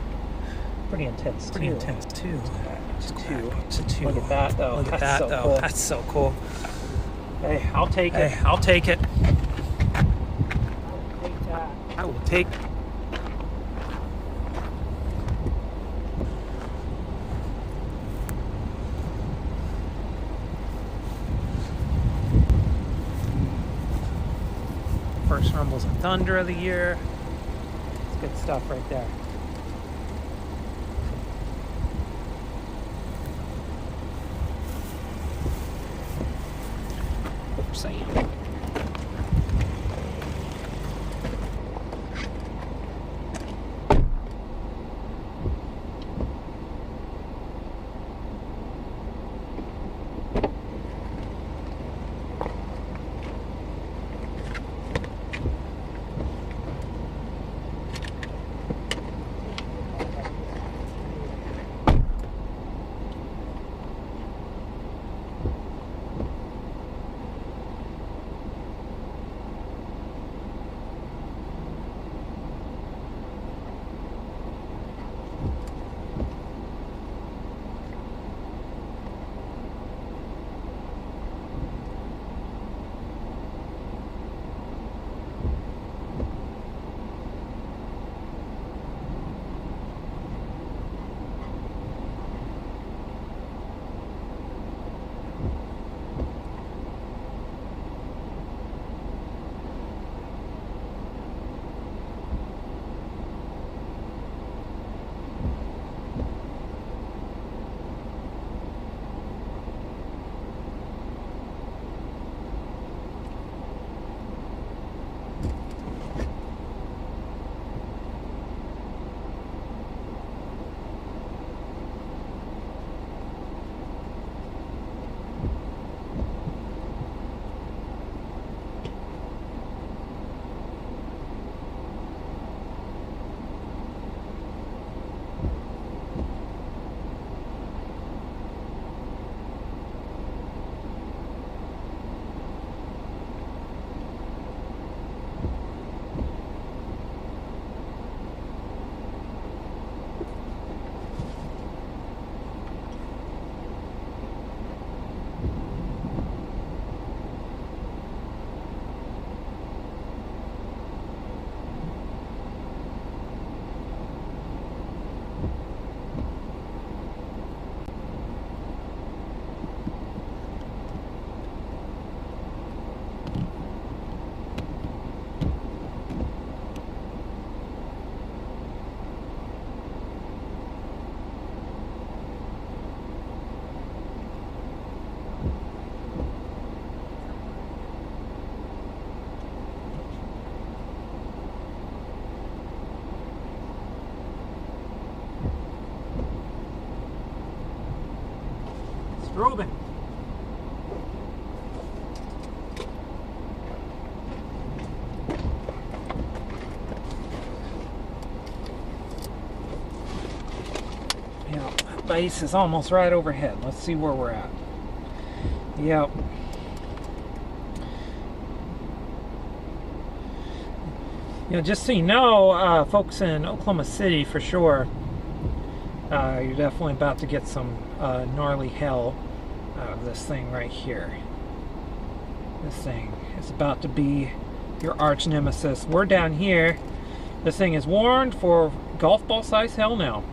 intense. Pretty intense too. It's a two. Look at that though. Cool. That's so cool. Hey, I'll take it. I will take. First rumbles of thunder of the year. It's good stuff right there. Oopsie. Strobing. base is almost right overhead. Let's see where we're at. Yep. You know, just so you know, folks in Oklahoma City for sure, you're definitely about to get some gnarly hell out of this thing right here. This thing is about to be your arch nemesis. We're down here. This thing is warned for golf ball size hell now.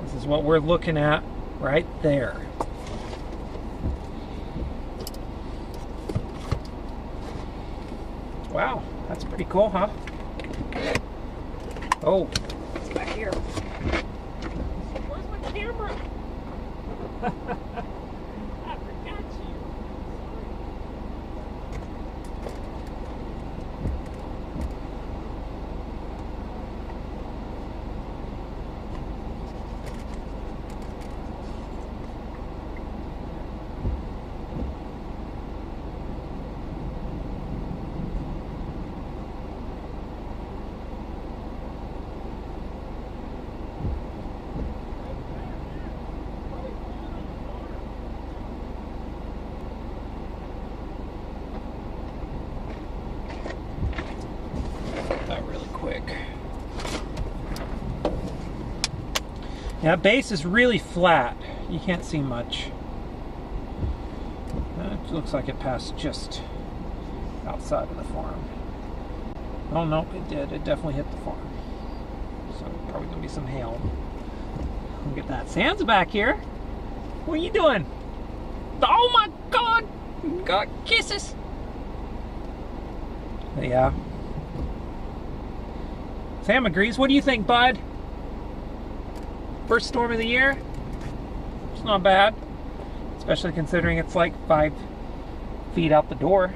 This is what we're looking at right there. Wow, that's pretty cool, huh? Oh, it's back here. Where's my camera? I forgot you. Yeah, base is really flat. You can't see much. It looks like it passed just outside of the farm. Oh no, it did. It definitely hit the farm. So probably gonna be some hail. Look at that. Sam's back here. What are you doing? Oh my God! God, kisses. Yeah. Sam agrees. What do you think, bud? First storm of the year? It's not bad. Especially considering it's like 5 feet out the door.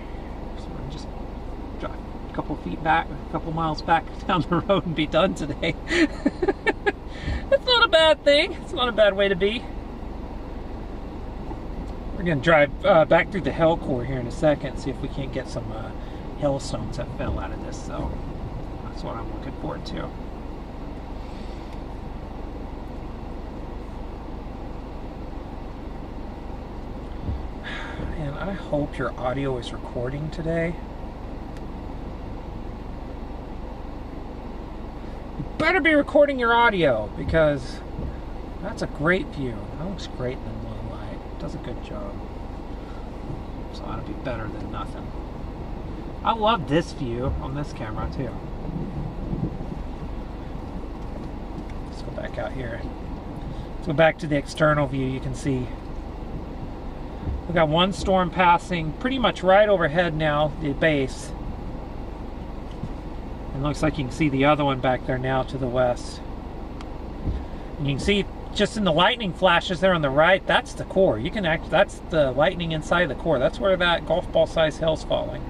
So I'm just drive a couple of feet back, a couple miles back down the road and be done today. That's not a bad thing. It's not a bad way to be. We're going to drive back through the hell core here in a second, see if we can't get some hailstones that fell out of this. So that's what I'm looking forward to. And I hope your audio is recording today. You better be recording your audio, because that's a great view. That looks great in the low light. It does a good job. So that'll be better than nothing. I love this view on this camera too. Let's go back out here. Let's go back to the external view. You can see we've got one storm passing pretty much right overhead now, the base. And looks like you can see the other one back there now to the west. And you can see just in the lightning flashes there on the right, that's the core. You can that's the lightning inside the core. That's where that golf ball size hell's falling.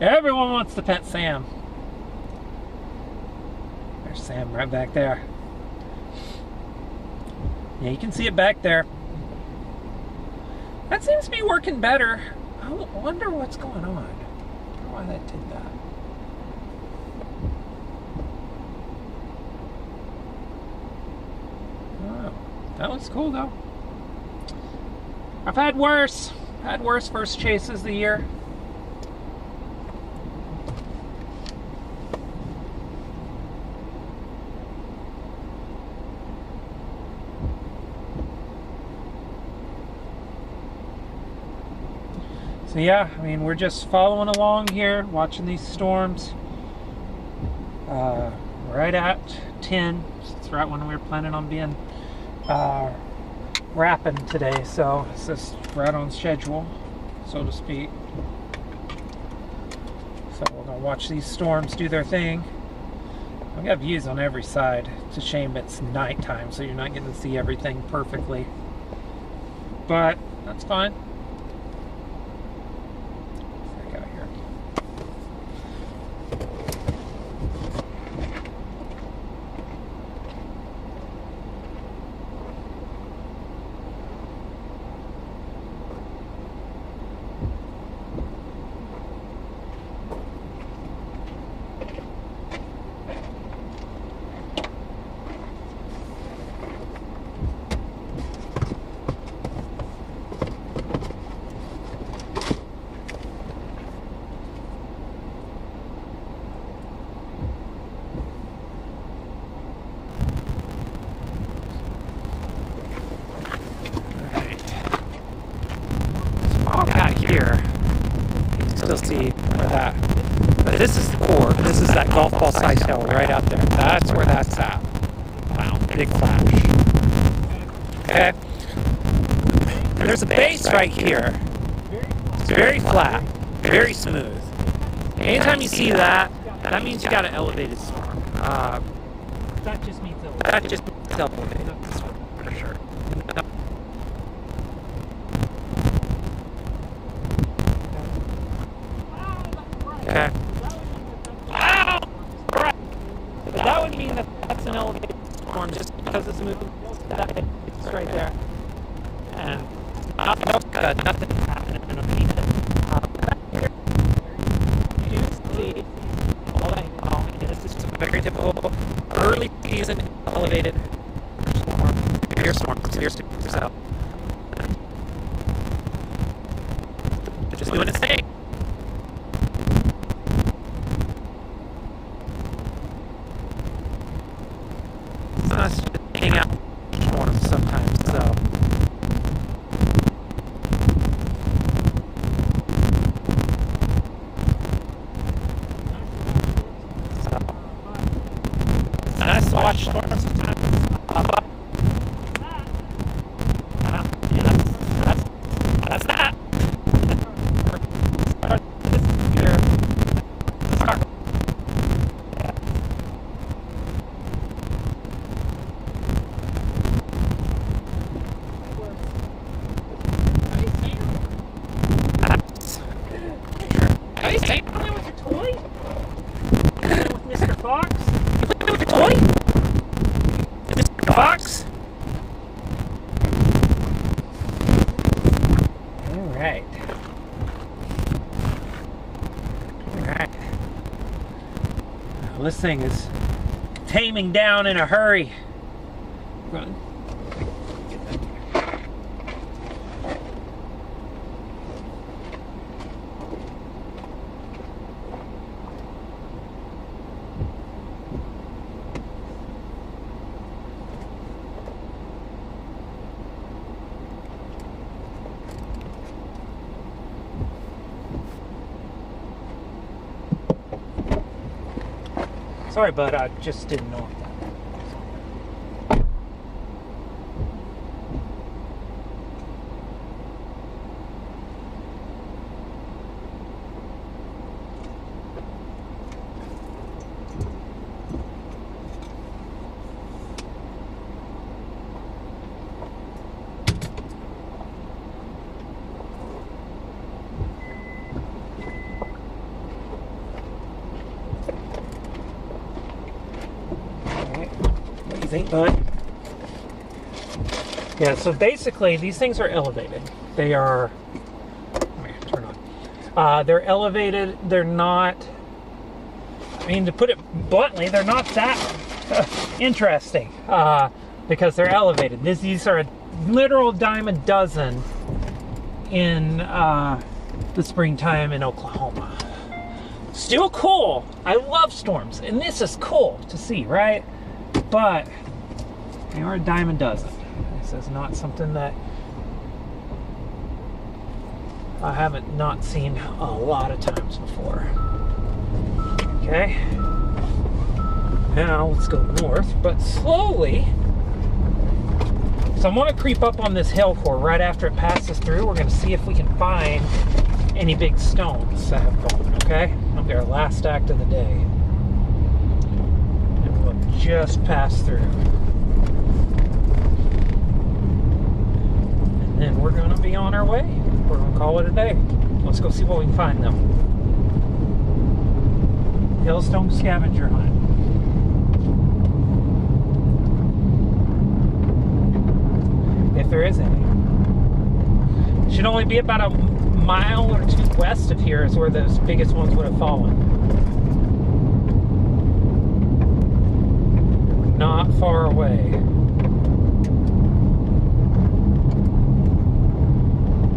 Everyone wants to pet Sam. There's Sam right back there. Yeah, you can see it back there. That seems to be working better. I wonder what's going on. I wonder why that did that. Oh, that looks cool though. I've had worse. Had worse first chases of the year. So yeah, I mean, we're just following along here, watching these storms. Right at 10. It's right when we were planning on being wrapping today, so it's just right on schedule, so to speak. So we're gonna watch these storms do their thing. I've got views on every side. It's a shame it's nighttime, so you're not getting to see everything perfectly, but that's fine. Back out here. still see where that. But this is the core. This is that golf ball size hill right out there. That's where that's at. Wow, big flash. Okay. There's a base right here. It's very flat, very smooth. Anytime you see that, that means you got an elevated storm. That just means elevated. For sure. Okay. Ow! Alright. That would mean that that's an elevated storm just because it's moving. It's right there. And nothing happening underneath it. You see all that. This is just a very typical early season elevated storm. Severe supercell. Just doing its thing. It's not just hanging out storms sometimes, so. Nice to watch storms sometimes. That's that. Start this here. Start. Hey, you playing with your toy? With Mr. Fox? You playing with your toy? Mr. Fox? Alright. Alright. Well, this thing is taming down in a hurry. Run. Sorry, bud, I just didn't know if that was. What do you think, bud? Yeah, so basically these things are elevated. They are, turn on. They're elevated, they're not, I mean, to put it bluntly, they're not that interesting because they're elevated. These are a literal dime a dozen in the springtime in Oklahoma. Still cool. I love storms, and this is cool to see, right? But they are a dime a dozen. This is not something that I haven't not seen a lot of times before. Okay. Now let's go north, but slowly. So I'm going to creep up on this hill core right after it passes through. We're going to see if we can find any big stones that have fallen, okay? That'll be our last act of the day. And we'll just pass through. And then we're going to be on our way. We're going to call it a day. Let's go see what we can find, though. Hailstone scavenger hunt. If there is any. It should only be about a mile or two west of here is where those biggest ones would have fallen. Not far away.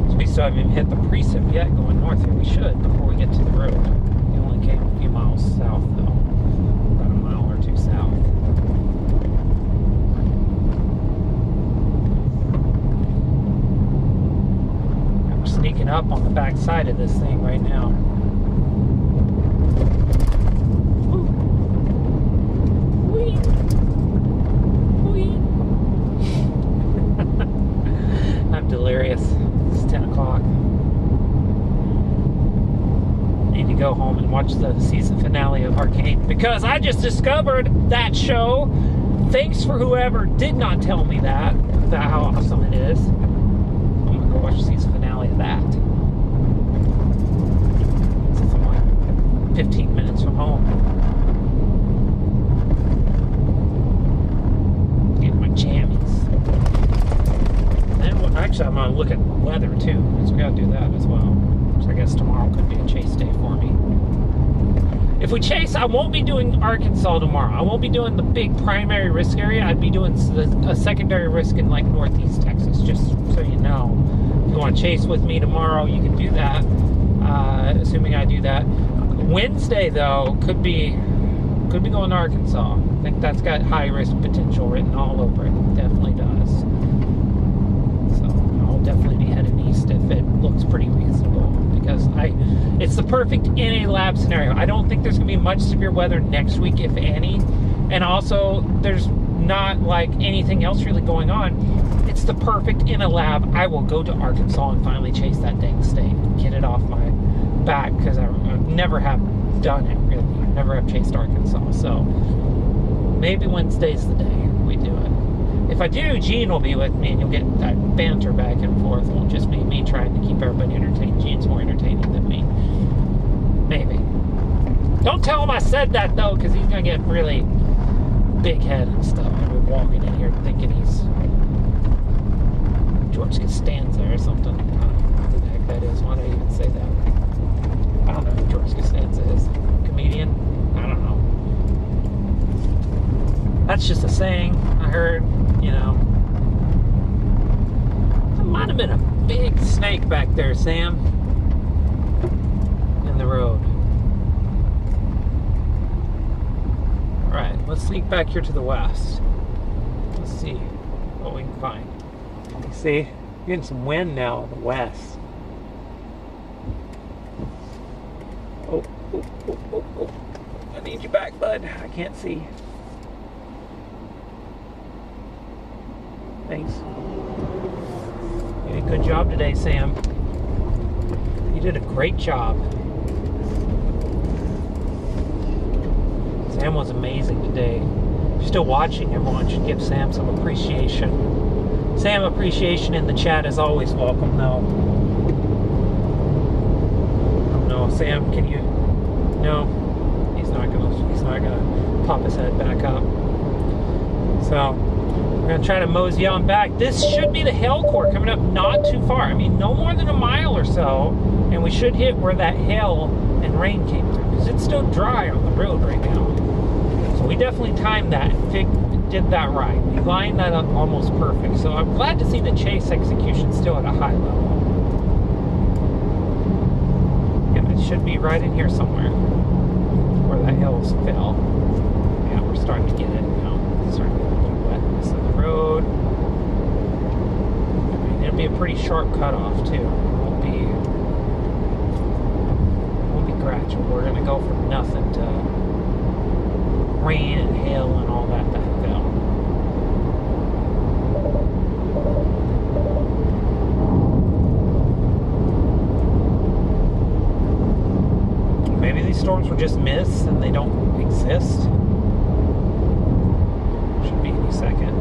So we still haven't even hit the precip yet going north here. We should before we get to the road. We only came a few miles south though. About a mile or two south. Sneaking up on the back side of this thing right now. go home and watch the season finale of Arcane because I just discovered that show. Thanks for whoever did not tell me that how awesome it is. I'm gonna go watch the season finale of that. Since I'm like 15 minutes from home. Getting my jammies. And actually, I'm gonna look at weather too, because we gotta do that as well. So I guess tomorrow could be a chase day for me. If we chase, I won't be doing Arkansas tomorrow. I won't be doing the big primary risk area. I'd be doing a secondary risk in like Northeast Texas, just so you know. If you want to chase with me tomorrow, you can do that, assuming I do that. Wednesday, though, could be going to Arkansas. I think that's got high risk potential written all over it. It definitely does. So I'll definitely be heading east if it looks pretty reasonable. Because it's the perfect NA lab scenario. I don't think there's going to be much severe weather next week, if any. And also, there's not like anything else really going on. It's the perfect in a lab. I will go to Arkansas and finally chase that dang state. Get it off my back, because I never have done it, really. I never have chased Arkansas. So, maybe Wednesday's the day we do it. If I do, Gene will be with me, and you'll get that banter back and forth. It won't just be me trying to keep everybody entertained. Gene's more entertaining than me. Maybe. Don't tell him I said that, though, because he's going to get really big head and stuff. And we're walking in here thinking he's George Costanza or something. I don't know who the heck that is. Why did I even say that? I don't know who George Costanza is. Comedian? I don't know. That's just a saying I heard, you know. There might have been a big snake back there, Sam, in the road. Alright, let's sneak back here to the west. Let's see what we can find. You see, you're getting some wind now in the west. Oh. I need you back, bud. I can't see. Thanks. You did a good job today, Sam. You did a great job. Sam was amazing today. If you're still watching, everyone should give Sam some appreciation. Sam, appreciation in the chat is always welcome, though. No, Sam, can you? No, he's not gonna pop his head back up. So we're gonna try to mosey on back. This should be the hail core coming up not too far. I mean, no more than a mile or so, and we should hit where that hail and rain came through, because it's still dry on the road right now. So we definitely timed that and did that right. We lined that up almost perfect. So I'm glad to see the chase execution still at a high level. Yeah, it should be right in here somewhere where that hills fell. Yeah, we're starting to get it now. It's starting to get a little wetness of the road. I mean, it'll be a pretty sharp cutoff too. It won't be gradual. We're gonna go from nothing to rain and hail and all that fell. Maybe these storms were just myths and they don't exist. Should be any second.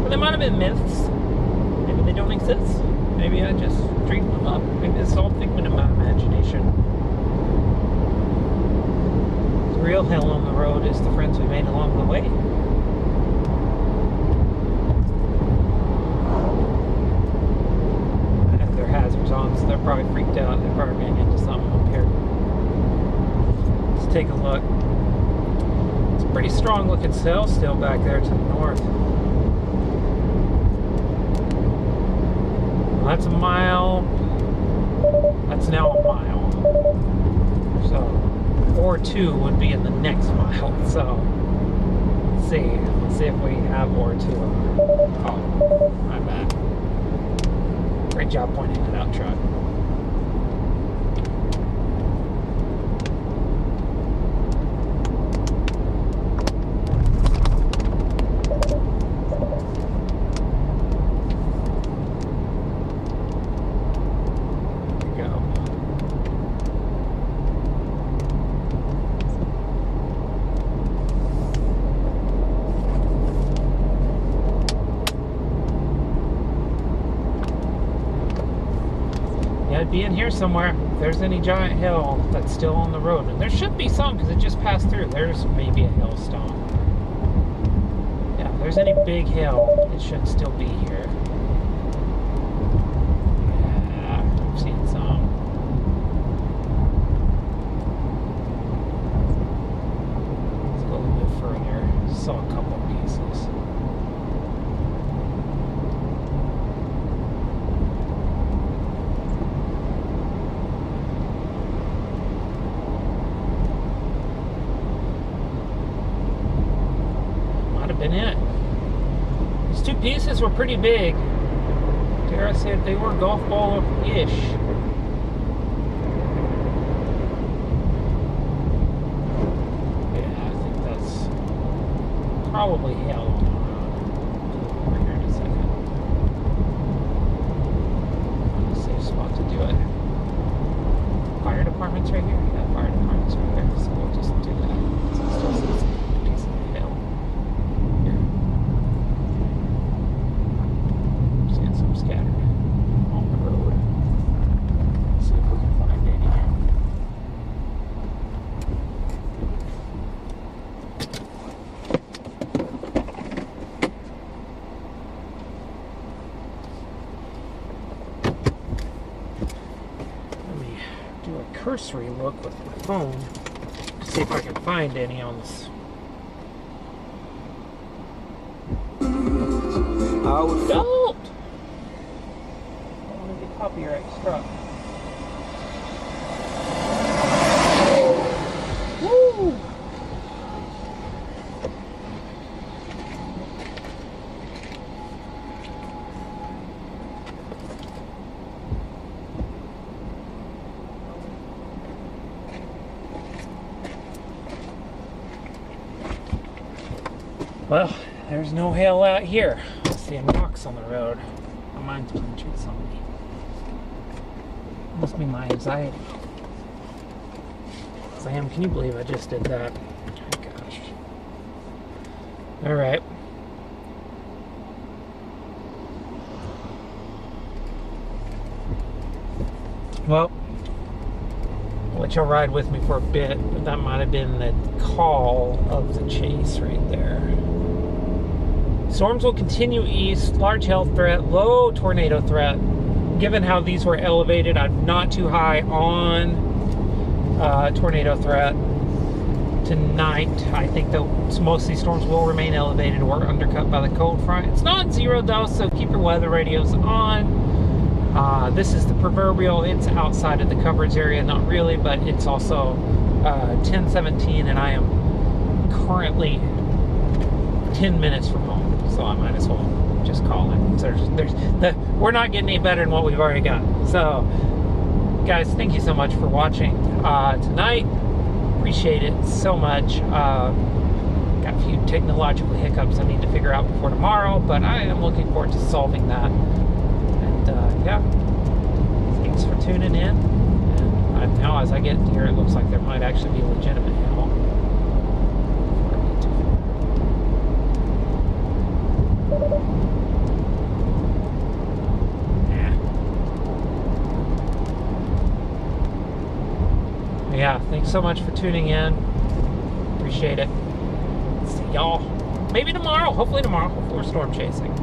But they might have been myths. Maybe they don't exist. Maybe I just dreamed them up. Maybe it's all figment of my imagination. The real hell on the road is the friends we made along the way. And their hazards on, so they're probably freaked out. They're probably ran into something up here. Let's take a look. It's a pretty strong looking cell still back there to the north. Well, that's a mile. That's now a mile. So, or two would be in the next mile. So, let's see. Let's see if we have or two. Oh, my bad. Great job pointing it out, truck. There we go. it'd be in here somewhere. If there's any giant hail that's still on the road, and there should be some because it just passed through. There's maybe a hailstone. Yeah, if there's any big hail, it should still be here. Yeah, I've seen some. Let's go a little bit further. Saw a couple pieces. Been it. These two pieces were pretty big. Dare I say they were golf ball-ish. Yeah, I think that's probably hail on the road. Over here in a second. Find a safe spot to do it. Fire department's right here? Yeah, fire department's right there. So we'll just do that. So it's just a piece of hail. Some scattered on the road. Let's see if we can find any. Let me do a cursory look with my phone to see if I can find any on this. Don't! Copyright struck. Woo! Well, there's no hail out here. I see rocks on the road. My mind's playing tricks on me. Must be my anxiety. Sam, can you believe I just did that? Oh, gosh. Alright. Well, I'll let y'all ride with me for a bit, but that might have been the call of the chase right there. Storms will continue east, large hail threat, low tornado threat. Given how these were elevated, I'm not too high on tornado threat tonight. I think that most of these storms will remain elevated or undercut by the cold front. It's not zero though, so keep your weather radios on. This is the proverbial, it's outside of the coverage area, not really, but it's also 10:17 and I am currently 10 minutes from home, so I might as well just call it. So we're not getting any better than what we've already got. So, guys, thank you so much for watching tonight. Appreciate it so much. Got a few technological hiccups I need to figure out before tomorrow, but I am looking forward to solving that. And yeah, thanks for tuning in. And now, as I get here, it looks like there might actually be legitimate help. Yeah, thanks so much for tuning in. Appreciate it. See y'all maybe tomorrow. Hopefully tomorrow before storm chasing.